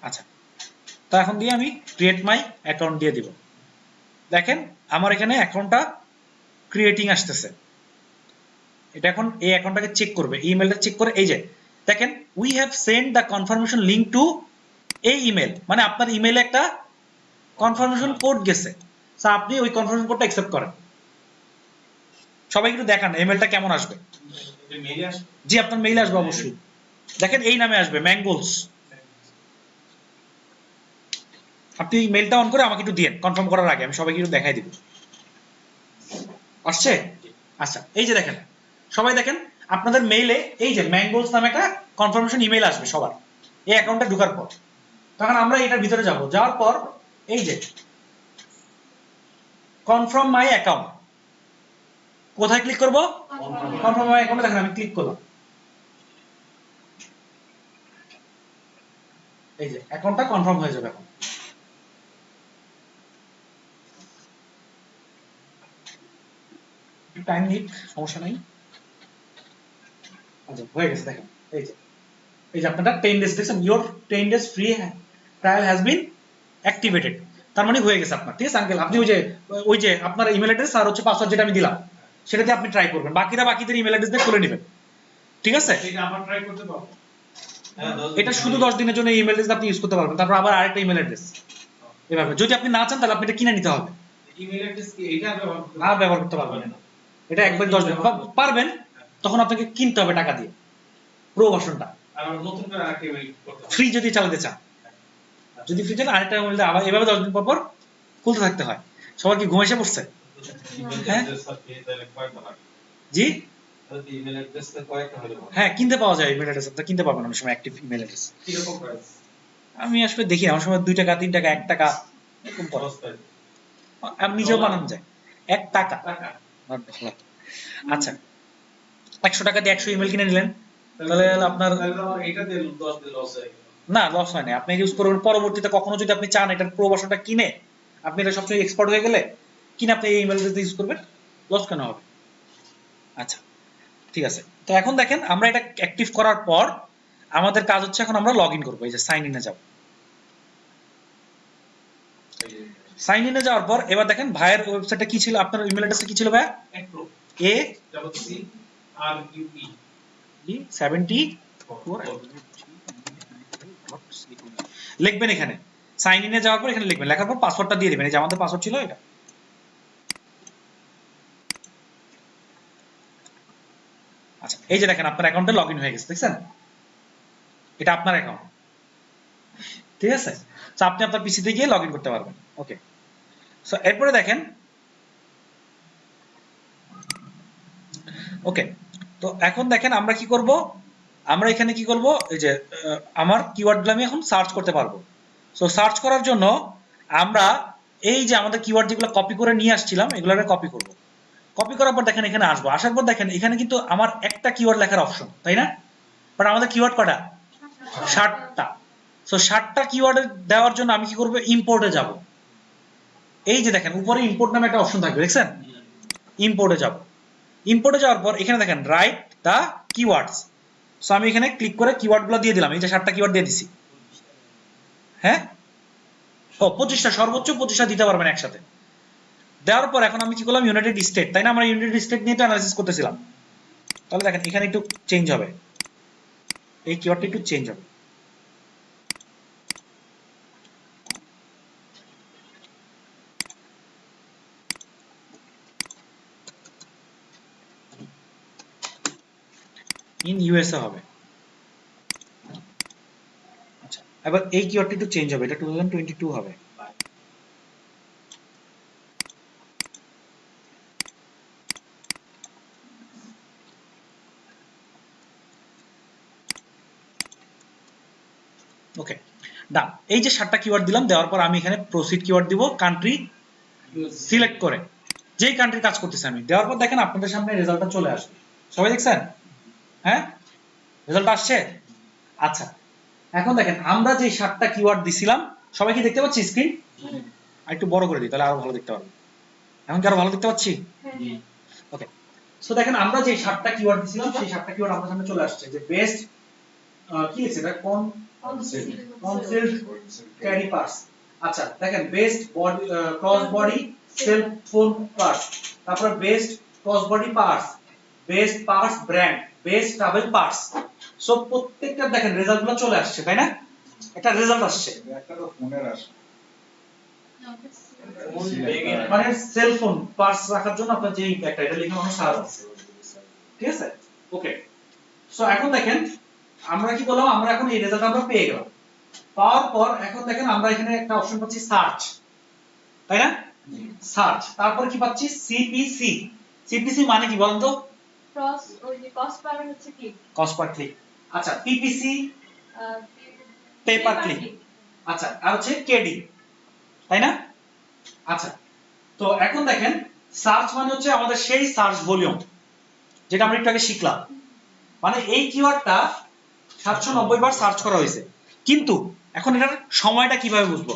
আচ্ছা, তো এখন দিয়ে আমি ক্রিয়েট মাই অ্যাকাউন্ট দিয়ে দিব। দেখেন আমার এখানে অ্যাকাউন্টটা ক্রিয়েটিং আসতেছে। এটা এখন এই অ্যাকাউন্টটাকে চেক করবে, ইমেলটা চেক করে এই যে দেখেন we have send the confirmation link to এই ইমেল, মানে আপনার ইমেলে একটা কনফার্মেশন কোড গেছে। সো আপনি ওই কনফার্মেশন কোডটা অ্যাকসেপ্ট করেন। সবাই একটু দেখান ইমেলটা কেমন আসবে। জি, আপনার মেইল আসবে অবশ্যই। দেখেন এই নামে আসবে, ম্যাঙ্গোলস। আপনি মেইলটা অন করে আমাকে একটু দিয়েন কনফার্ম করার আগে, আমি সবাইকে একটু দেখাই দিব। আসছে? আচ্ছা, এই যে দেখেন সবাই দেখেন আপনাদের মেইলে এই যে ম্যাঙ্গোলস নামে একটা কনফার্মেশন ইমেল আসবে সবার এই অ্যাকাউন্টে ঢোকার পর। তখন আমরা এটার ভিতরে যাব, যাওয়ার পর এই যে কনফার্ম মাই অ্যাকাউন্ট, কোথায় ক্লিক করব? কনফার্ম মাই অ্যাকাউন্টে দেখেন আমি ক্লিক করলাম, এই যে অ্যাকাউন্টটা কনফার্ম হয়ে যাবে। এখন টাইম নিক, সমস্যা নাই। আচ্ছা হয়ে গেছে দেখেন, এই যে আপনারা 10 ডেজ দেখছেন, your 10 days free trial has been activated, তার মানে হয়ে গেছে আপনার। ঠিক আছে আঙ্কেল, আপনি ওই যে আপনার ইমেল অ্যাড্রেস আর হচ্ছে পাসওয়ার্ড যেটা আমি দিলাম সেটাতে আপনি ট্রাই করবেন, বাকিদের ইমেল অ্যাড্রেস দিয়ে খুলে নেবেন। ঠিক আছে, এটা আবার ট্রাই করতে পারবো? এটা শুধু 10 দিনের জন্য ইমেল অ্যাড্রেস আপনি ইউজ করতে পারবেন, তারপর আবার আরেকটা ইমেল অ্যাড্রেস এভাবে। যদি আপনি না চান তাহলে আপনি এটা কিনে নিতে হবে, ইমেল অ্যাড্রেস কি এটা আর ব্যবহার করতে পারবেন না। এটা একবার 10 দিন পারবেন, তখন আপনাকে কিনতে হবে টাকা দিয়ে প্রো ভার্সনটা, আর নতুন করে আরেকটা ইমেল করতে হবে। ফ্রি যদি চালাতে চান। যদি ফ্রি চালান আরেকটা ইমেল দিয়ে আবার এভাবে 10 দিন পর পর খুলতে থাকতে হয়। সবার কি ঘুম এসে পড়ছে? হ্যাঁ জি, ইমেল অ্যাড্রেসটা কয়েকটা হলো হ্যাঁ কিনতে পাওয়া যায় ইমেল অ্যাড্রেস, আপনারা কিনতে পারবেন অনেক সময় অ্যাক্টিভ ইমেল অ্যাড্রেস। কি রকম প্রাইস? আমি আসলে দেখি আমার সময় 2 টাকা 3 টাকা 1 টাকা এরকম পড়ে। আমি নিজেও বানানো যায় 1 টাকা। টাকা আচ্ছা 100 টাকা দিয়ে 100 ইমেল কিনে নিলেন, তাহলে আপনার এটা দিয়ে 10 দিন লস হয়ে গেল। না লস হয় না, আপনি ইউজ করবেন। পরবর্তীতে কখনো যদি আপনি চান এটার প্রো ভার্সনটা কিনে, আপনি এটা সবসময় এক্সপার্ট হয়ে গেলে কিনে আপনি এই ইমেল অ্যাড্রেস ইউজ করবেন, লস কেন হবে? আচ্ছা ঠিক আছে, তো এখন দেখেন আমরা এটা অ্যাক্টিভ করার পর আমাদের কাজ হচ্ছে এখন আমরা লগইন করব। এই যে সাইন ইনে যাব, সাইন ইনে যাওয়ার পর এবার দেখেন ভাইয়ের ওয়েবসাইটে কি ছিল, আপনার ইমেল অ্যাড্রেসে কি ছিল ভাই? একটু A double C R U E 74 লিখবেন এখানে। সাইন ইনে যাওয়ার পর এখানে লিখবেন, লেখার পর পাসওয়ার্ডটা দিয়ে দিবেন। এই যে আমাদের পাসওয়ার্ড ছিল এটা। আচ্ছা এই যে দেখেন আপনার অ্যাকাউন্টে লগইন হয়ে গেছে, দেখছেন? এটা আপনার অ্যাকাউন্ট, ঠিক আছে? তো আপনি আপনার পিসিতে গিয়ে লগইন করতে পারবেন। ওকে, সো এরপরে দেখেন, ওকে তো এখন দেখেন আমরা কি করব, আমরা এখানে কি করব, এই যে আমার কিওয়ার্ডগুলো আমি এখন সার্চ করতে পারবো। সো সার্চ করার জন্য আমরা এই যে আমাদের কিওয়ার্ড যেগুলো কপি করে নিয়ে আসছিলাম এগুলোকে কপি করব। কপি করার পর দেখেন এখানে আসবো, আসার পর দেখেন এখানে কিন্তু আমার একটা কিওয়ার্ড লেখার অপশন, তাই না? বাট আমাদের কিওয়ার্ড কটা? 60টা। সো 60টা কিওয়ার্ড দেওয়ার জন্য আমি কি করব, ইম্পোর্টে যাব। এই যে দেখেন উপরে ইম্পোর্ট নামে একটা অপশন থাকবে, দেখছেন? ইম্পোর্টে যাব। ইম্পোর্টে যাওয়ার পর এখানে দেখেন রাইট দা কিওয়ার্ডস। সো আমি এখানে ক্লিক করে কিওয়ার্ডগুলো দিয়ে দিলাম, এই যে 60টা কিওয়ার্ড দিয়ে দিছি। হ্যাঁ ও 25টা, সর্বোচ্চ 25টা দিতে পারবেন একসাথে। দেওয়ার পর এখন আমি কি করলাম, ইউনাইটেড স্টেট, তাই না? আমরা ইউনাইটেড স্টেট নিয়ে তো অ্যানালাইসিস করতেছিলাম। তাহলে দেখেন এখানে একটু চেঞ্জ হবে, এই কিওয়ার্ডটা একটু চেঞ্জ হবে। ইন ইউএসএ হবে। আচ্ছা এবার এই কিওয়ার্ডটা একটু চেঞ্জ হবে, এটা 2022 হবে। ওকে ডান। এই যে 60টা কিওয়ার্ড দিলাম, দেওয়ার পর আমি এখানে প্রসিড কিওয়ার্ড দিব, কান্ট্রি সিলেক্ট করে যেই কান্ট্রি কাজ করতেছি আমি। দেওয়ার পর দেখেন আপনাদের সামনে রেজাল্টটা চলে আসবে। সবাই দেখছেন? হ্যাঁ রেজাল্ট আসছে। আচ্ছা এখন দেখেন আমরা যে 60টা কিওয়ার্ড দিছিলাম, সবাই কি দেখতে পাচ্ছি স্ক্রিন? আর একটু বড় করে দিই তাহলে আরো ভালো দেখতে পারবেন। এখন কি আরো ভালো দেখতে পাচ্ছি? ওকে সো দেখেন আমরা যে 60টা কিওয়ার্ড দিছিলাম সেই 60টা কিওয়ার্ড আমাদের সামনে চলে আসছে। যে বেস্ট কি লিখছে এটা, কনসেল্ট ক্যারি পার্স। আচ্ছা দেখেন best body cross body cell phone purse, তারপর best cross body purse, best purse brand, best travel purse. So প্রত্যেকটা দেখেন রেজাল্টগুলো চলে আসছে, তাই না? একটা রেজাল্ট আসছে, একটা তো ফোনের আসে মানে সেল ফোন পার্স রাখার জন্য আপনার যে ব্যাগটা এটা লিখে মানুষ সাহায্য আছে, ঠিক আছে? ওকে সো এখন দেখেন আমরা কি বললাম, আমরা এখন এই রেজাল্ট আমরা পেয়ে গেলাম। পাওয়ার পর এখন দেখেন আমরা এখানে একটা অপশন পাচ্ছি সার্চ, তাই না? সার্চ, তারপর কি পাচ্ছি সিপিসি। সিপিসি মানে কি বলেন তো? ক্রস ওই যে কস্ট পার হচ্ছে ক্লিক, কস্ট পার ক্লিক। আচ্ছা পিপিসি পে পার ক্লিক। আচ্ছা আর হচ্ছে কেডি, তাই না? আচ্ছা তো এখন দেখেন সার্চ মানে হচ্ছে আমাদের সেই সার্চ ভলিউম যেটা আমরা একটু আগে শিখলাম, মানে এই কিওয়ার্ডটা 790 বার সার্চ করা হয়েছে। কিন্তু এখন এটার সময়টা কিভাবে বুঝবো?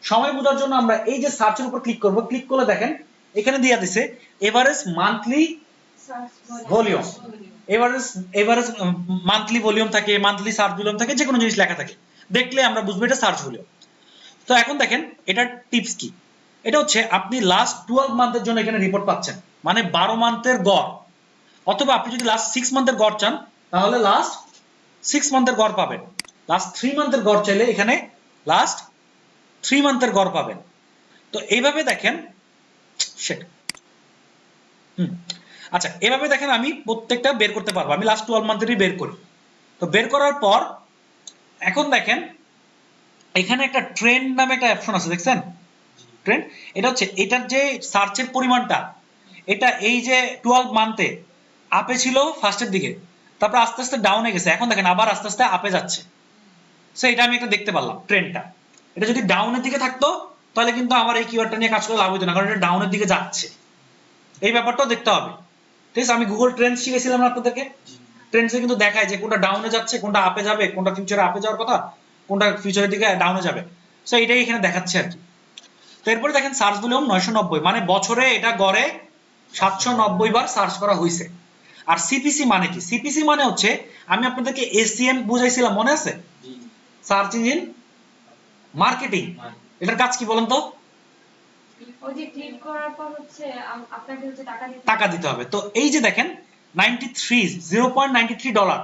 সময় বোঝার জন্য আমরা এই যে সার্চের উপর ক্লিক করব, ক্লিক করলে দেখেন এখানে দিয়ে দিছে average monthly volume, average monthly volume থাকে, মান্থলি সার্চ ভলিউম থাকে, যে কোনো জিনিস লেখা থাকে, দেখলে আমরা বুঝবো এটা সার্চ ভলিউম। তো এখন দেখেন এটার টিপস কি, এটা হচ্ছে আপনি লাস্ট 12 মান্থের জন্য এখানে রিপোর্ট পাচ্ছেন, মানে 12 মান্থের গড়, অথবা আপনি যদি লাস্ট 6 মান্থের গড় চান তাহলে লাস্ট 6 মান্থের গড় পাবেন, লাস্ট 3 মান্থের গড় চাইলে এখানে লাস্ট 3 মান্থের গড় পাবেন। তো এইভাবে দেখেন আচ্ছা, এভাবে দেখেন আমি প্রত্যেকটা বের করতে পারবো, আমি লাস্ট 12 মান্থেরই বের করি। তো বের করার পর এখন দেখেন এখানে একটা ট্রেন্ড নামে একটা অপশন আছে, দেখছেন ট্রেন্ড? এটা হচ্ছে এটার যে সার্চের পরিমাণটা, এটা এই যে 12 মান্থে আপে ছিল ফার্স্টের দিকে, তারপর আস্তে আস্তে ডাউনে গেছে, এখন দেখেন আবার আস্তে আস্তে আপে যাচ্ছে। সো এটা আমি একটা দেখতে পারলাম ট্রেন্ডটা। এটা যদি ডাউনের দিকে থাকতো তাহলে কিন্তু আমার এই কিওয়ার্ডটা নিয়ে কাজ করে লাভ হতো না, কারণ এটা ডাউনের দিকে যাচ্ছে, এই ব্যাপারটাও দেখতে হবে। ঠিক আছে, আমি গুগল ট্রেন্ডস শিখেছিলাম না আপনাদেরকে, ট্রেন্ডসে কিন্তু দেখায় যে কোনটা ডাউনে যাচ্ছে, কোনটা আপে যাবে, কোনটা ফিউচারে আপে যাওয়ার কথা, কোনটা ফিউচারের দিকে ডাউনে যাবে। সো এটাই এখানে দেখাচ্ছে আর কি। তো এরপরে দেখেন সার্চ ভলিউম 990, মানে বছরে এটা গড়ে 790 বার সার্চ করা হয়েছে। আর সিপিসি মানে কি? সিপিসি মানে হচ্ছে আমি আপনাদেরকে এসইএম বুঝাইছিলাম, মনে আছে? Search engine marketing. এটার কাজ কি বলেন তো? ওই যে ক্লিক করার পর হচ্ছে আপনাকে হচ্ছে টাকা দিতে হবে। তো এই যে দেখেন 0.93 ডলার,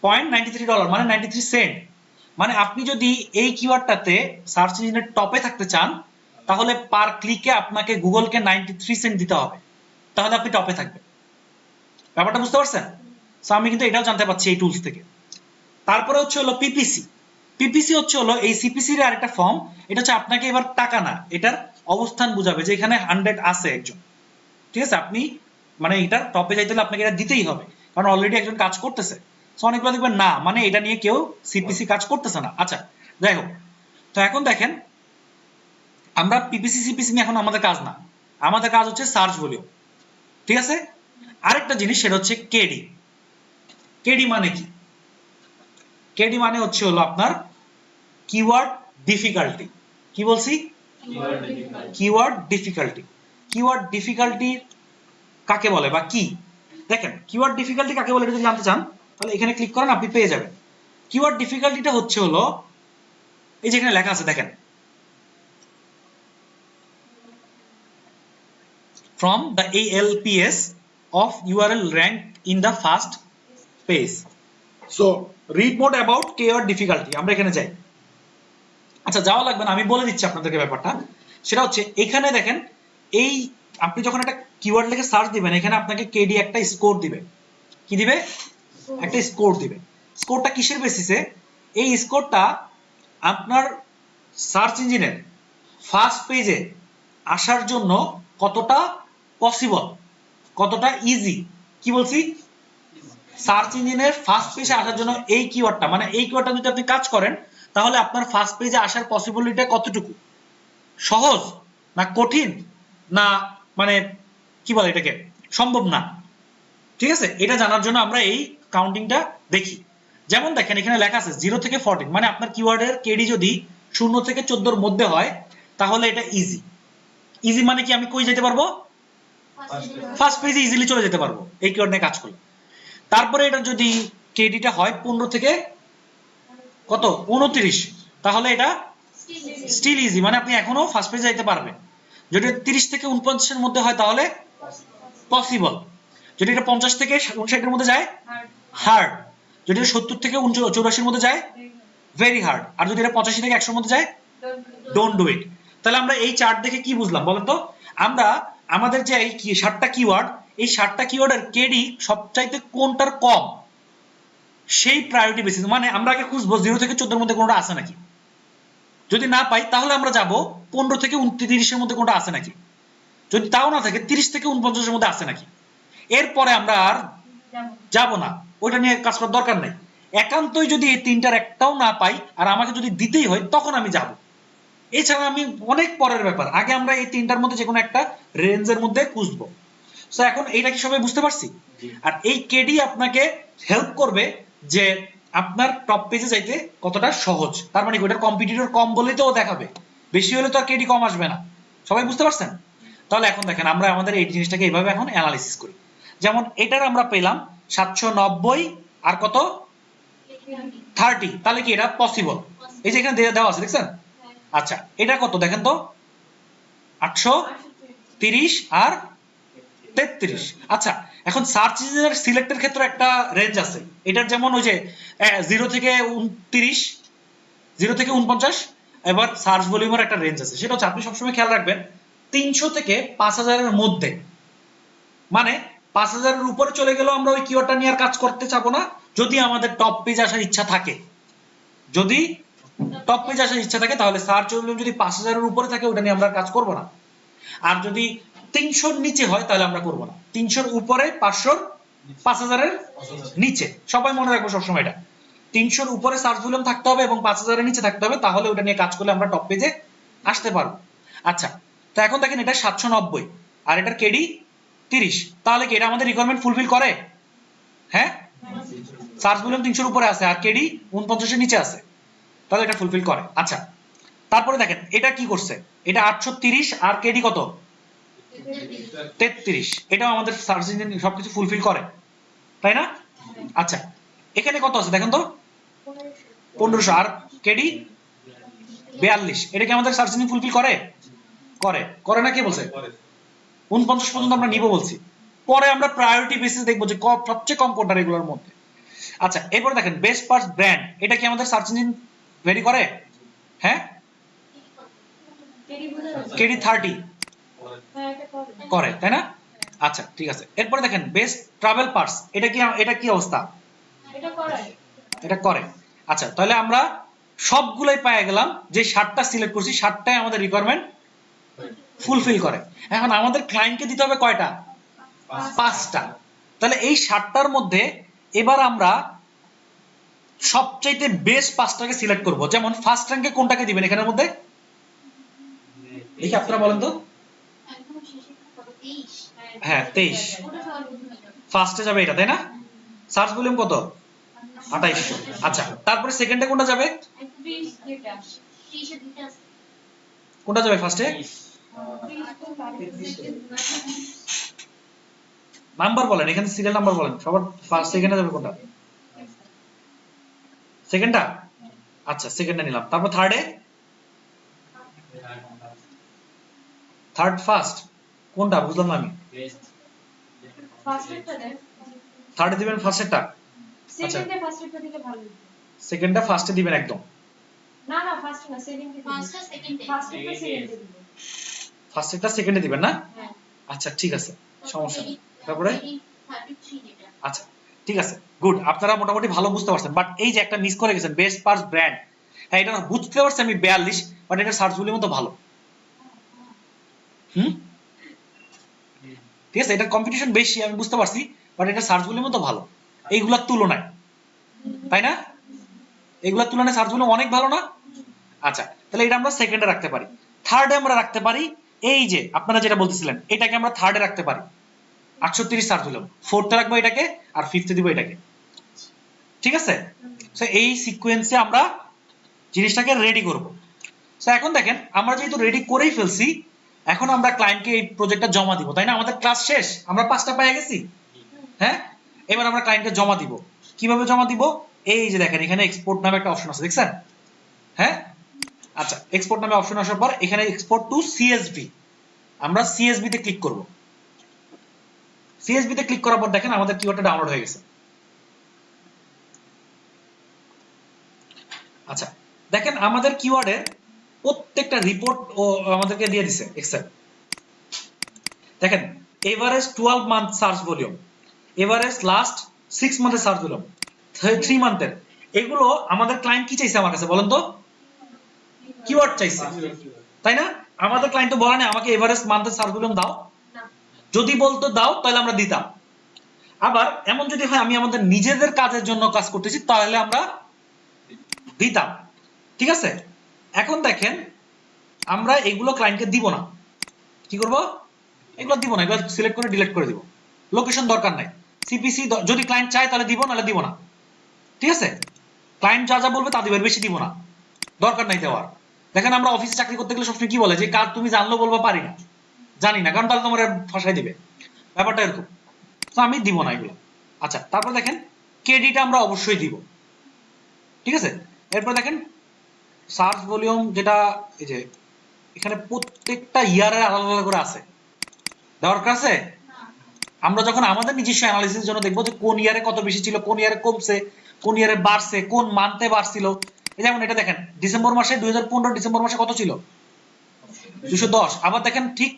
$0.93 মানে 93 সেন্ট, মানে আপনি যদি এই কিওয়ার্ডটাতে সার্চ ইঞ্জিনের টপে থাকতে চান তাহলে পার ক্লিকে আপনাকে গুগলকে 93 সেন্ট দিতে হবে, তাহলে আপনি টপে থাকবেন। ব্যাপারটা বুঝতে পারছেন? সো আমি কিন্তু এটাও জানতে পারছি এই টুলস থেকে। তারপরে হচ্ছে হলো পিপিসি। পিপিসি হচ্ছে হলো এই সিপিসি এর আরেকটা ফর্ম। এটা হচ্ছে আপনাকে এবার টাকা না, এটার অবস্থান বুঝাবে যে এখানে 100 আছে একজন, ঠিক আছে? আপনি মানে এটার টপে যাইতে হলে আপনাকে এটা দিতেই হবে, কারণ অলরেডি একজন কাজ করতেছে। সো অনেকগুলো দেখবেন না, মানে এটা নিয়ে কেউ সিপিসি কাজ করতেছে না। আচ্ছা যাই হোক, তো এখন দেখেন আমরা পিপিসি সিপিসি নিয়ে এখন আমাদের কাজ না, আমাদের কাজ হচ্ছে সার্চ ভলিউম, ঠিক আছে? আরেকটা জিনিস সেটা হচ্ছে কেডি। কেডি মানে কি? কেডি মানে হচ্ছে হলো আপনার কিওয়ার্ড ডিফিকাল্টি। কি বলছি? Keyword difficulty. কিওয়ার্ড ডিফিকাল্টি কাকে বলে বা কি? দেখেন কিওয়ার্ড ডিফিকাল্টি কাকে বলে এটা যদি জানতে চান তাহলে এখানে ক্লিক করেন, আপনি পেয়ে যাবেন। কিওয়ার্ড ডিফিকাল্টিটা হচ্ছে হলো এই যে এখানে লেখা আছে দেখেন, from the ALPS of URL rank in the first page. So read more about keyword difficulty. আমরা এখানে যাই। আচ্ছা যাওয়া লাগবে না, আমি বলে দিচ্ছি আপনাদেরকে ব্যাপারটা। সেটা হচ্ছে এখানে দেখেন, এই আপনি যখন একটা কিওয়ার্ড লিখে সার্চ দিবেন এখানে আপনাকে কেডি একটা স্কোর দিবে। কি দিবে? একটা স্কোর দিবে। স্কোরটা কিসের বেসিসে? এই স্কোরটা আপনার সার্চ ইঞ্জিনের ফার্স্ট পেজে আসার জন্য কতটা পসিবল, কতটা ইজি। কি বলছি? সার্চ ইঞ্জিনের ফার্স্ট পেজে আসার জন্য এই কিওয়ার্ডটা, মানে এই কিওয়ার্ডটা যদি আপনি কাজ করেন তাহলে আপনার ফার্স্ট পেজে আসার পসিবিলিটি কতটুকু, সহজ না কঠিন না মানে কি বলে এটাকে সম্ভব না, ঠিক আছে? এটা জানার জন্য আমরা এই কাউন্টিংটা দেখি। যেমন দেখেন এখানে লেখা আছে 0 থেকে 14, মানে আপনার কিওয়ার্ডের কেডি যদি 0 থেকে 14 এর মধ্যে হয় তাহলে এটা ইজি। ইজি মানে কি? আমি কই যেতে পারবো? ফার্স্ট পেজে ইজিলি চলে যেতে পারবো এই কিওয়ার্ড নিয়ে কাজ করলে। তারপরে এটা যদি কেডিটা হয় 15 থেকে কত 29, তাহলে এটা স্টিল ইজি, মানে আপনি এখনো ফার্স্ট পেজে যেতে পারবেন। যদি 30 থেকে 49 এর মধ্যে হয় তাহলে পসিবল। যদি এটা 50 থেকে 59 এর মধ্যে যায় হার্ড। যদি এটা 70 থেকে 84 এর মধ্যে যায় ভেরি হার্ড। আর যদি এটা 85 থেকে 100 এর মধ্যে যায় ডোন্ট ডু ইট। তাহলে আমরা এই চার্ট দেখে কি বুঝলাম বলেন তো? আমরা আমাদের যে এই 7টা কিওয়ার্ড, এই 7টা কিওয়ার্ডের কেডি সবচাইতে কোনটার কম সেই প্রায়োরিটি বেসিস, মানে আমরা আগে খুঁজবো 0 থেকে 14 এর মধ্যে কোনটা আছে নাকি। যদি না পাই তাহলে আমরা যাব 15 থেকে 29 এর মধ্যে কোনটা আছে নাকি। যদি তাও না থাকে 30 থেকে 49 এর মধ্যে আছে নাকি। এরপরে আমরা আর যাব না, ওইটা নিয়ে কাজ করার দরকার নাই। একান্তই যদি এই তিনটার একটাও না পাই আর আমাকে যদি দিতেই হয় তখন আমি যাব। এছাড়া আমি অনেক পরের ব্যাপার, আগে আমরা এই তিনটার মধ্যে যে কোনো একটা রেঞ্জের মধ্যে খুঁজবো। সো এখন এইটা কি সবাই বুঝতে পারছি? আর এই কেডি আপনাকে হেল্প করবে যে আপনার টপ পেজে যাইতে কতটা সহজ। তার মানে ওটার কম্পিটিটর কম বলেই তো ও দেখাবে, বেশি হলে তো আর কেডি কম আসবে না। সবাই বুঝতে পারছেন? তাহলে এখন দেখেন আমরা আমাদের এই জিনিসটাকে এইভাবে এখন অ্যানালাইসিস করি। যেমন এটার আমরা পেলাম 790 আর কত 30, তাহলে কি এটা পসিবল? এই যে এখানে দেওয়া আছে দেখছেন? আচ্ছা এটা কত দেখেন তো, 830 আর 33। আচ্ছা এখন সার্চ ইঞ্জিনের সিলেক্টের ক্ষেত্রে একটা রেঞ্জ আছে, এটার যেমন ওই যে 0 থেকে 29, 0 থেকে 49, এবার সার্চ ভলিউমের একটা রেঞ্জ আছে, সেটা হচ্ছে আপনি সবসময় খেয়াল রাখবেন 300 থেকে 5000 এর মধ্যে। মানে 5000 এর উপরে চলে গেলেও আমরা ওই কিওয়ার্ডটা নিয়ে আর কাজ করতে চাবো না, যদি আমাদের টপ পেজ আসার ইচ্ছা থাকে। যদি টপ পেজ আসার ইচ্ছা থাকে তাহলে সার্চ ভলিউম যদি 5000 এর উপরে থাকে ওটা নিয়ে আমরা কাজ করব না। আর যদি 300 এর নিচে হয় তাহলে আমরা করব না। 300 এর উপরে, 500 5000 এর নিচে, সবাই মনে রাখবো সবসময় এটা। 300 এর উপরে সার্চ ভলিউম থাকতে হবে এবং 5000 এর নিচে থাকতে হবে, তাহলে ওটা নিয়ে কাজ করলে আমরা টপ পেজে আসতে পারবো। আচ্ছা তো এখন দেখেন এটা 790 আর এটার কেডি 30, তাহলে কি এটা আমাদের রিকোয়ারমেন্ট ফুলফিল করে? হ্যাঁ, সার্চ ভলিউম 300 এর উপরে আছে আর কেডি 49 এর নিচে আছে, তাহলে এটা ফুলফিল করে। আচ্ছা তারপরে দেখেন এটা কি করছে, এটা 830 আর কেডি কত 33, এটাও আমাদের সার্চ ইঞ্জিন সবকিছু ফুলফিল করে, তাই না? আচ্ছা এখানে কত আছে দেখেন তো, 1500 আর কেডি 42, এটা কি আমাদের সার্চ ইঞ্জিন ফুলফিল করে? করে, করে না? কে বলছে? 49 পর্যন্ত আমরা নিব বলছি, পরে আমরা প্রায়োরিটি বেসিস দেখবো যে সবচেয়ে কম কোনটা এগুলোর মধ্যে। আচ্ছা এরপরে দেখেন বেস্ট পার্স ব্র্যান্ড, এটা কি আমাদের সার্চ ইঞ্জিন ভেরি করে? হ্যাঁ, কেডি 30 করে, তাই না? আচ্ছা ঠিক আছে। এরপরে দেখেন বেস্ট ট্রাভেল পার্স, এটা কি অবস্থা? এটা করে। আচ্ছা তাহলে আমরা সবগুলাই পেয়ে গেলাম, যে 7টা সিলেক্ট করছি 7টাই আমাদের রিকোয়ারমেন্ট ফুলফিল করে। এখন আমাদের ক্লায়েন্টকে দিতে হবে কয়টা? 5টা। তাহলে এই 7টার মধ্যে এবার আমরা সবচাইতে বেস্ট 5টাকে সিলেক্ট করব। যেমন ফার্স্ট র্যাঙ্কে কোনটাকে দিবেন এখানের মধ্যে? দেখি আপনারা বলেন তো। একদম শেষে কত 23? হ্যাঁ 23, ওটা সবার প্রথমে যাবে। ফার্স্টে যাবে এটা, তাই না? সার্চ ভলিউম কত? 2800। আচ্ছা তারপরে সেকেন্ডে কোনটা যাবে? 30 যেটা 30 এর দিকে আছে। কোনটা যাবে ফার্স্টে? নাম্বার বলেন, এখানে সিরিয়াল নাম্বার বলেন, সবার ফার্স্ট সেকেন্ডে যাবে কোনটা? সেকেন্ডটা। আচ্ছা সেকেন্ডে নিলাম। তারপর থার্ডে? থার্ড ফার্স্ট কোনটা বুঝলাম না আমি। থার্ডে দিবেন ফার্স্টেরটা? আচ্ছা সেকেন্ডটা ফার্স্টে দিবেন একদম। না না ফার্স্ট না, সেকেন্ডে ফার্স্টটা সেকেন্ডে। ফার্স্টটা সেকেন্ডে দিব। ফার্স্টেরটা সেকেন্ডে দিবেন না? হ্যাঁ আচ্ছা ঠিক আছে, সমস্যা নেই। তারপরে 33 যেটা। আচ্ছা ঠিক আছে, গুড। আপনারা মোটামুটি ভালো বুঝতে পারছেন, বাট এই যে একটা মিস করে গেছেন বেস্ট পার্স ব্র্যান্ড। হ্যাঁ এটা বুঝতে পারছি আমি 42, বাট এটা সার্চ ভলিউম তো ভালো। ঠিক আছে, এটা কম্পিটিশন বেশি আমি বুঝতে পারছি, বাট এটা সার্চ ভলিউম তো ভালো এইগুলোর তুলনায়, তাই না? এগুলোর তুলনায় সার্চ ভলিউম অনেক ভালো না? আচ্ছা তাহলে এটা আমরা সেকেন্ডে রাখতে পারি। থার্ডে আমরা রাখতে পারি এই যে আপনারা যেটা বলতেছিলেন, এটাকে আমরা থার্ডে রাখতে পারি 830 সার্চ ভলিউম, ফোর্থে রাখবো এটাকে আর ফিফথে দিব এটাকে। ঠিক আছে, সো এই সিকোয়েন্সে আমরা জিনিসটাকে রেডি করব। সো এখন দেখেন আমরা যেহেতু রেডি করেই ফেলছি, এখন আমরা ক্লায়েন্টকে এই প্রজেক্টটা জমা দিব, তাই না? আমাদের ক্লাস শেষ, আমরা 5টা পেয়ে গেছি। হ্যাঁ, এবার আমরা ক্লায়েন্টকে জমা দিব। কিভাবে জমা দিব? এই যে দেখেন এখানে এক্সপোর্ট নামে একটা অপশন আছে, দেখছেন? হ্যাঁ আচ্ছা, এক্সপোর্ট নামে অপশন আসার পর এখানে এক্সপোর্ট টু সিএসভি, আমরা সিএসভি তে ক্লিক করব। সিএসভি তে ক্লিক করার পর দেখেন আমাদের কিওয়ার্ডটা ডাউনলোড হয়ে গেছে। আচ্ছা দেখেন আমাদের কিওয়ার্ডের প্রত্যেকটা রিপোর্ট ও আমাদেরকে দিয়ে দিছে এক্সেল। দেখেন average 12 month search volume, average last 6 মান্থের সার্চ ভলিউম, 3 মান্থের, এগুলো আমাদের ক্লায়েন্ট কি চাইছে আমার কাছে বলেন তো? কিওয়ার্ড চাইছে, তাই না? আমাদের ক্লায়েন্ট তো বলে না আমাকে এভারেজ মান্থের সার্চ ভলিউম দাও, যদি বলতো দাও তাহলে আমরা দিতাম। আবার এমন যদি হয় আমি আমাদের নিজেদের কাজের জন্য কাজ করতেছি তাহলে আমরা দিতাম। ঠিক আছে, এখন দেখেন আমরা এগুলো ক্লায়েন্টকে দিব না। কি করব? এগুলো দিব না, এগুলো সিলেক্ট করে ডিলিট করে দিব। লোকেশন দরকার নাই। সিপিসি যদি ক্লায়েন্ট চায় তাহলে দিব, নাহলে দিব না। ঠিক আছে, ক্লায়েন্ট যা যা বলবে তা দিবেন, বেশি দিব না, দরকার নাই দেওয়ার। দেখেন আমরা অফিসে চাকরি করতে গেলে সবসময় কি বলে যে কাজ তুমি জানলো বলবা পারি না, জানি না, কারণ তাহলে তোমার ফাঁসাই দিবে, ব্যাপারটা এরকম। তো আমি দিব না এগুলো। আচ্ছা, তারপর দেখেন কেডিটা আমরা অবশ্যই দিব। ঠিক আছে, এরপর দেখেন সার্চ ভলিউম, যেটা এই যে এখানে প্রত্যেকটা ইয়ারের আলাদা আলাদা করে আছে, দরকার আছে। আমরা যখন আমাদের নিজস্ব অ্যানালিসিসের জন্য দেখবো যে কোন ইয়ারে কত বেশি ছিল, কোন ইয়ারে কমছে, কোন ইয়ারে বাড়ছে, কোন মান্থে বাড়ছিল। এই যেমন এটা দেখেন ডিসেম্বর মাসে 2015 ডিসেম্বর মাসে কত ছিল? 210। আবার দেখেন ঠিক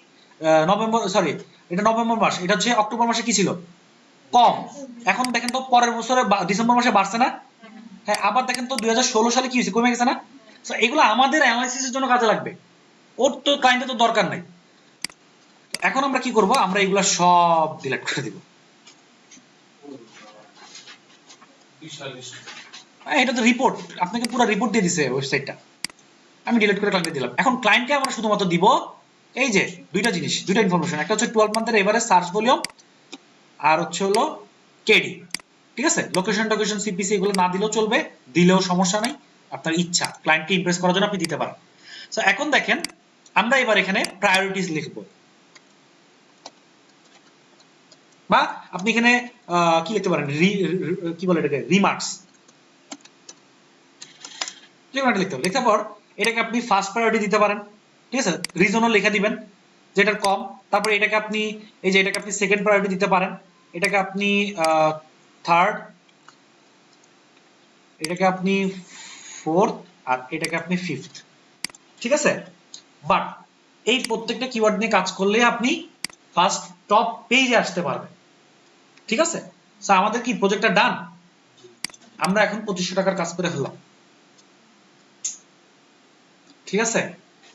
এটা নভেম্বর মাস, এটা হচ্ছে অক্টোবর মাসে কি ছিল? কম। এখন দেখেন তো পরের বছরে ডিসেম্বর মাসে বাড়ছে না? হ্যাঁ, আবার দেখেন তো 2016 সালে কি হয়েছে? কমে গেছে না? তো এগুলো আমাদের অ্যানালাইসিসের জন্য কাজে লাগবে, ওর তো ক্লায়েন্টের তো দরকার নাই। এখন আমরা কি করব? আমরা এগুলা সব ডিলিট করে দিব। এটা তো রিপোর্ট, আপনাকে পুরো রিপোর্ট দিয়ে দিছে ওয়েবসাইটটা, আমি ডিলিট করে ক্লায়েন্টকে দিলাম। এখন ক্লায়েন্টকে আমরা শুধুমাত্র দিব এই যে দুইটা জিনিস, দুইটা ইনফরমেশন, একটা হচ্ছে 12 মান্থের এভারেজ সার্চ ভলিউম, আর হচ্ছে হলো কেডি। ঠিক আছে, লোকেশন টোকেশন সিপিসি এগুলো না দিলেও চলবে, দিলেও সমস্যা নাই, আপনার ইচ্ছা, ক্লায়েন্টকে ইমপ্রেস করার জন্য আপনি দিতে পারেন। সো এখন দেখেন আমরা এবার এখানে প্রায়োরিটিস লিখব, বা আপনি এখানে কি লিখতে পারেন, কি বলে এটাকে, রিমার্কস লিখতে হবে। লেখার পর এটাকে আপনি ফার্স্ট প্রায়োরিটি দিতে পারেন। ঠিক আছে, রিজনও লেখা দিবেন যেটার কম। তারপরে এটাকে আপনি এই যে এটাকে আপনি সেকেন্ড প্রায়োরিটি দিতে পারেন, এটাকে আপনি থার্ড, এটাকে আপনি ফোর্থ, আর এটাকে আপনি ফিফথ। ঠিক আছে, বাট এই প্রত্যেকটা কিওয়ার্ড নিয়ে কাজ করলে আপনি ফার্স্ট টপ পেজে আসতে পারবেন। ঠিক আছে, সো আমাদের কি প্রজেক্টটা ডান? আমরা এখন 2500 টাকার কাজ করে ফেললাম। ঠিক আছে,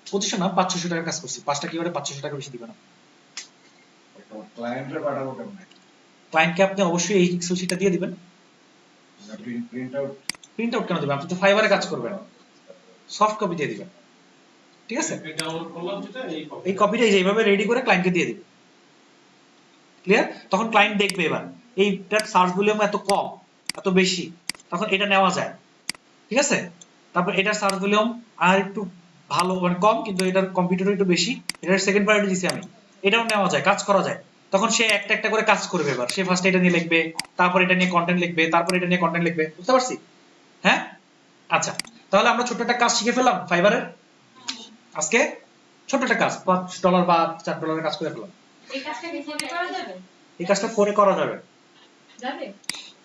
2500 না 500 টাকার কাজ করছি, 5টা কিওয়ার্ডে 500 টাকা বেশি দিবেন না। ক্লায়েন্টরে পাঠাবো কেমনে? ক্লায়েন্টকে আপনি অবশ্যই এই এক্সেল শিটটা দিয়ে দিবেন। প্রিন্ট আউট কেন দিবেন? আপনি তো ফাইবারে কাজ করবেন, সফট কপি দিয়ে দিবেন। ঠিক আছে, এই কপিটা এইভাবে রেডি করে ক্লায়েন্টকে দিয়ে দিবেন। ক্লিয়ার? তখন ক্লায়েন্ট দেখবে এবার এইটার সার্চ ভলিউম এত কম এত বেশি, তখন এটা নেওয়া যায়। ঠিক আছে, তারপর এটার সার্চ ভলিউম আর একটু ভালো, মানে কম কিন্তু এটার কম্পিউটার একটু বেশি, এটার সেকেন্ড প্রায়োরিটি দিছি আমি, এটাও নেওয়া যায়, কাজ করা যায়। তখন সে একটা একটা করে কাজ করবে। এবার সে ফার্স্ট এটা নিয়ে লিখবে, তারপর এটা নিয়ে কন্টেন্ট লিখবে, তারপর এটা নিয়ে কন্টেন্ট লিখবে। বুঝতে পারছি? হ্যাঁ, আচ্ছা, তাহলে আমরা ছোট একটা কাজ শিখে ফেললাম ফাইবারের আজকে, ছোট একটা কাজ, $5 বা $4 কাজ করে ফেললাম। এই কাজটা কি ফোনে করা যাবে? এই কাজটা ফোনে করা যাবে, যাবে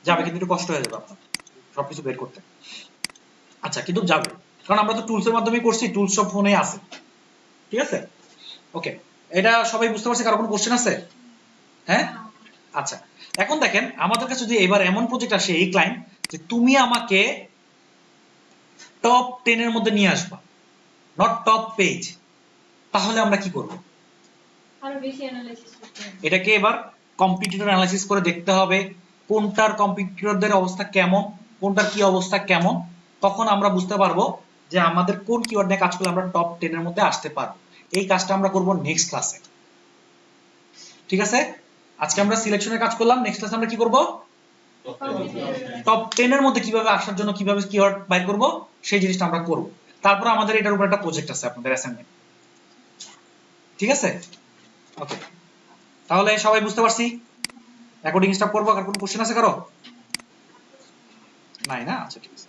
যাবে, কিন্তু একটু কষ্ট হয়ে যাবে আপনার সবকিছু বের করতে। আচ্ছা, কিন্তু যাবে, কারণ আমরা তো টুলসের মাধ্যমে করছি, টুলস সব ফোনে আছে। ঠিক আছে, ওকে, এটা সবাই বুঝতে পারছে? কারো কোনো কোশ্চেন আছে? হ্যাঁ, আচ্ছা, এখন দেখেন আমাদের কাছে যদি এবার এমন প্রজেক্ট আসে, এই ক্লায়েন্ট যে তুমি আমাকে টপ 10 এর মধ্যে নিয়ে আসবা, নট টপ পেজ, তাহলে আমরা কি করব? আরো বেশি অ্যানালাইসিস করতে হবে। এটাকে এবার কম্পিটিটর অ্যানালাইসিস করে দেখতে হবে কোনটার কম্পিটিটরদের অবস্থা কেমন, কোনটার কি অবস্থা কেমন, তখন আমরা বুঝতে পারবো যে আমাদের কোন কিওয়ার্ড নিয়ে কাজ করলে আমরা টপ 10 এর মধ্যে আসতে পারবো। এই কাজটা আমরা করব নেক্সট ক্লাসে। ঠিক আছে, আজকে আমরা সিলেকশনের কাজ করলাম, নেক্সট ক্লাসে আমরা কি করব? টপ 10 এর মধ্যে কিভাবে আসার জন্য কিভাবে কিওয়ার্ড বাইর করব সেই জিনিসটা আমরা করব। তারপর আমাদের এটার উপর একটা প্রজেক্ট আছে, আপনাদের অ্যাসাইনমেন্ট। ঠিক আছে, ওকে, তাহলে সবাই বুঝতে পারছি? রেকর্ডিং স্টপ করবো। আর কোনো কোশ্চেন আছে কারো? নাই না? আচ্ছা, ঠিক আছে।